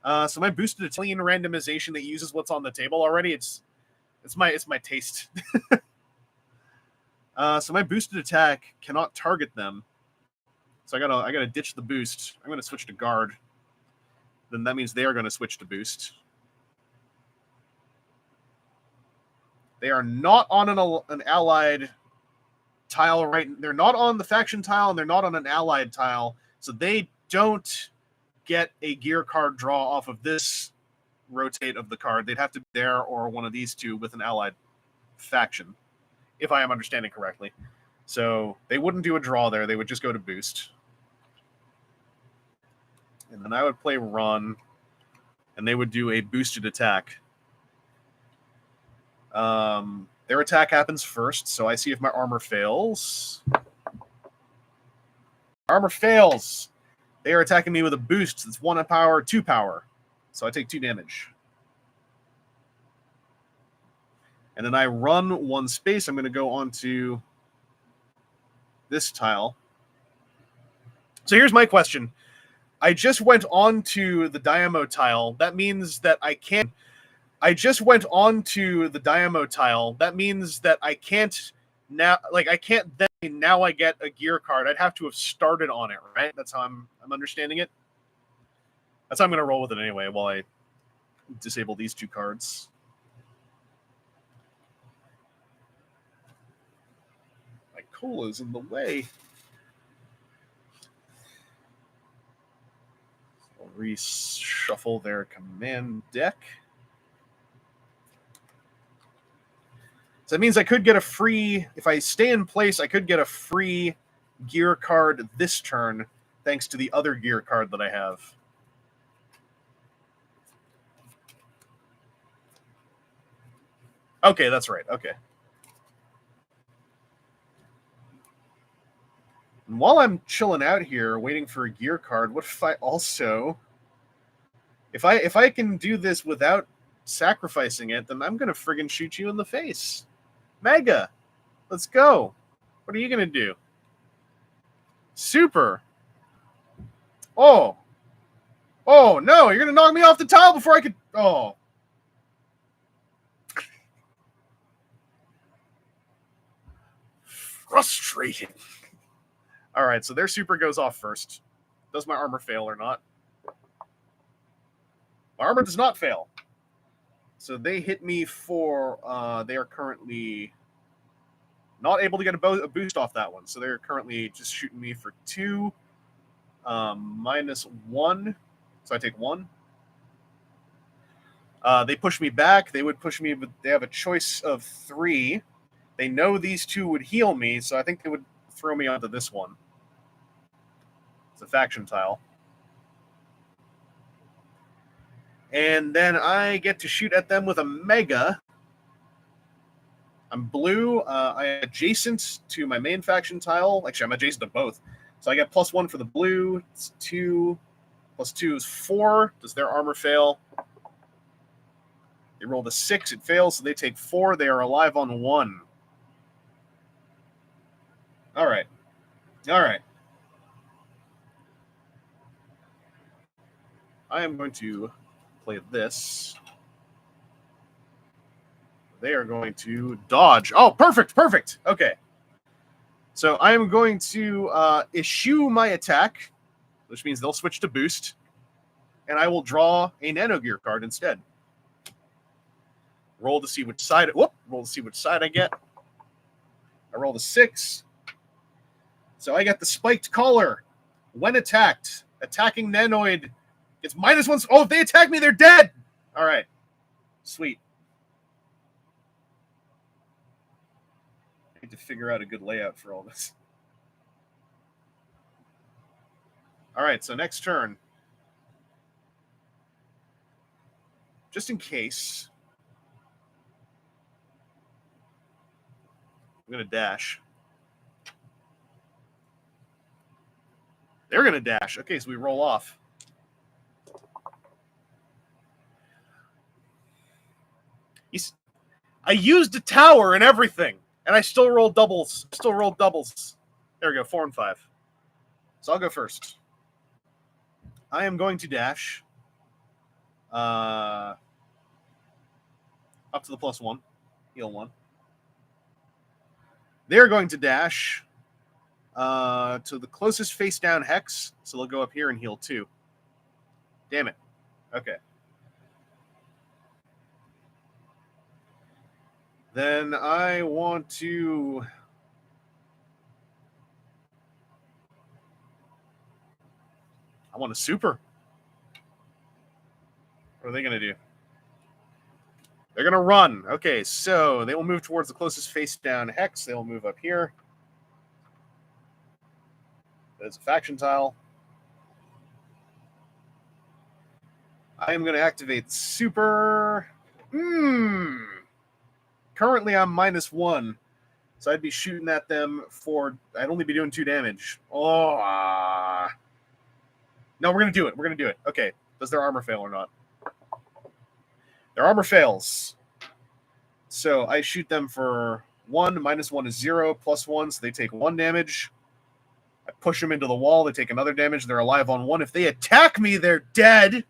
So my boosted clean randomization that uses what's on the table already. It's my taste. So my boosted attack cannot target them. So I gotta ditch the boost. I'm gonna switch to guard. Then that means they are gonna switch to boost. They are not on an allied tile, right? They're not on the faction tile, and they're not on an allied tile, so they don't get a gear card draw off of this rotate of the card. They'd have to be there or one of these two with an allied faction, if I am understanding correctly. So they wouldn't do a draw there. They would just go to boost. And then I would play run, and they would do a boosted attack. Their attack happens first, so I see if my armor fails. Armor fails. They are attacking me with a boost. It's 1 power, 2 power. So I take 2 damage. And then I run 1 space. I'm going to go onto this tile. So here's my question. I just went onto the Dynamo tile. That means that I can't... I just went onto the Dynamo tile. That means that I can't now... Like, I can't then... Now I get a gear card. I'd have to have started on it, right? That's how I'm understanding it. That's how I'm going to roll with it anyway while I disable these 2 cards. My cola's in the way. I'll reshuffle their command deck. So that means I could get a free... If I stay in place, I could get a free gear card this turn, thanks to the other gear card that I have. Okay, that's right. Okay. And while I'm chilling out here, waiting for a gear card, what if I also... If I can do this without sacrificing it, then I'm going to friggin' shoot you in the face. Mega, let's go. What are you going to do? Super. Oh. Oh, no, you're going to knock me off the tile before I could... Oh. Frustrating. All right, so their super goes off first. Does my armor fail or not? My armor does not fail. So they hit me for, they are currently not able to get a boost off that one. So they're currently just shooting me for 2, -1. So I take 1. They push me back. They would push me, but they have a choice of 3. They know these 2 would heal me, so I think they would throw me onto this one. It's a faction tile. And then I get to shoot at them with a mega. I'm blue. I'm adjacent to my main faction tile. Actually, I'm adjacent to both. So I get +1 for the blue. It's 2. +2 is 4. Does their armor fail? They rolled a 6. It fails, so they take 4. They are alive on 1. All right. All right. I am going to play this. They are going to dodge. Oh, perfect, perfect. Okay. So I am going to issue my attack, which means they'll switch to boost, and I will draw a Nano Gear card instead. Roll to see which side. Roll to see which side I get. I rolled a 6. So I get the spiked collar. When attacked, attacking Nanoid gets -1. Oh, if they attack me, they're dead. All right. Sweet. I need to figure out a good layout for all this. All right, so next turn. Just in case, I'm going to dash. They're going to dash. Okay, so we roll off. I used a tower and everything, and I still rolled doubles. There we go, 4 and 5. So I'll go first. I am going to dash up to the +1, heal 1. They're going to dash to the closest face down hex, so they'll go up here and heal 2. Damn it. Okay. Then I want to... I want a super. What are they going to do? They're going to run. Okay, so they will move towards the closest face down hex. They will move up here. There's a faction tile. I am going to activate super. Currently, I'm -1. So I'd be shooting at them for... I'd only be doing 2 damage. Oh. No, we're going to do it. We're going to do it. Okay. Does their armor fail or not? Their armor fails. So I shoot them for 1. -1 is 0. +1, so they take 1 damage. I push them into the wall. They take another damage. They're alive on 1. If they attack me, they're dead.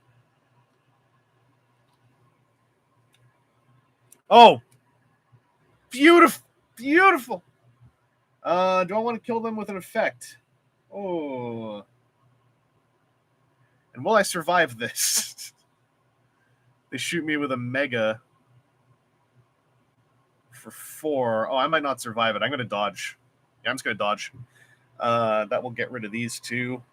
Oh. Beautiful. Beautiful. Do I want to kill them with an effect? Oh. And will I survive this? They shoot me with a mega for 4. Oh, I might not survive it. I'm going to dodge. Yeah, I'm just going to dodge. That will get rid of these 2.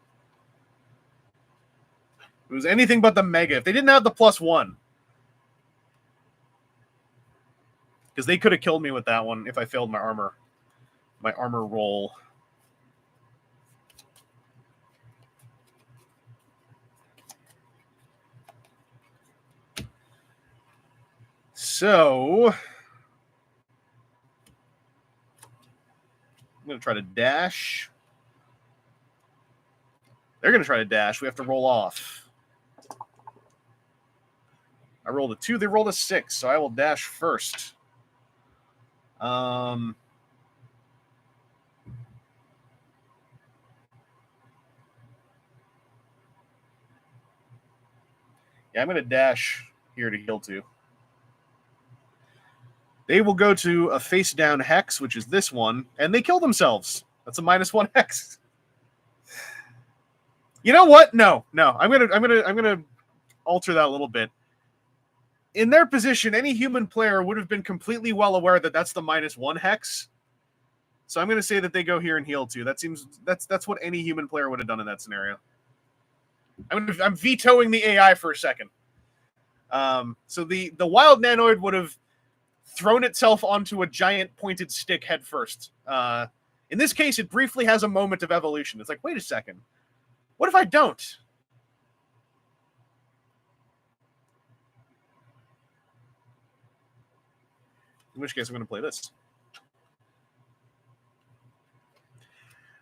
It was anything but the mega. If they didn't have the +1. Because they could have killed me with that one if I failed my armor roll. So I'm going to try to dash. They're going to try to dash. We have to roll off. I rolled a 2. They rolled a 6, so I will dash first. Yeah, I'm going to dash here to heal 2. They will go to a face-down hex, which is this one, and they kill themselves. That's a -1 hex. You know what? No. I'm gonna alter that a little bit. In their position, any human player would have been completely well aware that that's the -1 hex. So I'm gonna say that they go here and heal 2. That's what any human player would have done in that scenario. I'm vetoing the AI for a second. So the wild nanoid would have thrown itself onto a giant pointed stick head first. In this case, it briefly has a moment of evolution. It's like, wait a second. What if I don't? In which case, I'm going to play this.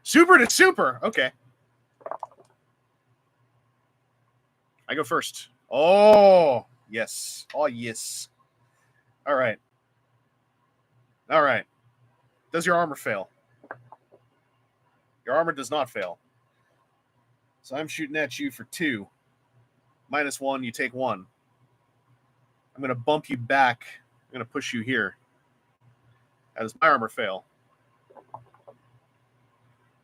Super to super. Okay. I go first. Oh, yes. Oh, yes. All right. All right. Does your armor fail? Your armor does not fail. So I'm shooting at you for 2. -1, you take 1. I'm going to bump you back. I'm going to push you here. How does my armor fail?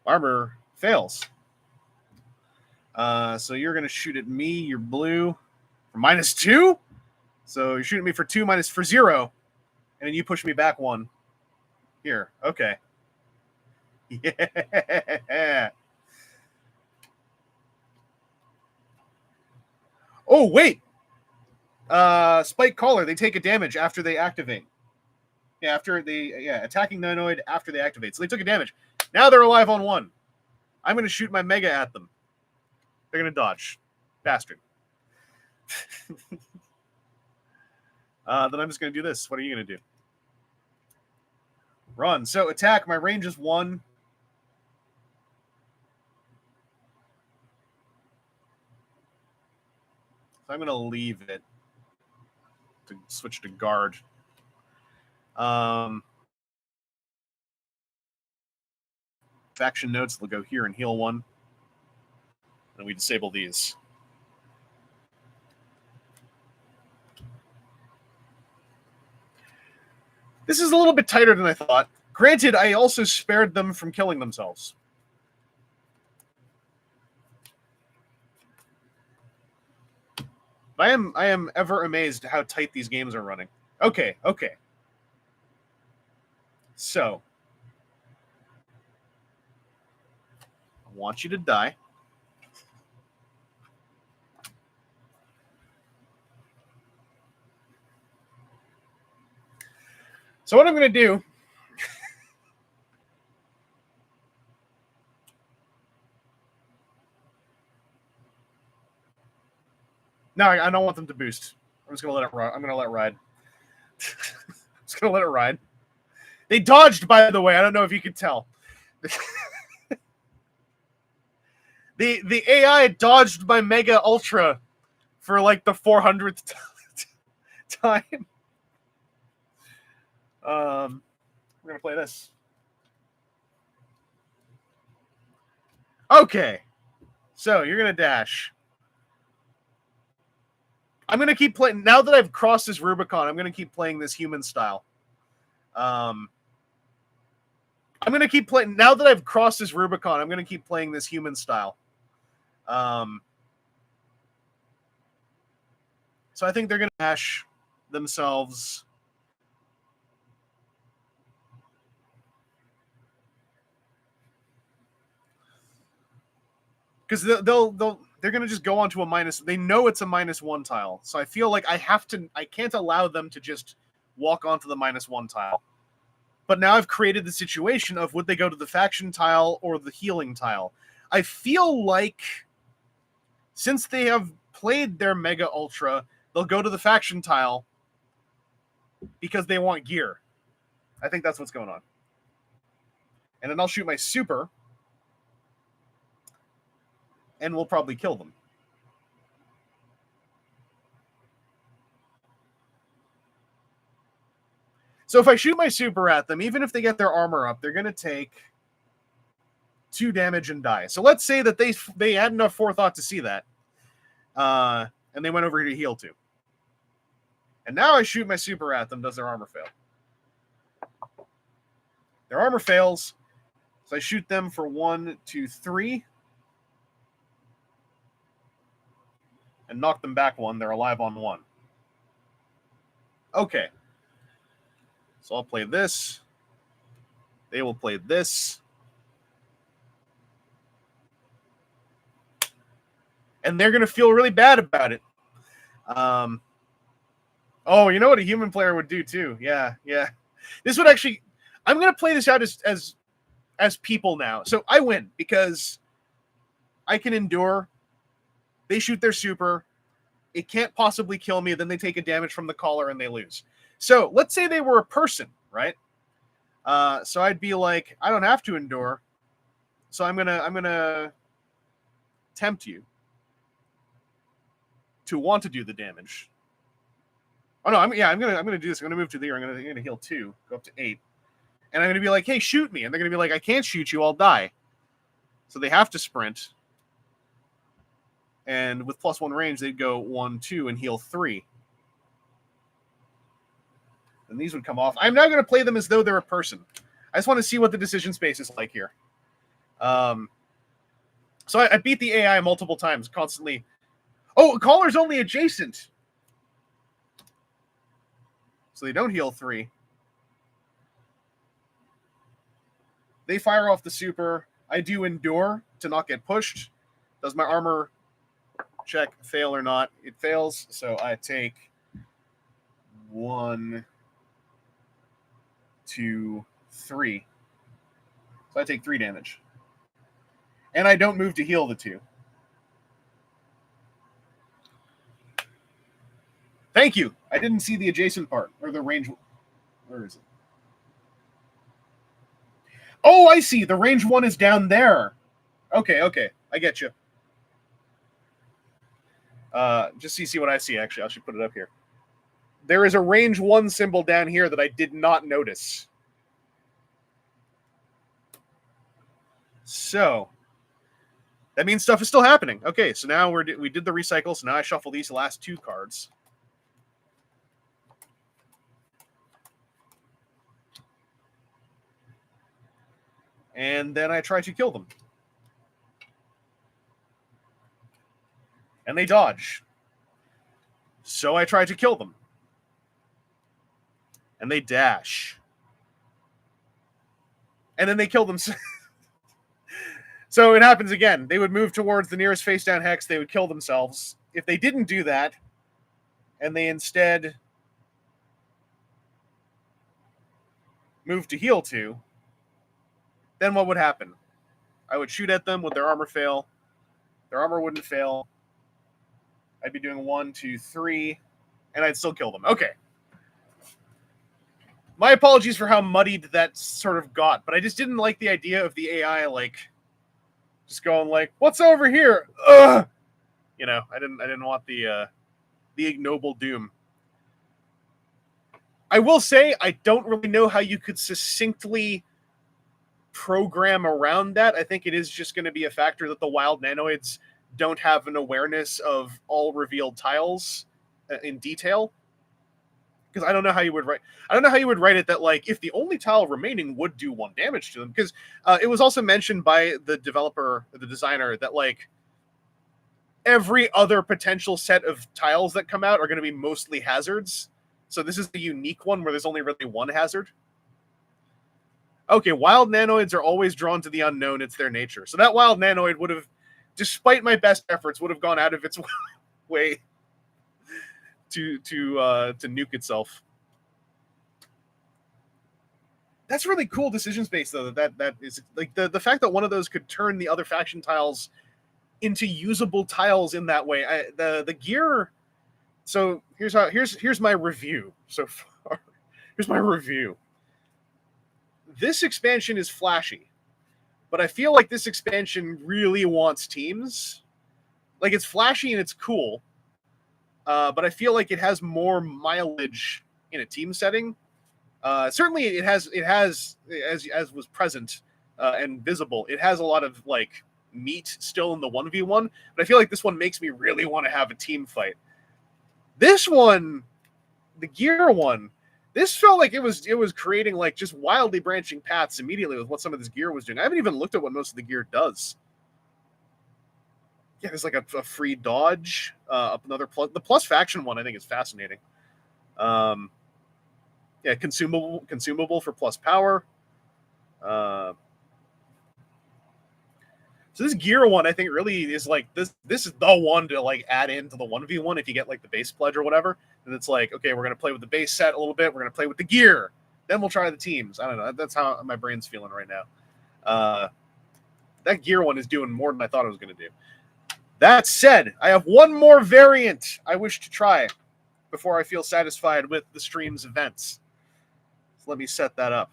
Armor fails. So you're going to shoot at me. You're blue for -2. So you're shooting me for 2 for 0. And then you push me back 1. Here. Okay. Yeah. Oh, wait. Spike Caller, they take a damage after they activate. Yeah, attacking Nanoid after they activate. So they took a damage. Now they're alive on 1. I'm going to shoot my Mega at them. They're going to dodge. Bastard. Then I'm just going to do this. What are you going to do? Run. So attack. My range is 1. So I'm going to leave it to switch to guard. Faction notes, they'll go here and heal 1. And we disable these. This is a little bit tighter than I thought. Granted, I also spared them from killing themselves. I am ever amazed at how tight these games are running. Okay. So, I want you to die. So what I'm going to do... No, I don't want them to boost. I'm just going to let it ride. I'm going to let it ride. Just going to let it ride. They dodged, by the way. I don't know if you could tell. The AI dodged my Mega Ultra for like the 400th time. We're going to play this. Okay. So, you're going to dash. I'm going to keep playing. Now that I've crossed this Rubicon, I'm going to keep playing this human style. I'm going to keep playing. Now that I've crossed this Rubicon, I'm going to keep playing this human style. So I think they're going to dash themselves. Because they're going to just go onto a minus. They know it's a -1 tile. So I feel like I can't allow them to just walk onto the -1 tile. But now I've created the situation of would they go to the faction tile or the healing tile? I feel like since they have played their Mega Ultra, they'll go to the faction tile because they want gear. I think that's what's going on. And then I'll shoot my super, and we'll probably kill them. So if I shoot my super at them, even if they get their armor up, they're going to take 2 damage and die. So let's say that they had enough forethought to see that. And they went over here to heal 2. And now I shoot my super at them. Does their armor fail? Their armor fails. So I shoot them for 1, 2, 3. and knock them back one. They're alive on one. Okay. So I'll play this. They will play this. And they're going to feel really bad about it. Oh, you know what a human player would do too? Yeah. This would actually... I'm going to play this out as people now. So I win because I can endure. They shoot their super. It can't possibly kill me. Then they take a damage from the collar and they lose. So let's say they were a person, right? So I'd be like, I don't have to endure. So I'm gonna tempt you to want to do the damage. Oh no, I'm gonna do this. I'm gonna move to there. I'm gonna heal 2, go up to 8, and I'm gonna be like, hey, shoot me, and they're gonna be like, I can't shoot you, I'll die. So they have to sprint, and with +1 range, they'd go 1, 2, and heal 3. And these would come off. I'm now going to play them as though they're a person. I just want to see what the decision space is like here. So I beat the AI multiple times, constantly. Oh, collar's only adjacent. So they don't heal 3. They fire off the super. I do endure to not get pushed. Does my armor check fail or not? It fails, so I take 1, 2, 3. So I take 3 damage. And I don't move to heal the 2. Thank you. I didn't see the adjacent part, or the range. Where is it? Oh, I see. The range 1 is down there. Okay. I get you. Just so you see what I see, actually. I should put it up here. There is a range 1 symbol down here that I did not notice. So that means stuff is still happening. Okay, so now we did the recycle. So now I shuffle these last 2 cards. And then I try to kill them. And they dodge. So I try to kill them. And they dash. And then they kill themselves. So it happens again. They would move towards the nearest face-down hex. They would kill themselves. If they didn't do that, and they instead moved to heal 2, then what would happen? I would shoot at them. Would their armor fail? Their armor wouldn't fail. I'd be doing 1, 2, 3, and I'd still kill them. Okay. My apologies for how muddied that sort of got, but I just didn't like the idea of the AI, like, just going like, what's over here? Ugh! You know, I didn't want the ignoble doom. I will say I don't really know how you could succinctly program around that. I think it is just going to be a factor that the wild nanoids don't have an awareness of all revealed tiles in detail. Because I don't know how you would write it that, like, if the only tile remaining would do 1 damage to them. Because it was also mentioned by the developer, the designer, that, like, every other potential set of tiles that come out are going to be mostly hazards. So this is the unique one where there's only really 1 hazard. Okay, wild nanoids are always drawn to the unknown. It's their nature. So that wild nanoid would have, despite my best efforts, would have gone out of its way to nuke itself. That's really cool decision space, though. That is like the fact that one of those could turn the other faction tiles into usable tiles in that way. The gear. So here's my review so far. Here's my review. This expansion is flashy, but I feel like this expansion really wants teams. Like, it's flashy and it's cool, but I feel like it has more mileage in a team setting. Certainly, it has as was present and visible. It has a lot of, like, meat still in the 1v1, but I feel like this one makes me really want to have a team fight. This one, the gear one, this felt like it was creating, like, just wildly branching paths immediately with what some of this gear was doing. I haven't even looked at what most of the gear does. Yeah, there's like a free dodge. Up another plus. The plus faction one I think is fascinating. Yeah, consumable for plus power. Uh, so this gear one I think really is like this. This is the one to like add into the 1v1 if you get like the base pledge or whatever. And it's like, okay, we're gonna play with the base set a little bit. We're gonna play with the gear. Then we'll try the teams. I don't know. That's how my brain's feeling right now. That gear one is doing more than I thought it was gonna do. That said, I have one more variant I wish to try before I feel satisfied with the stream's events. So let me set that up.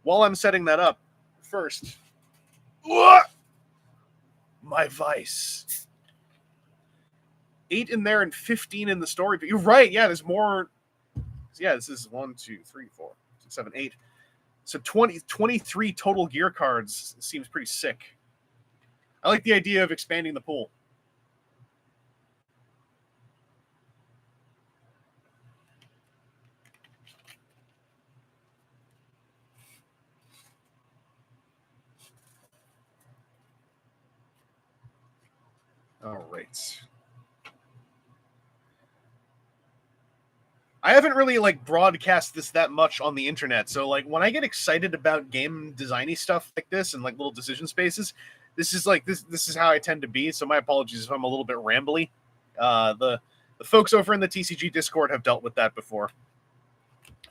While I'm setting that up, first, my vice. 8 in there and 15 in the story. But you're right. Yeah, there's more. Yeah, this is 1, 2, 3, 4, 6, 7, 8. So 23 total gear cards seems pretty sick. I like the idea of expanding the pool. All right. I haven't really like broadcast this that much on the internet. So like when I get excited about game designy stuff like this and like little decision spaces, this is like this is how I tend to be. So my apologies if I'm a little bit rambly. The folks over in the TCG Discord have dealt with that before.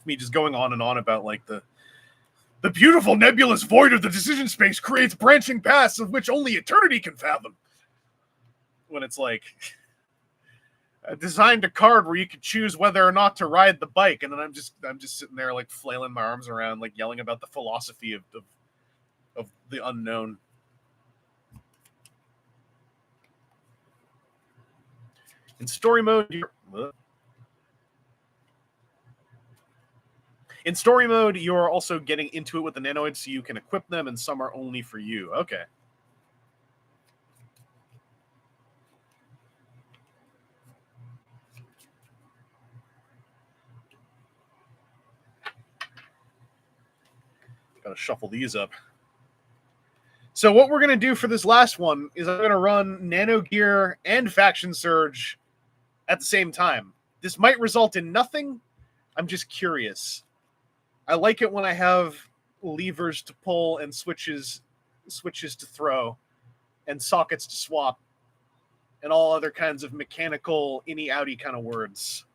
Me just going on and on about like the beautiful nebulous void of the decision space creates branching paths of which only eternity can fathom. When it's like designed a card where you could choose whether or not to ride the bike, and then I'm just sitting there like flailing my arms around, like yelling about the philosophy of the unknown. In story mode, you're also getting into it with the nanoids, so you can equip them, and some are only for you. Okay. Gotta shuffle these up. So what we're going to do for this last one is I'm going to run Nano Gear and Faction Surge at the same time. This might result in nothing. I'm just curious. I like it when I have levers to pull and switches to throw and sockets to swap and all other kinds of mechanical inny-outy kind of words.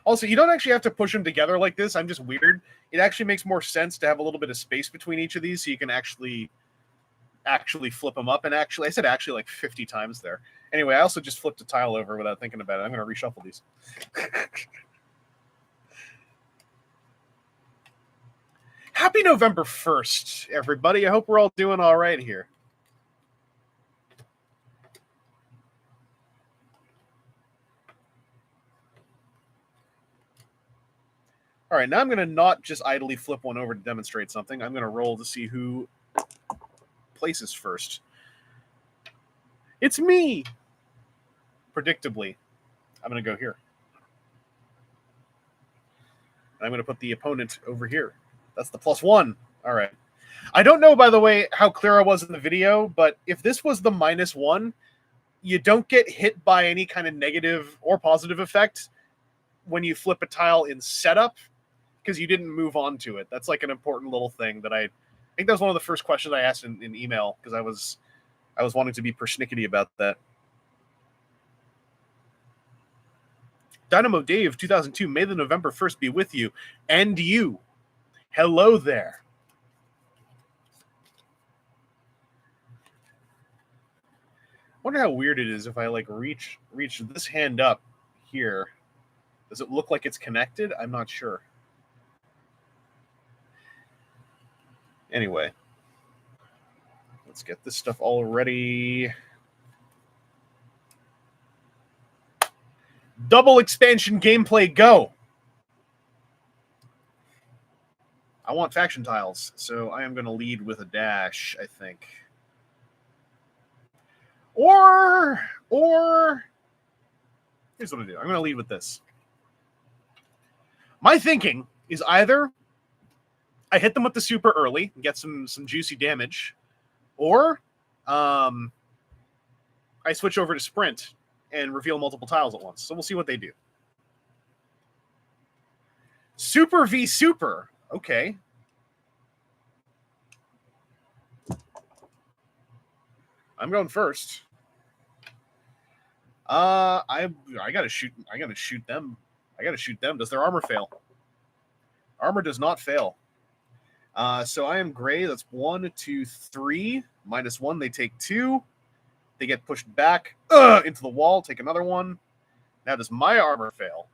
Also, you don't actually have to push them together like this. I'm just weird. It actually makes more sense to have a little bit of space between each of these so you can actually flip them up. And actually, I said actually like 50 times there. Anyway, I also just flipped a tile over without thinking about it. I'm going to reshuffle these. Happy November 1st, everybody. I hope we're all doing all right here. All right, now I'm going to not just idly flip one over to demonstrate something. I'm going to roll to see who places first. It's me! Predictably. I'm going to go here. I'm going to put the opponent over here. That's the +1. All right. I don't know, by the way, how clear I was in the video, but if this was the -1, you don't get hit by any kind of negative or positive effect when you flip a tile in setup because you didn't move on to it. That's like an important little thing that I think that was one of the first questions I asked in email because I was wanting to be persnickety about that. Dynamo Dave 2002, may the November 1st be with you and you. Hello there. Wonder how weird it is if I like reach this hand up here. Does it look like it's connected? I'm not sure. Anyway, let's get this stuff all ready. Double expansion gameplay, go! I want faction tiles, so I am going to lead with a dash, I think. Or here's what I do. I'm going to lead with this. My thinking is either I hit them with the super early and get some juicy damage, or I switch over to sprint and reveal multiple tiles at once. So we'll see what they do. Super v super. Okay. I'm going first. I gotta shoot them. Does their armor fail? Armor does not fail. So I am gray. That's 1, 2, 3. -1. They take 2. They get pushed back into the wall. Take another one. Now does my armor fail?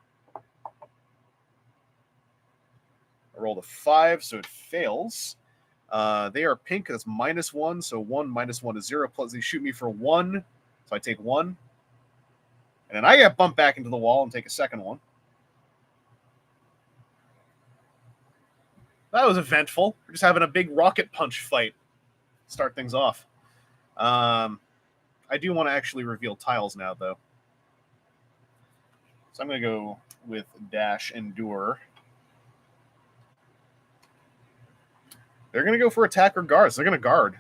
I rolled a 5, so it fails. They are pink. That's -1. So 1 -1 is 0. Plus they shoot me for 1. So I take 1. And then I get bumped back into the wall and take a second one. That was eventful. We're just having a big rocket punch fight. Start things off. I do want to actually reveal tiles now, though. So I'm going to go with Dash Endure. They're going to go for attack or guard. So they're going to guard.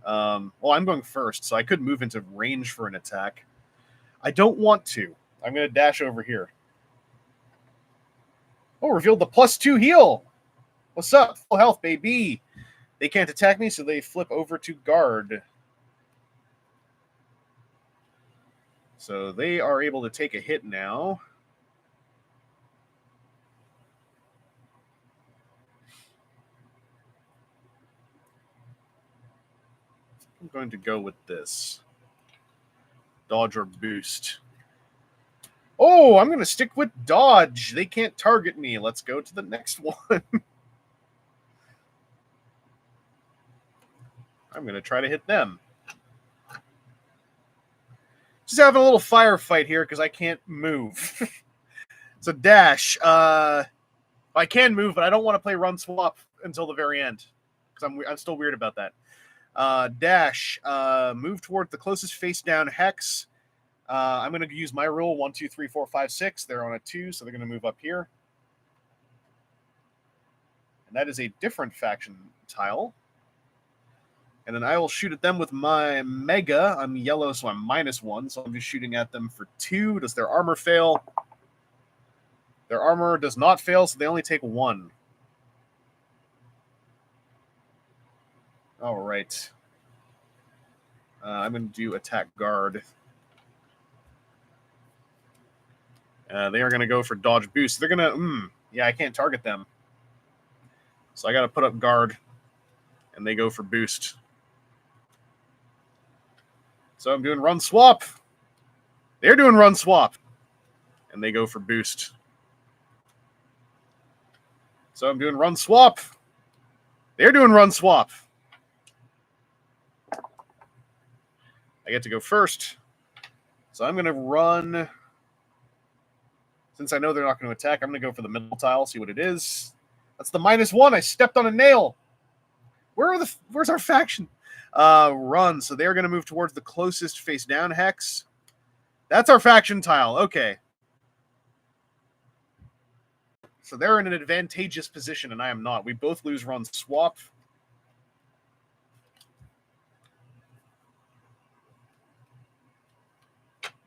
Well, I'm going first, so I could move into range for an attack. I don't want to. I'm going to dash over here. Oh, revealed the +2 heal. What's up? Full health, baby. They can't attack me, so they flip over to guard. So they are able to take a hit now. I'm going to go with this. Dodge or boost. Oh, I'm going to stick with dodge. They can't target me. Let's go to the next one. I'm going to try to hit them. Just having a little firefight here because I can't move. So dash. I can move, but I don't want to play run swap until the very end because I'm still weird about that. Dash. Move toward the closest face down hex. I'm going to use my rule 1, 2, 3, 4, 5, 6. They're on a 2, so they're going to move up here. And that is a different faction tile. And then I will shoot at them with my Mega. I'm yellow, so I'm -1. So I'm just shooting at them for 2. Does their armor fail? Their armor does not fail, so they only take 1. All right. I'm going to do attack guard. They are going to go for dodge boost. They're going to, yeah, I can't target them. So I got to put up guard, and they go for boost. So I'm doing run swap. They're doing run swap, and they go for boost. So I'm doing run swap. They're doing run swap. I get to go first. So I'm going to run. Since I know they're not going to attack, I'm going to go for the middle tile, see what it is. That's the -1. I stepped on a nail. Where's our faction? Run. So they're going to move towards the closest face down hex. That's our faction tile. Okay. So they're in an advantageous position, and I am not. We both lose run swap.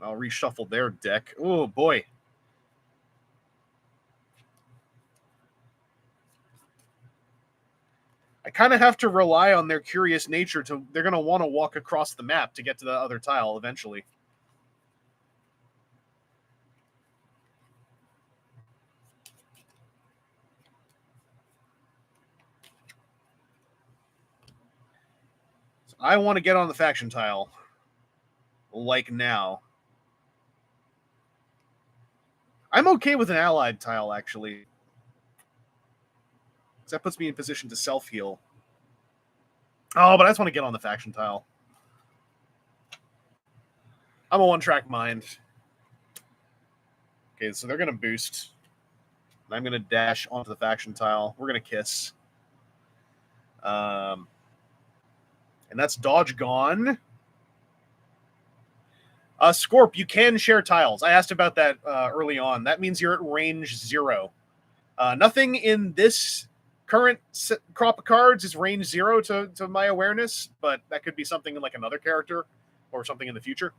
I'll reshuffle their deck. Oh, boy. I kind of have to rely on their curious nature they're going to want to walk across the map to get to the other tile eventually. So I want to get on the faction tile. Like now. I'm okay with an allied tile, actually. Because that puts me in position to self-heal. Oh, but I just want to get on the faction tile. I'm a one-track mind. Okay, so they're going to boost. I'm going to dash onto the faction tile. We're going to kiss. And that's dodge gone. Scorp, you can share tiles. I asked about that early on. That means you're at range 0. Nothing in this current crop of cards is range 0 to my awareness, but that could be something in like another character or something in the future.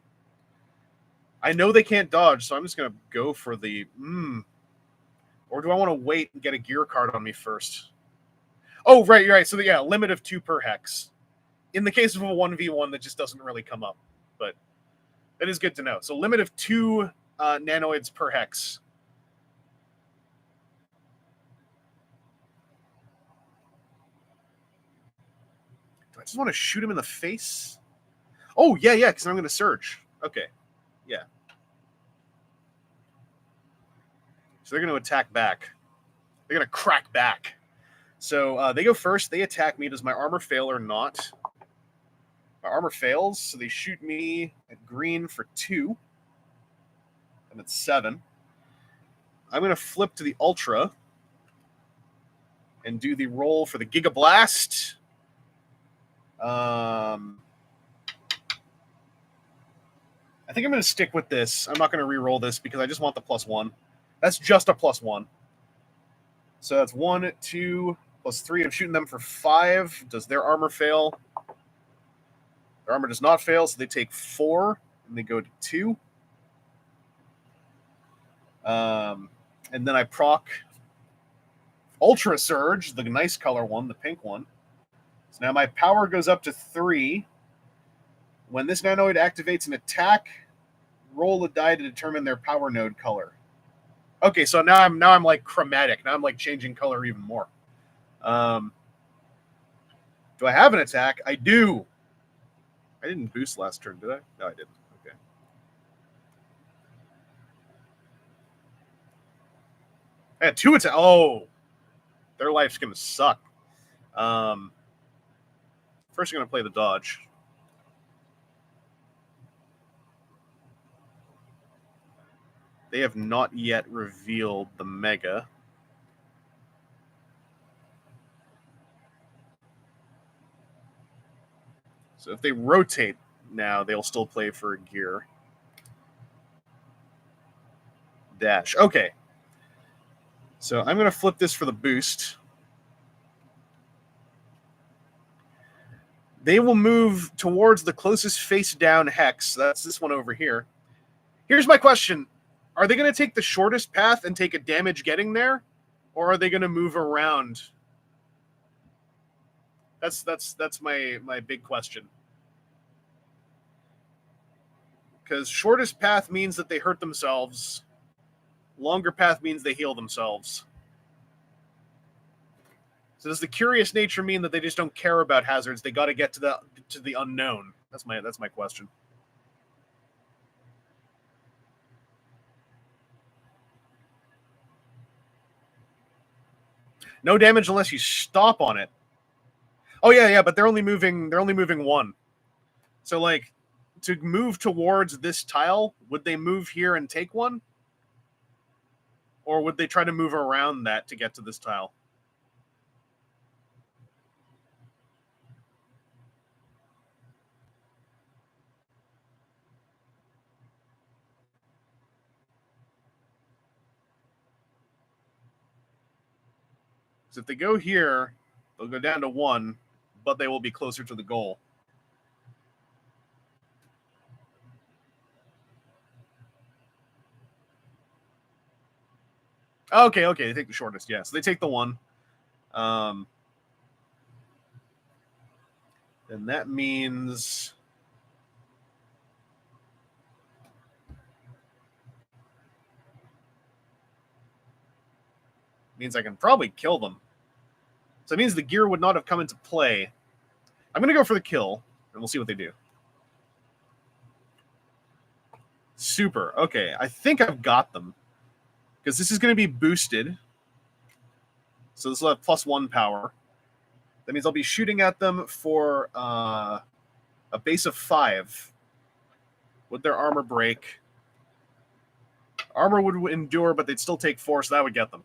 I know they can't dodge, so I'm just going to go for the... Or do I want to wait and get a gear card on me first? Oh, right. So, yeah, limit of 2 per hex. In the case of a 1v1, that just doesn't really come up. But that is good to know. So, limit of 2 nanoids per hex. Do I just want to shoot him in the face? Oh, yeah, because I'm going to surge. Okay, yeah. So they're going to attack back. They're going to crack back. So they go first. They attack me. Does my armor fail or not? My armor fails, so they shoot me at green for 2. I'm at 7. I'm going to flip to the Ultra and do the roll for the Giga Blast. I think I'm going to stick with this. I'm not going to re-roll this because I just want the +1. That's just a +1. So that's 1, 2, +3. I'm shooting them for 5. Does their armor fail? Their armor does not fail, so they take 4, and they go to 2. And then I proc Ultra Surge, the nice color one, the pink one. So now my power goes up to 3. When this nanoid activates an attack, roll a die to determine their power node color. Okay, so now I'm like chromatic. Now I'm like changing color even more. Do I have an attack? I do. I didn't boost last turn, did I? No, I didn't. Okay. I had 2 attacks. Oh, their life's gonna suck. First, I'm gonna play the dodge. They have not yet revealed the Mega. So if they rotate now, they'll still play for a gear. Dash. Okay. So I'm going to flip this for the boost. They will move towards the closest face-down hex. That's this one over here. Here's my question. Are they going to take the shortest path and take a damage getting there? Or are they going to move around? That's my big question. Because shortest path means that they hurt themselves. Longer path means they heal themselves. So does the curious nature mean that they just don't care about hazards? They got to get to the unknown. That's my question. No damage unless you stop on it. Oh yeah, but they're only moving 1. So like to move towards this tile, would they move here and take 1? Or would they try to move around that to get to this tile? So if they go here, they'll go down to 1, but they will be closer to the goal. Okay, they take the shortest, yeah. So they take the 1. And that means... I can probably kill them. So it means the gear would not have come into play. I'm going to go for the kill, and we'll see what they do. Super. Okay, I think I've got them. Because this is going to be boosted. So this will have +1 power. That means I'll be shooting at them for a base of 5. Would their armor break? Armor would endure, but they'd still take 4, so that would get them.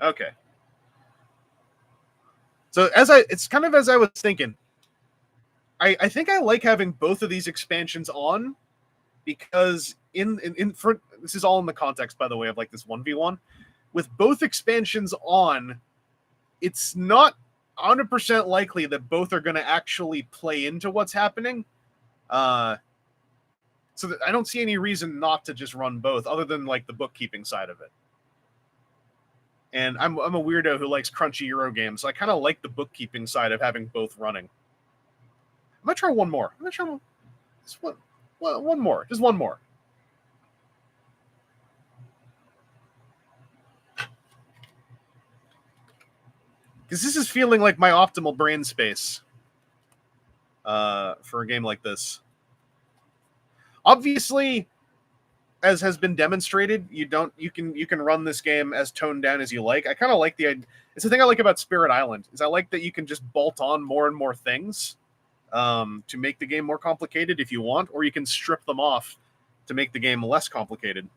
Okay. So it's kind of as I was thinking. I think I like having both of these expansions on, because for this is all in the context, by the way, of like this 1v1. With both expansions on, it's not 100% likely that both are going to actually play into what's happening. So that I don't see any reason not to just run both, other than like the bookkeeping side of it. And I'm a weirdo who likes crunchy Euro games, so I kind of like the bookkeeping side of having both running. I'm gonna try one more. I'm gonna try one more. Just one more. Because this is feeling like my optimal brain space for a game like this. Obviously, as has been demonstrated, you can run this game as toned down as you like. I kind of like it's the thing I like about Spirit Island, is I like that you can just bolt on more and more things to make the game more complicated if you want, or you can strip them off to make the game less complicated.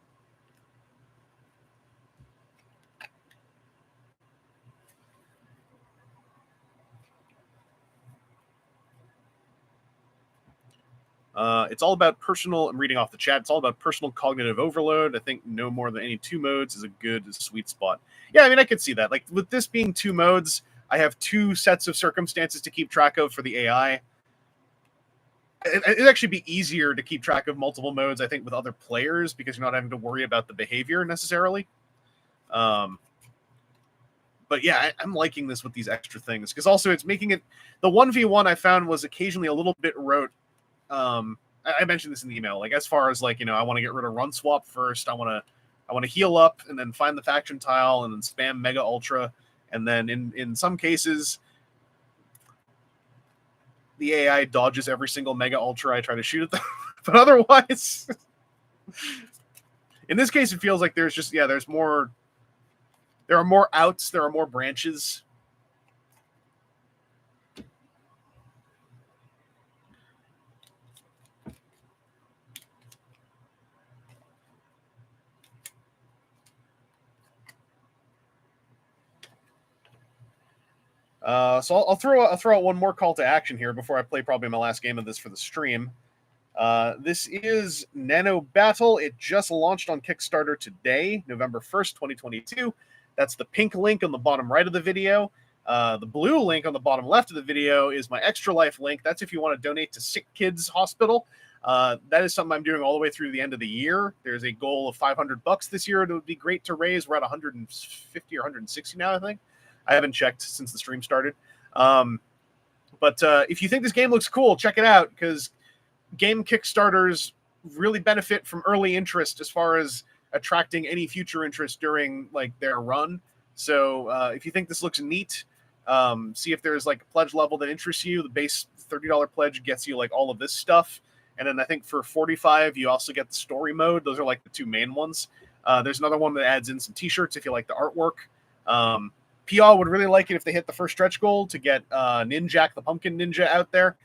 It's all about personal, I'm reading off the chat, it's all about personal cognitive overload. I think no more than any 2 modes is a good sweet spot. Yeah, I mean, I could see that. Like, with this being 2 modes, I have 2 sets of circumstances to keep track of for the AI. It'd actually be easier to keep track of multiple modes, I think, with other players, because you're not having to worry about the behavior necessarily. But yeah, I'm liking this with these extra things, because also it's making it... The 1v1 I found was occasionally a little bit rote. I mentioned this in the email, like, as far as like, I want to get rid of run swap first. I want to heal up and then find the faction tile and then spam mega ultra. And then in some cases, the AI dodges every single mega ultra I try to shoot at them. But otherwise, in this case, it feels like there's just, there's more, there are more outs, there are more branches. So I'll throw out one more call to action here before I play probably my last game of this for the stream. This is Nano Battle. It just launched on Kickstarter today, November 1st, 2022. That's the pink link on the bottom right of the video. The blue link on the bottom left of the video is my Extra Life link. That's if you want to donate to Sick Kids Hospital. That is something I'm doing all the way through the end of the year. There's a goal of $500 this year. It would be great to raise. We're at 150 or 160 now, I think. I haven't checked since the stream started. But if you think this game looks cool, check it out, because game Kickstarters really benefit from early interest as far as attracting any future interest during like their run. So if you think this looks neat, see if there's like a pledge level that interests you. The base $30 pledge gets you like all of this stuff. And then I think for $45, you also get the story mode. Those are like the 2 main ones. There's another one that adds in some t-shirts if you like the artwork. PR would really like it if they hit the first stretch goal to get Ninjak the Pumpkin Ninja out there.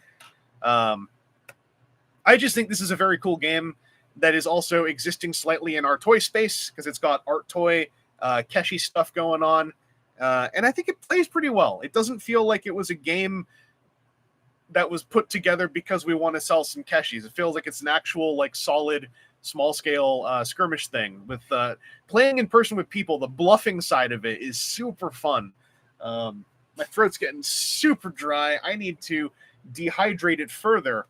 I just think this is a very cool game that is also existing slightly in our toy space, because it's got art toy, Keshi stuff going on. And I think it plays pretty well. It doesn't feel like it was a game that was put together because we want to sell some Keshis. It feels like it's an actual, like, solid, small-scale skirmish thing. With playing in person with people, the bluffing side of it is super fun. My throat's getting super dry. I need to dehydrate it further.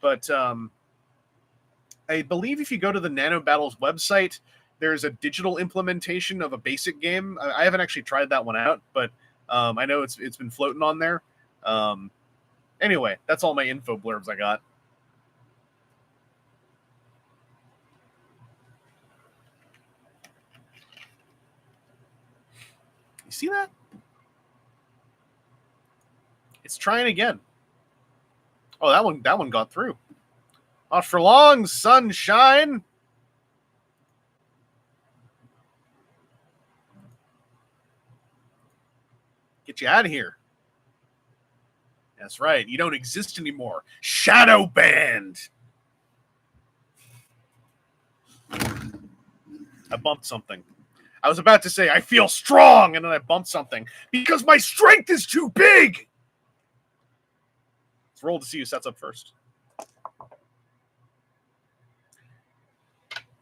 But I believe if you go to the Nano Battles website, there's a digital implementation of a basic game. I haven't actually tried that one out, but I know it's been floating on there. Anyway, that's all my info blurbs I got. You see that? It's trying again. Oh, that one got through. Not for long, sunshine. Get you out of here. That's right. You don't exist anymore. Shadow banned. I bumped something. I was about to say, I feel strong, and then I bumped something. Because my strength is too big! Let's roll to see who sets up first.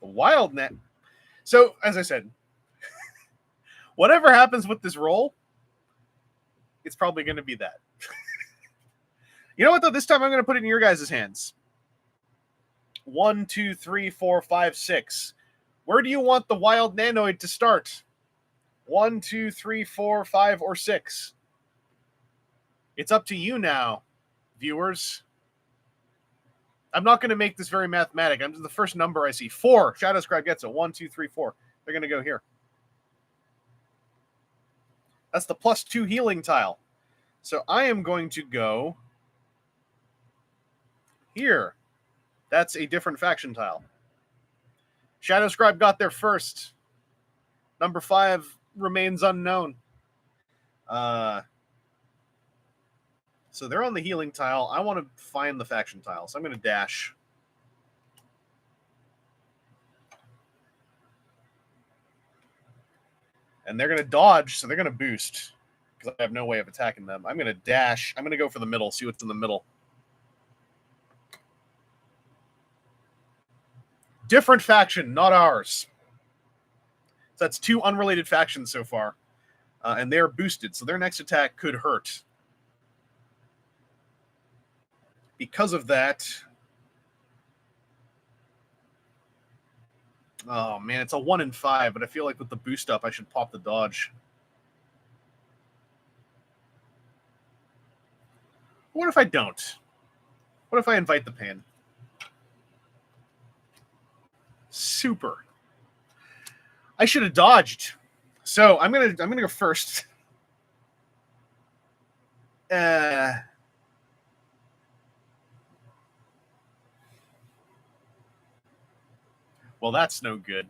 The wild net. So, as I said, whatever happens with this roll, it's probably going to be that. You know what, though? This time I'm going to put it in your guys' hands. 1, 2, 3, 4, 5, 6. Where do you want the wild nanoid to start? 1, 2, 3, 4, 5, or 6? It's up to you now, viewers. I'm not going to make this very mathematic. I'm the first number I see. 4. Shadow Scribe gets it. 1, 2, 3, 4. They're going to go here. That's the +2 healing tile. So I am going to go here. That's a different faction tile. Shadow Scribe got there first. Number 5 remains unknown. So they're on the healing tile. I want to find the faction tile, so I'm going to dash. And they're going to dodge, so they're going to boost, because I have no way of attacking them. I'm going to dash. I'm going to go for the middle, see what's in the middle. Different faction, not ours. So that's 2 unrelated factions so far. And they're boosted, so their next attack could hurt. Because of that... Oh, man, it's a 1 in 5, but I feel like with the boost up, I should pop the dodge. What if I don't? What if I invite the pain? Super. I should have dodged. So I'm gonna go first. Well, that's no good.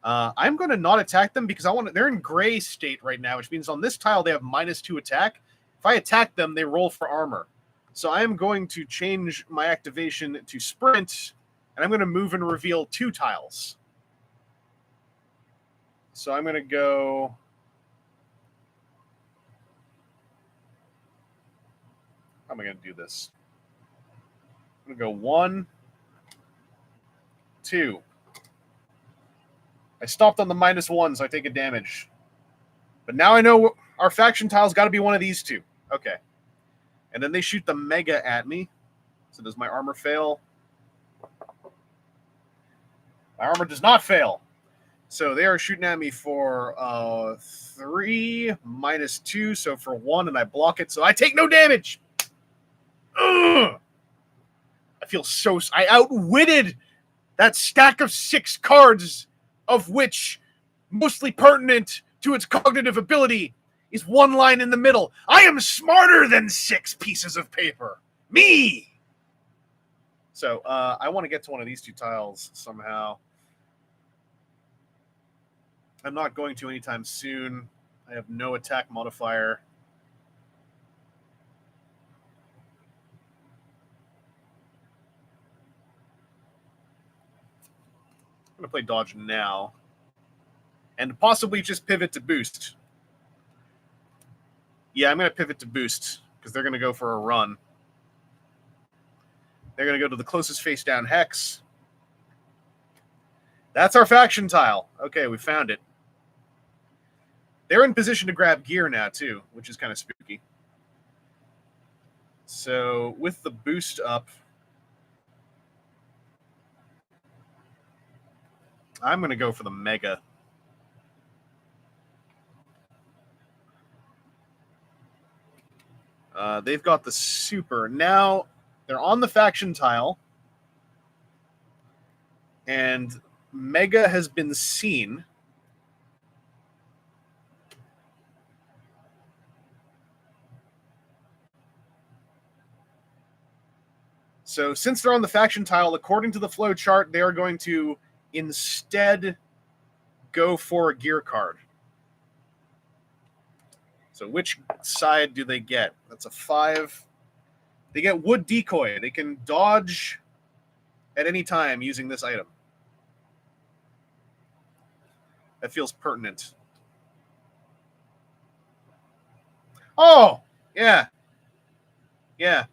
I'm going to not attack them because they're in gray state right now, which means on this tile they have -2 attack. If I attack them, they roll for armor. So I am going to change my activation to sprint, and I'm going to move and reveal 2 tiles. So I'm going to go... How am I going to do this? I'm going to go 1, 2. I stopped on the -1, so I take a damage. But now I know our faction tile's got to be one of these 2. Okay. And then they shoot the Mega at me. So does my armor fail? My armor does not fail. So they are shooting at me for 3 -2, so for 1, and I block it, so I take no damage. Ugh! I feel so... I outwitted that stack of 6 cards, of which mostly pertinent to its cognitive ability is 1 line in the middle. I am smarter than 6 pieces of paper. Me! So I want to get to one of these 2 tiles somehow. I'm not going to anytime soon. I have no attack modifier. I'm going to play dodge now. And possibly just pivot to boost. Yeah, I'm going to pivot to boost, because they're going to go for a run. They're going to go to the closest face-down hex. That's our faction tile. Okay, we found it. They're in position to grab gear now, too, which is kind of spooky. So, with the boost up, I'm going to go for the Mega. They've got the super. Now, they're on the faction tile. And Mega has been seen. So since they're on the faction tile, according to the flow chart, they are going to instead go for a gear card. So which side do they get? That's a 5. They get Wood Decoy. They can dodge at any time using this item. That feels pertinent. Oh, yeah. Yeah.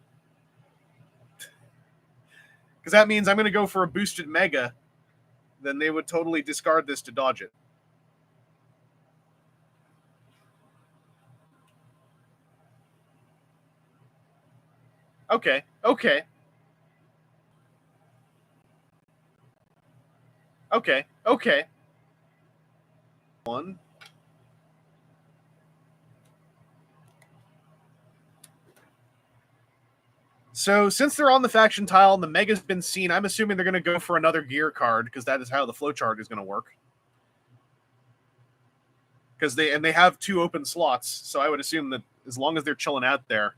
Because that means I'm going to go for a boosted Mega. Then they would totally discard this to dodge it. Okay. Okay. Okay. Okay. One. So since they're on the faction tile and the Mega's been seen, I'm assuming they're going to go for another gear card because that is how the flowchart is going to work. Because they have 2 open slots, so I would assume that as long as they're chilling out there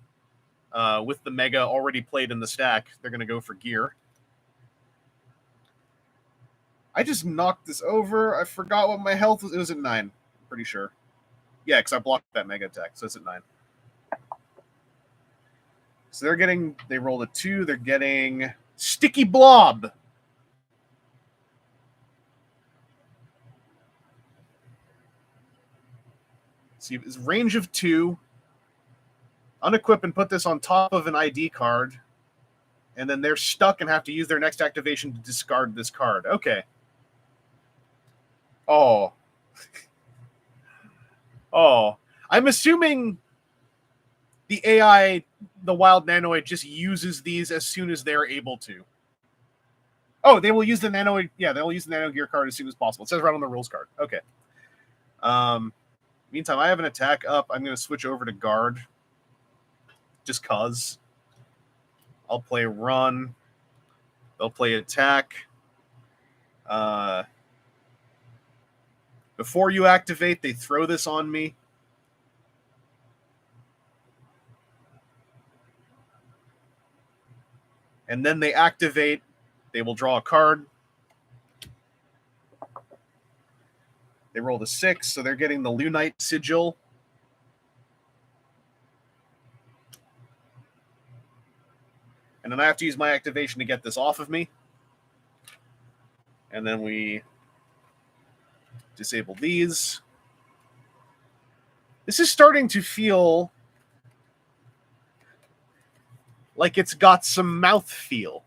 with the Mega already played in the stack, they're going to go for gear. I just knocked this over. I forgot what my health was. It was at 9, I'm pretty sure. Yeah, because I blocked that Mega attack, so it's at 9. So they rolled a 2, they're getting Sticky Blob. See, it's range of 2. Unequip and put this on top of an ID card. And then they're stuck and have to use their next activation to discard this card. Okay. Oh. Oh. I'm assuming the AI, the Wild Nanoid, just uses these as soon as they're able to. Oh, they will use the Nano. Yeah, they'll use the Nano Gear card as soon as possible. It says right on the rules card. Okay. Meantime, I have an attack up. I'm going to switch over to guard. Just cause. I'll play run. They'll play attack. Before you activate, they throw this on me. And then they activate. They will draw a card. They rolled a 6, so they're getting the Lunite Sigil. And then I have to use my activation to get this off of me. And then we disable these. This is starting to feel like it's got some mouth feel.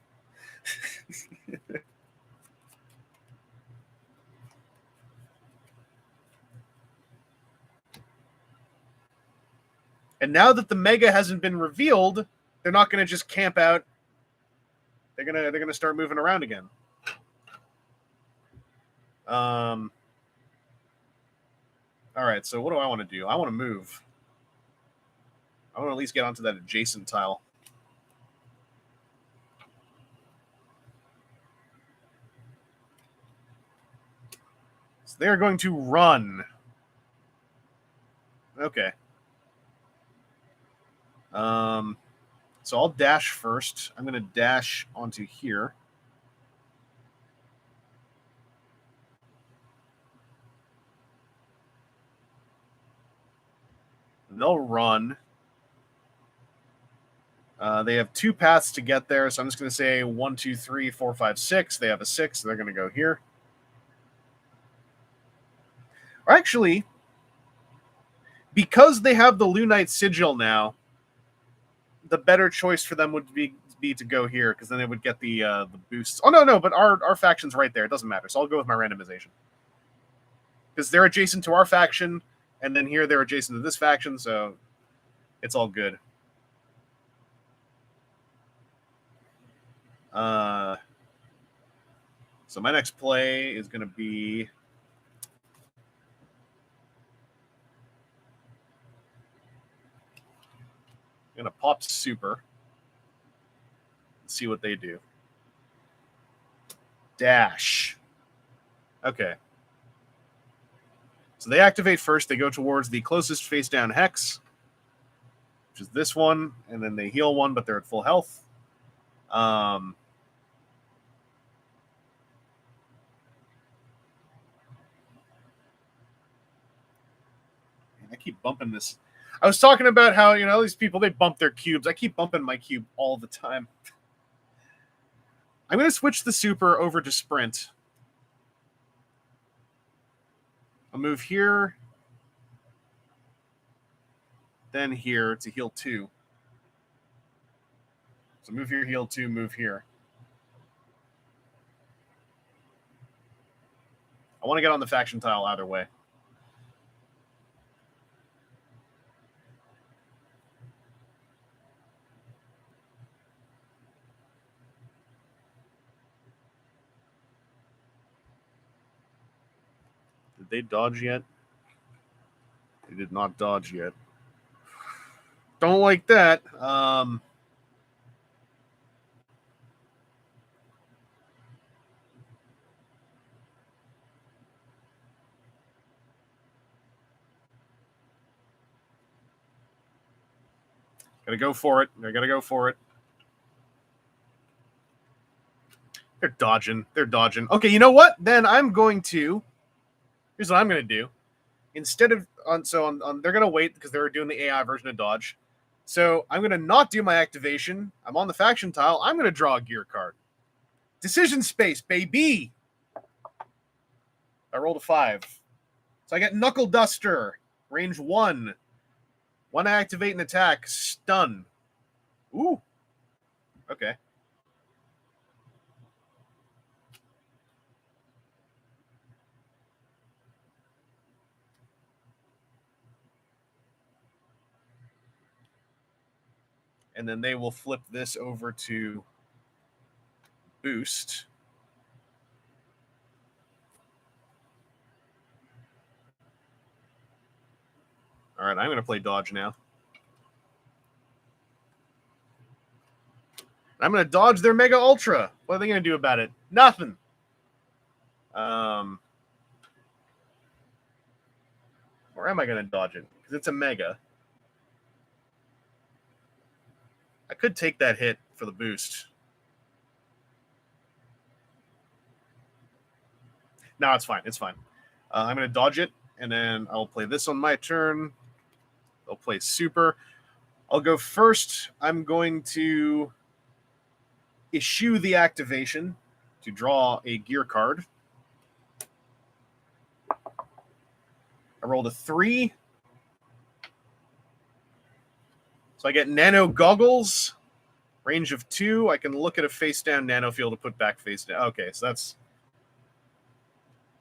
And now that the Mega hasn't been revealed, they're not going to just camp out. They're gonna start moving around again. All right, so what do I want to do? I want to move. I want to at least get onto that adjacent tile. So they're going to run. Okay. So I'll dash first. I'm going to dash onto here. They'll run. They have 2 paths to get there, so I'm just going to say 1, 2, 3, 4, 5, 6. They have a 6, so they're going to go here. Or actually, because they have the Lunite Sigil now, the better choice for them would be to go here, because then they would get the boosts. Oh, no, but our faction's right there. It doesn't matter, so I'll go with my randomization. Because they're adjacent to our faction, and then here they're adjacent to this faction, so it's all good. So my next play is going to be... I'm going to pop Super. See what they do. Dash. Okay. So they activate first. They go towards the closest face-down hex, which is this one, and then they heal 1, but they're at full health. I keep bumping this. I was talking about how, these people, they bump their cubes. I keep bumping my cube all the time. I'm going to switch the Super over to Sprint. I'll move here, then here to heal 2. So move here, heal 2, move here. I want to get on the faction tile either way. Did they dodge yet? They did not dodge yet. Don't like that. Gotta go for it. They're gonna go for it. They're dodging. They're dodging. Okay, you know what? Then I'm going to. Here's what I'm going to do. Instead of they're going to wait because they're doing the AI version of dodge. So I'm going to not do my activation. I'm on the faction tile. I'm going to draw a gear card. Decision space, baby. I rolled a 5. So I get Knuckle Duster, range 1. When I activate an attack, stun. Ooh. Okay. And then they will flip this over to boost. All right, I'm going to play dodge now. I'm going to dodge their Mega Ultra. What are they going to do about it? Nothing. Or am I going to dodge it? Because it's a Mega. I could take that hit for the boost. No, it's fine. It's fine. I'm going to dodge it, and then I'll play this on my turn. I'll play super. I'll go first. I'm going to issue the activation to draw a gear card. I rolled a 3. So I get Nano Goggles, range of 2. I can look at a face-down Nano field to put back face-down. Okay, so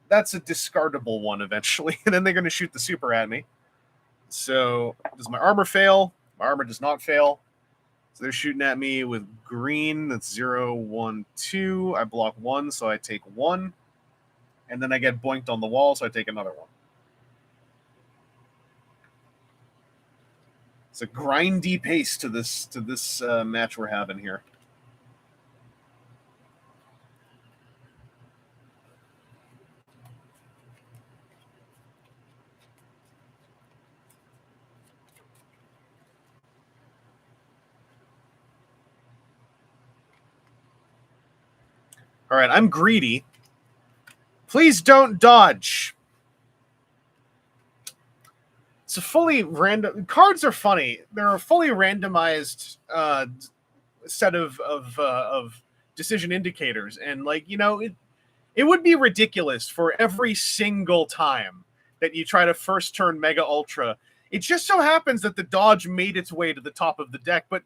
that's a discardable one eventually. And then they're going to shoot the super at me. So does my armor fail? My armor does not fail. So they're shooting at me with green. That's 0, 1, 2. I block 1, so I take 1. And then I get boinked on the wall, so I take another 1. It's a grindy pace to this match we're having here. All right, I'm greedy. Please don't dodge. It's a fully random. Cards are funny. They're a fully randomized set of decision indicators, and it would be ridiculous for every single time that you try to first turn Mega Ultra. It just so happens that the dodge made its way to the top of the deck, but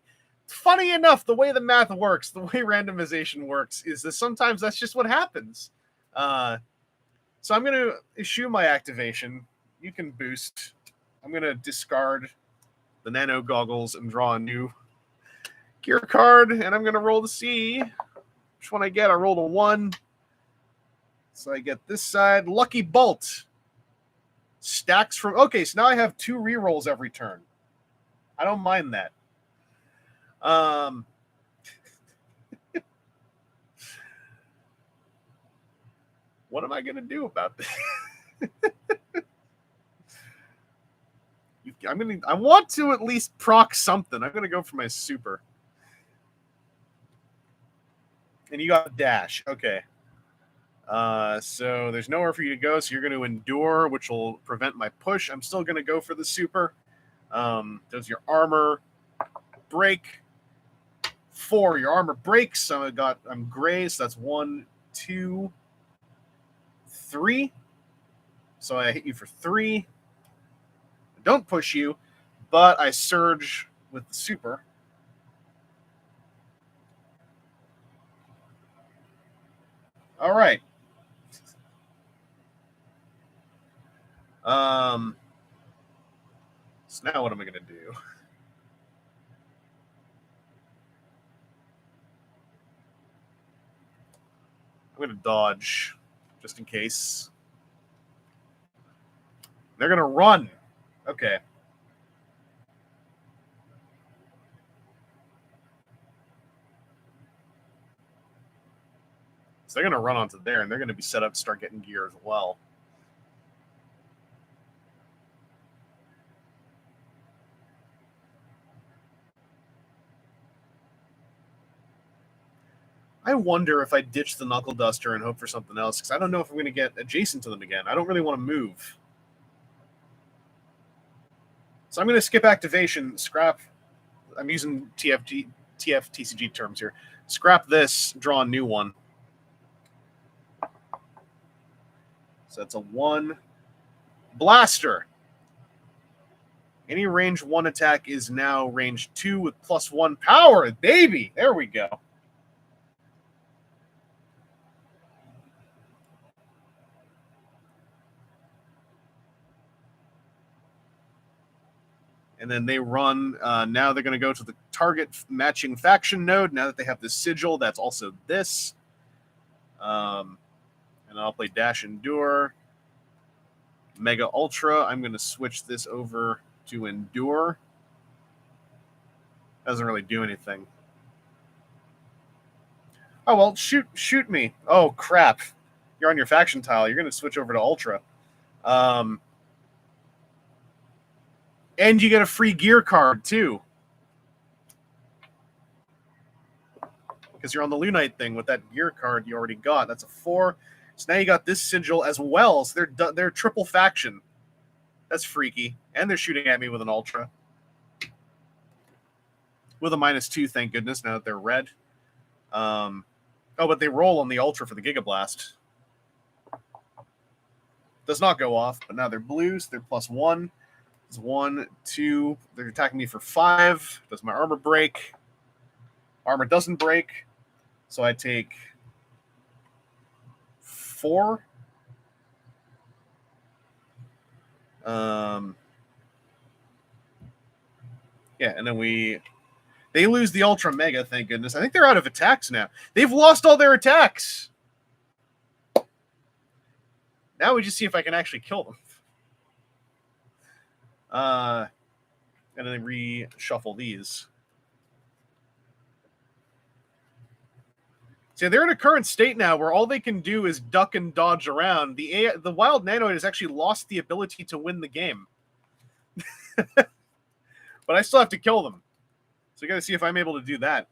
funny enough, the way the math works, the way randomization works, is that sometimes that's just what happens. So I'm going to issue my activation. You can boost. I'm going to discard the Nano Goggles and draw a new gear card, and I'm going to roll to see which one I get. I rolled a 1. So I get this side. Lucky Bolt. Stacks from... Okay, so now I have 2 rerolls every turn. I don't mind that. What am I going to do about this? I want to at least proc something. I'm going to go for my super. And you got dash. Okay. So there's nowhere for you to go, so you're going to endure, which will prevent my push. I'm still going to go for the super. Does your armor break? 4. Your armor breaks. So I'm gray, so that's 1, 2, 3. So I hit you for 3. I don't push you, but I surge with the super. All right. So now what am I going to do? I'm going to dodge just in case. They're going to run. Okay. So they're going to run onto there, and they're going to be set up to start getting gear as well. I wonder if I ditch the Knuckle Duster and hope for something else, because I don't know if I'm going to get adjacent to them again. I don't really want to move. So I'm going to skip activation, scrap. I'm using TCG terms here. Scrap this, draw a new one. So that's a 1. Blaster. Any range 1 attack is now range 2 with +1 power. Baby! There we go. And then they run. Now they're going to go to the target matching faction node. Now that they have this sigil, that's also this. And I'll play Dash Endure. Mega Ultra. I'm going to switch this over to Endure. Doesn't really do anything. Oh, well, shoot me. Oh, crap. You're on your faction tile. You're going to switch over to Ultra. And you get a free gear card, too. Because you're on the Lunite thing with that gear card you already got. That's a 4. So now you got this sigil as well. So they're triple faction. That's freaky. And they're shooting at me with an Ultra. With a -2, thank goodness, now that they're red. Oh, but they roll on the Ultra for the Giga Blast. Does not go off, but now they're blues. They're +1. It's 1, 2. They're attacking me for 5. Does my armor break? Armor doesn't break. So I take 4. Yeah, and then they lose the Ultra Mega, thank goodness. I think they're out of attacks now. They've lost all their attacks. Now we just see if I can actually kill them. And then reshuffle these. So they're in a current state now where all they can do is duck and dodge around. The Wild Nanoid has actually lost the ability to win the game. But I still have to kill them. So we got to see if I'm able to do that.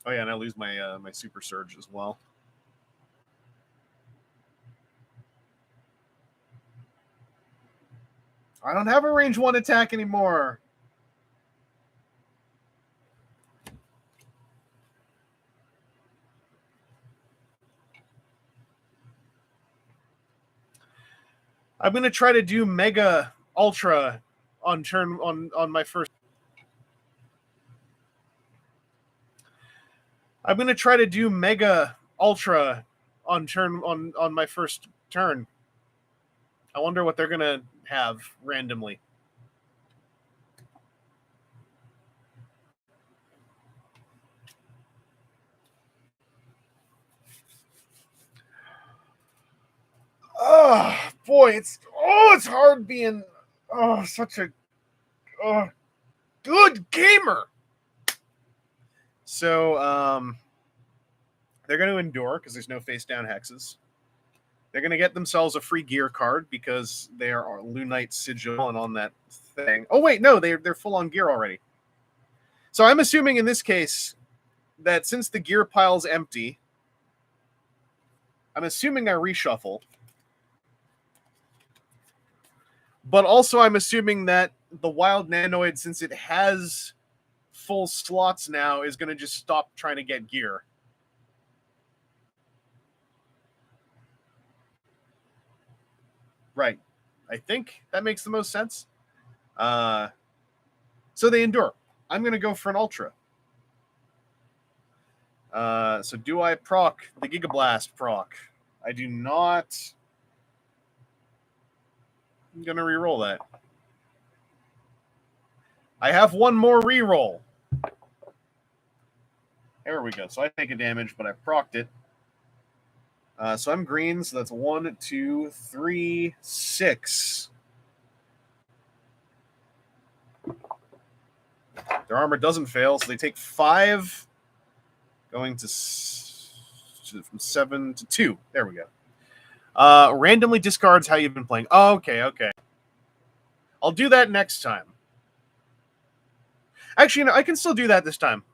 Oh yeah, and I lose my my Super Surge as well. I don't have a range 1 attack anymore. I'm gonna try to do Mega Ultra on turn on my first. I'm gonna try to do Mega Ultra on my first turn. I wonder what they're gonna have randomly. Oh boy, it's hard being such a good gamer. So they're going to endure because there's no face down hexes. They're going to get themselves a free gear card because they are Lunite sigil and on that thing. Oh wait, no, they're full on gear already. So I'm assuming in this case that since the gear pile's empty, I'm assuming I reshuffle. But also I'm assuming that the Wild Nanoid, since it has full slots now, is going to just stop trying to get gear. Right. I think that makes the most sense. So they endure. I'm going to go for an Ultra. So do I proc the Gigablast proc? I do not. I'm going to reroll that. I have one more reroll. There we go. So I take a damage, but I procced it. So I'm green, so that's 1, 2, 3, 6. Their armor doesn't fail, so they take 5, going to from 7 to 2. There we go. Randomly discards how you've been playing. Oh, okay. I'll do that next time. Actually, no, I can still do that this time.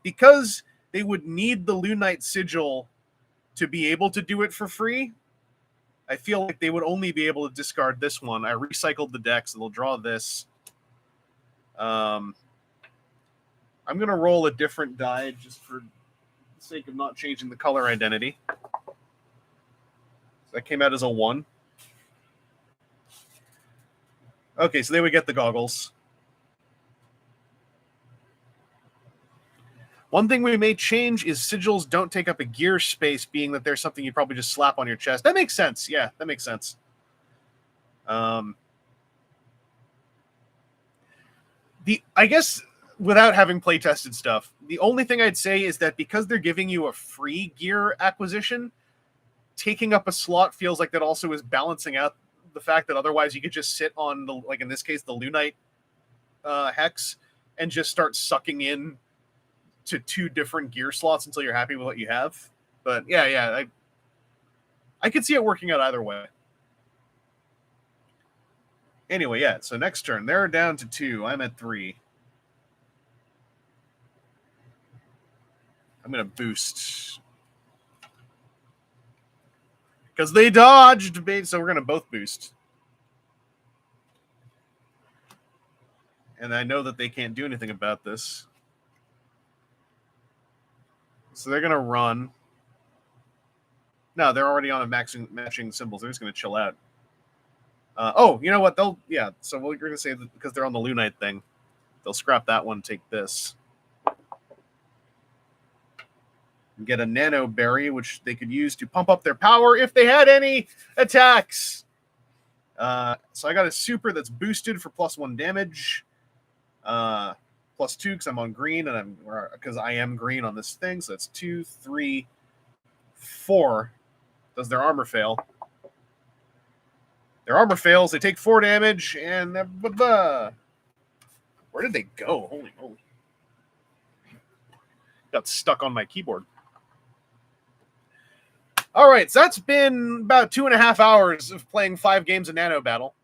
Because they would need the Lunite Sigil to be able to do it for free. I feel like they would only be able to discard this one. I recycled the deck, so they'll draw this. I'm going to roll a different die just for the sake of not changing the color identity. So that came out as a 1. Okay, so they would get the goggles. One thing we may change is sigils don't take up a gear space, being that there's something you probably just slap on your chest. That makes sense. Yeah, that makes sense. I guess without having play tested stuff, the only thing I'd say is that because they're giving you a free gear acquisition, taking up a slot feels like that also is balancing out the fact that otherwise you could just sit on the, like in this case, the Lunite hex and just start sucking in to 2 different gear slots until you're happy with what you have. But yeah, I could see it working out either way. Anyway, yeah, so next turn. They're down to 2. I'm at 3. I'm going to boost. Because they dodged, so we're going to both boost. And I know that they can't do anything about this. So they're going to run. No, they're already on a matching symbols. They're just going to chill out. You know what? So we're going to say that because they're on the Lunite thing, they'll scrap that one, take this. And get a Nano Berry, which they could use to pump up their power if they had any attacks. So I got a super that's boosted for +1 damage. +2 because I'm on green, and because I am green on this thing. So that's 2, 3, 4. Does their armor fail? Their armor fails. They take 4 damage, and where did they go? Holy moly! Got stuck on my keyboard. All right, so that's been about 2.5 hours of playing 5 games of Nano Battle.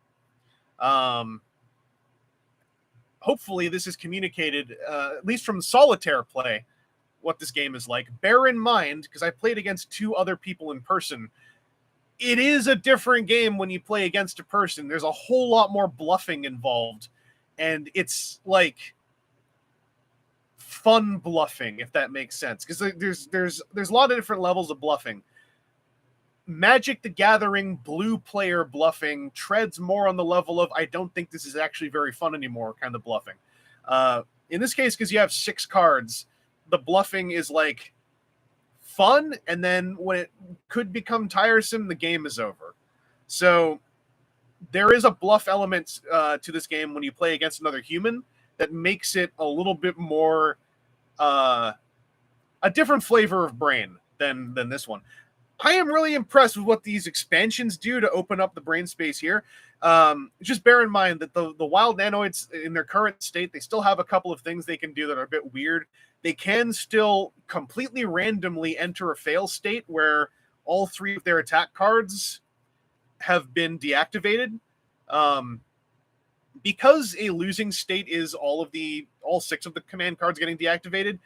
Hopefully this is communicated, at least from solitaire play, what this game is like. Bear in mind, because I played against 2 other people in person, it is a different game when you play against a person. There's a whole lot more bluffing involved, and it's like fun bluffing, if that makes sense, because there's a lot of different levels of bluffing. Magic the Gathering blue player bluffing treads more on the level of I don't think this is actually very fun anymore kind of bluffing. In this case, because you have 6 cards, the bluffing is like fun, and then when it could become tiresome, the game is over. So there is a bluff element to this game when you play against another human that makes it a little bit more a different flavor of brain than this one. I am really impressed with what these expansions do to open up the brain space here. Just bear in mind that the wild nanoids in their current state, they still have a couple of things they can do that are a bit weird. They can still completely randomly enter a fail state where all 3 of their attack cards have been deactivated. Because a losing state is all 6 of the command cards getting deactivated,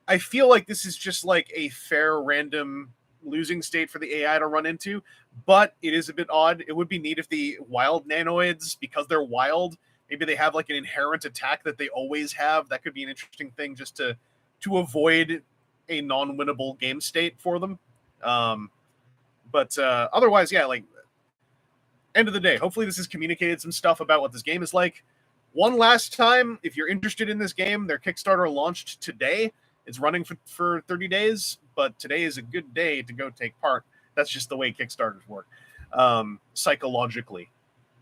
I feel like this is just like a fair random losing state for the AI to run into, but it is a bit odd. It would be neat if the wild nanoids, because they're wild, maybe they have like an inherent attack that they always have. That could be an interesting thing just to avoid a non-winnable game state for them. But otherwise, yeah, like end of the day, hopefully this has communicated some stuff about what this game is like. One last time, if you're interested in this game, their Kickstarter launched today. It's running for 30 days, but today is a good day to go take part. That's just the way Kickstarters work, psychologically,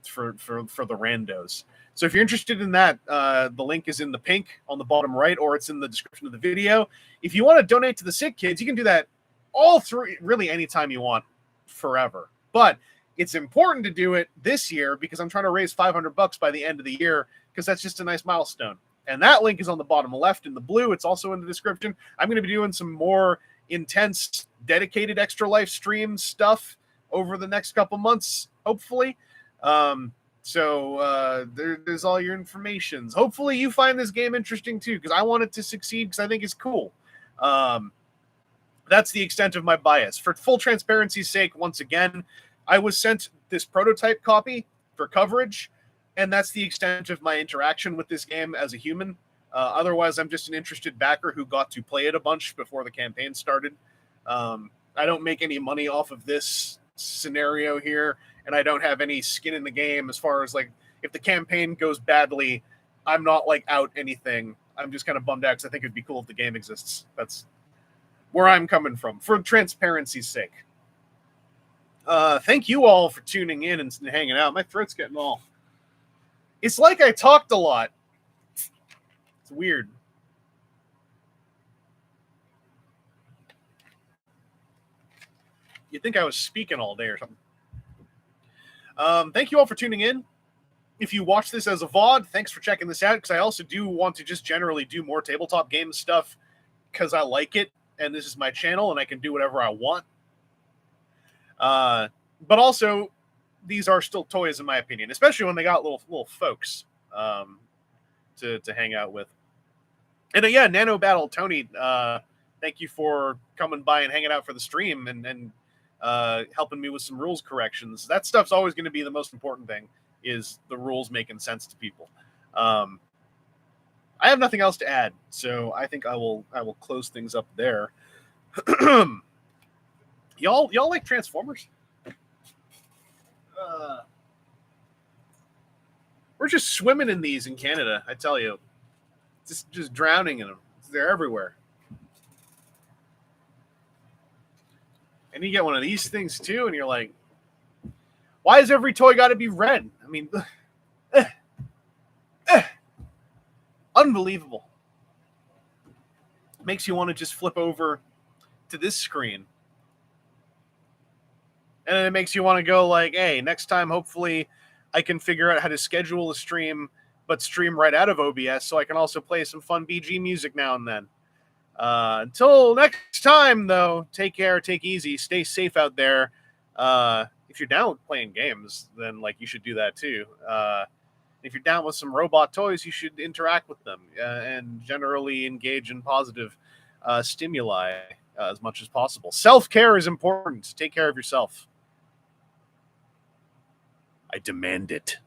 for the randos. So if you're interested in that, the link is in the pink on the bottom right, or it's in the description of the video. If you want to donate to the Sick Kids, you can do that all through, really anytime you want, forever. But it's important to do it this year because I'm trying to raise $500 by the end of the year, because that's just a nice milestone. And that link is on the bottom left in the blue. It's also in the description. I'm going to be doing some more intense, dedicated Extra Life stream stuff over the next couple months, hopefully. So there's all your information. Hopefully you find this game interesting too, because I want it to succeed because I think it's cool. That's the extent of my bias. For full transparency's sake, once again, I was sent this prototype copy for coverage, and that's the extent of my interaction with this game as a human. Otherwise, I'm just an interested backer who got to play it a bunch before the campaign started. I don't make any money off of this scenario here, and I don't have any skin in the game as far as, like, if the campaign goes badly, I'm not, like, out anything. I'm just kind of bummed out because I think it'd be cool if the game exists. That's where I'm coming from, for transparency's sake. Thank you all for tuning in and hanging out. My throat's getting all... It's like I talked a lot. It's weird. You'd think I was speaking all day or something. Thank you all for tuning in. If you watch this as a VOD, thanks for checking this out, because I also do want to just generally do more tabletop game stuff because I like it, and this is my channel, and I can do whatever I want. But also, these are still toys in my opinion, especially when they got little folks to hang out with. And yeah, Nano Battle Tony, thank you for coming by and hanging out for the stream and helping me with some rules corrections. That stuff's always going to be the most important thing, is the rules making sense to people. I have nothing else to add, so I think I will close things up there. Y'all like Transformers? We're just swimming in these in Canada, I tell you. Just drowning in them. They're everywhere. And you get one of these things too, and you're like, why has every toy got to be red? I mean, unbelievable. Makes you want to just flip over to this screen. And then it makes you want to go like, hey, next time, hopefully I can figure out how to schedule a stream, but stream right out of OBS so I can also play some fun BG music now and then. Until next time, though, take care, take easy, stay safe out there. If you're down with playing games, then like you should do that too. If you're down with some robot toys, you should interact with them and generally engage in positive stimuli as much as possible. Self-care is important. Take care of yourself. I demand it.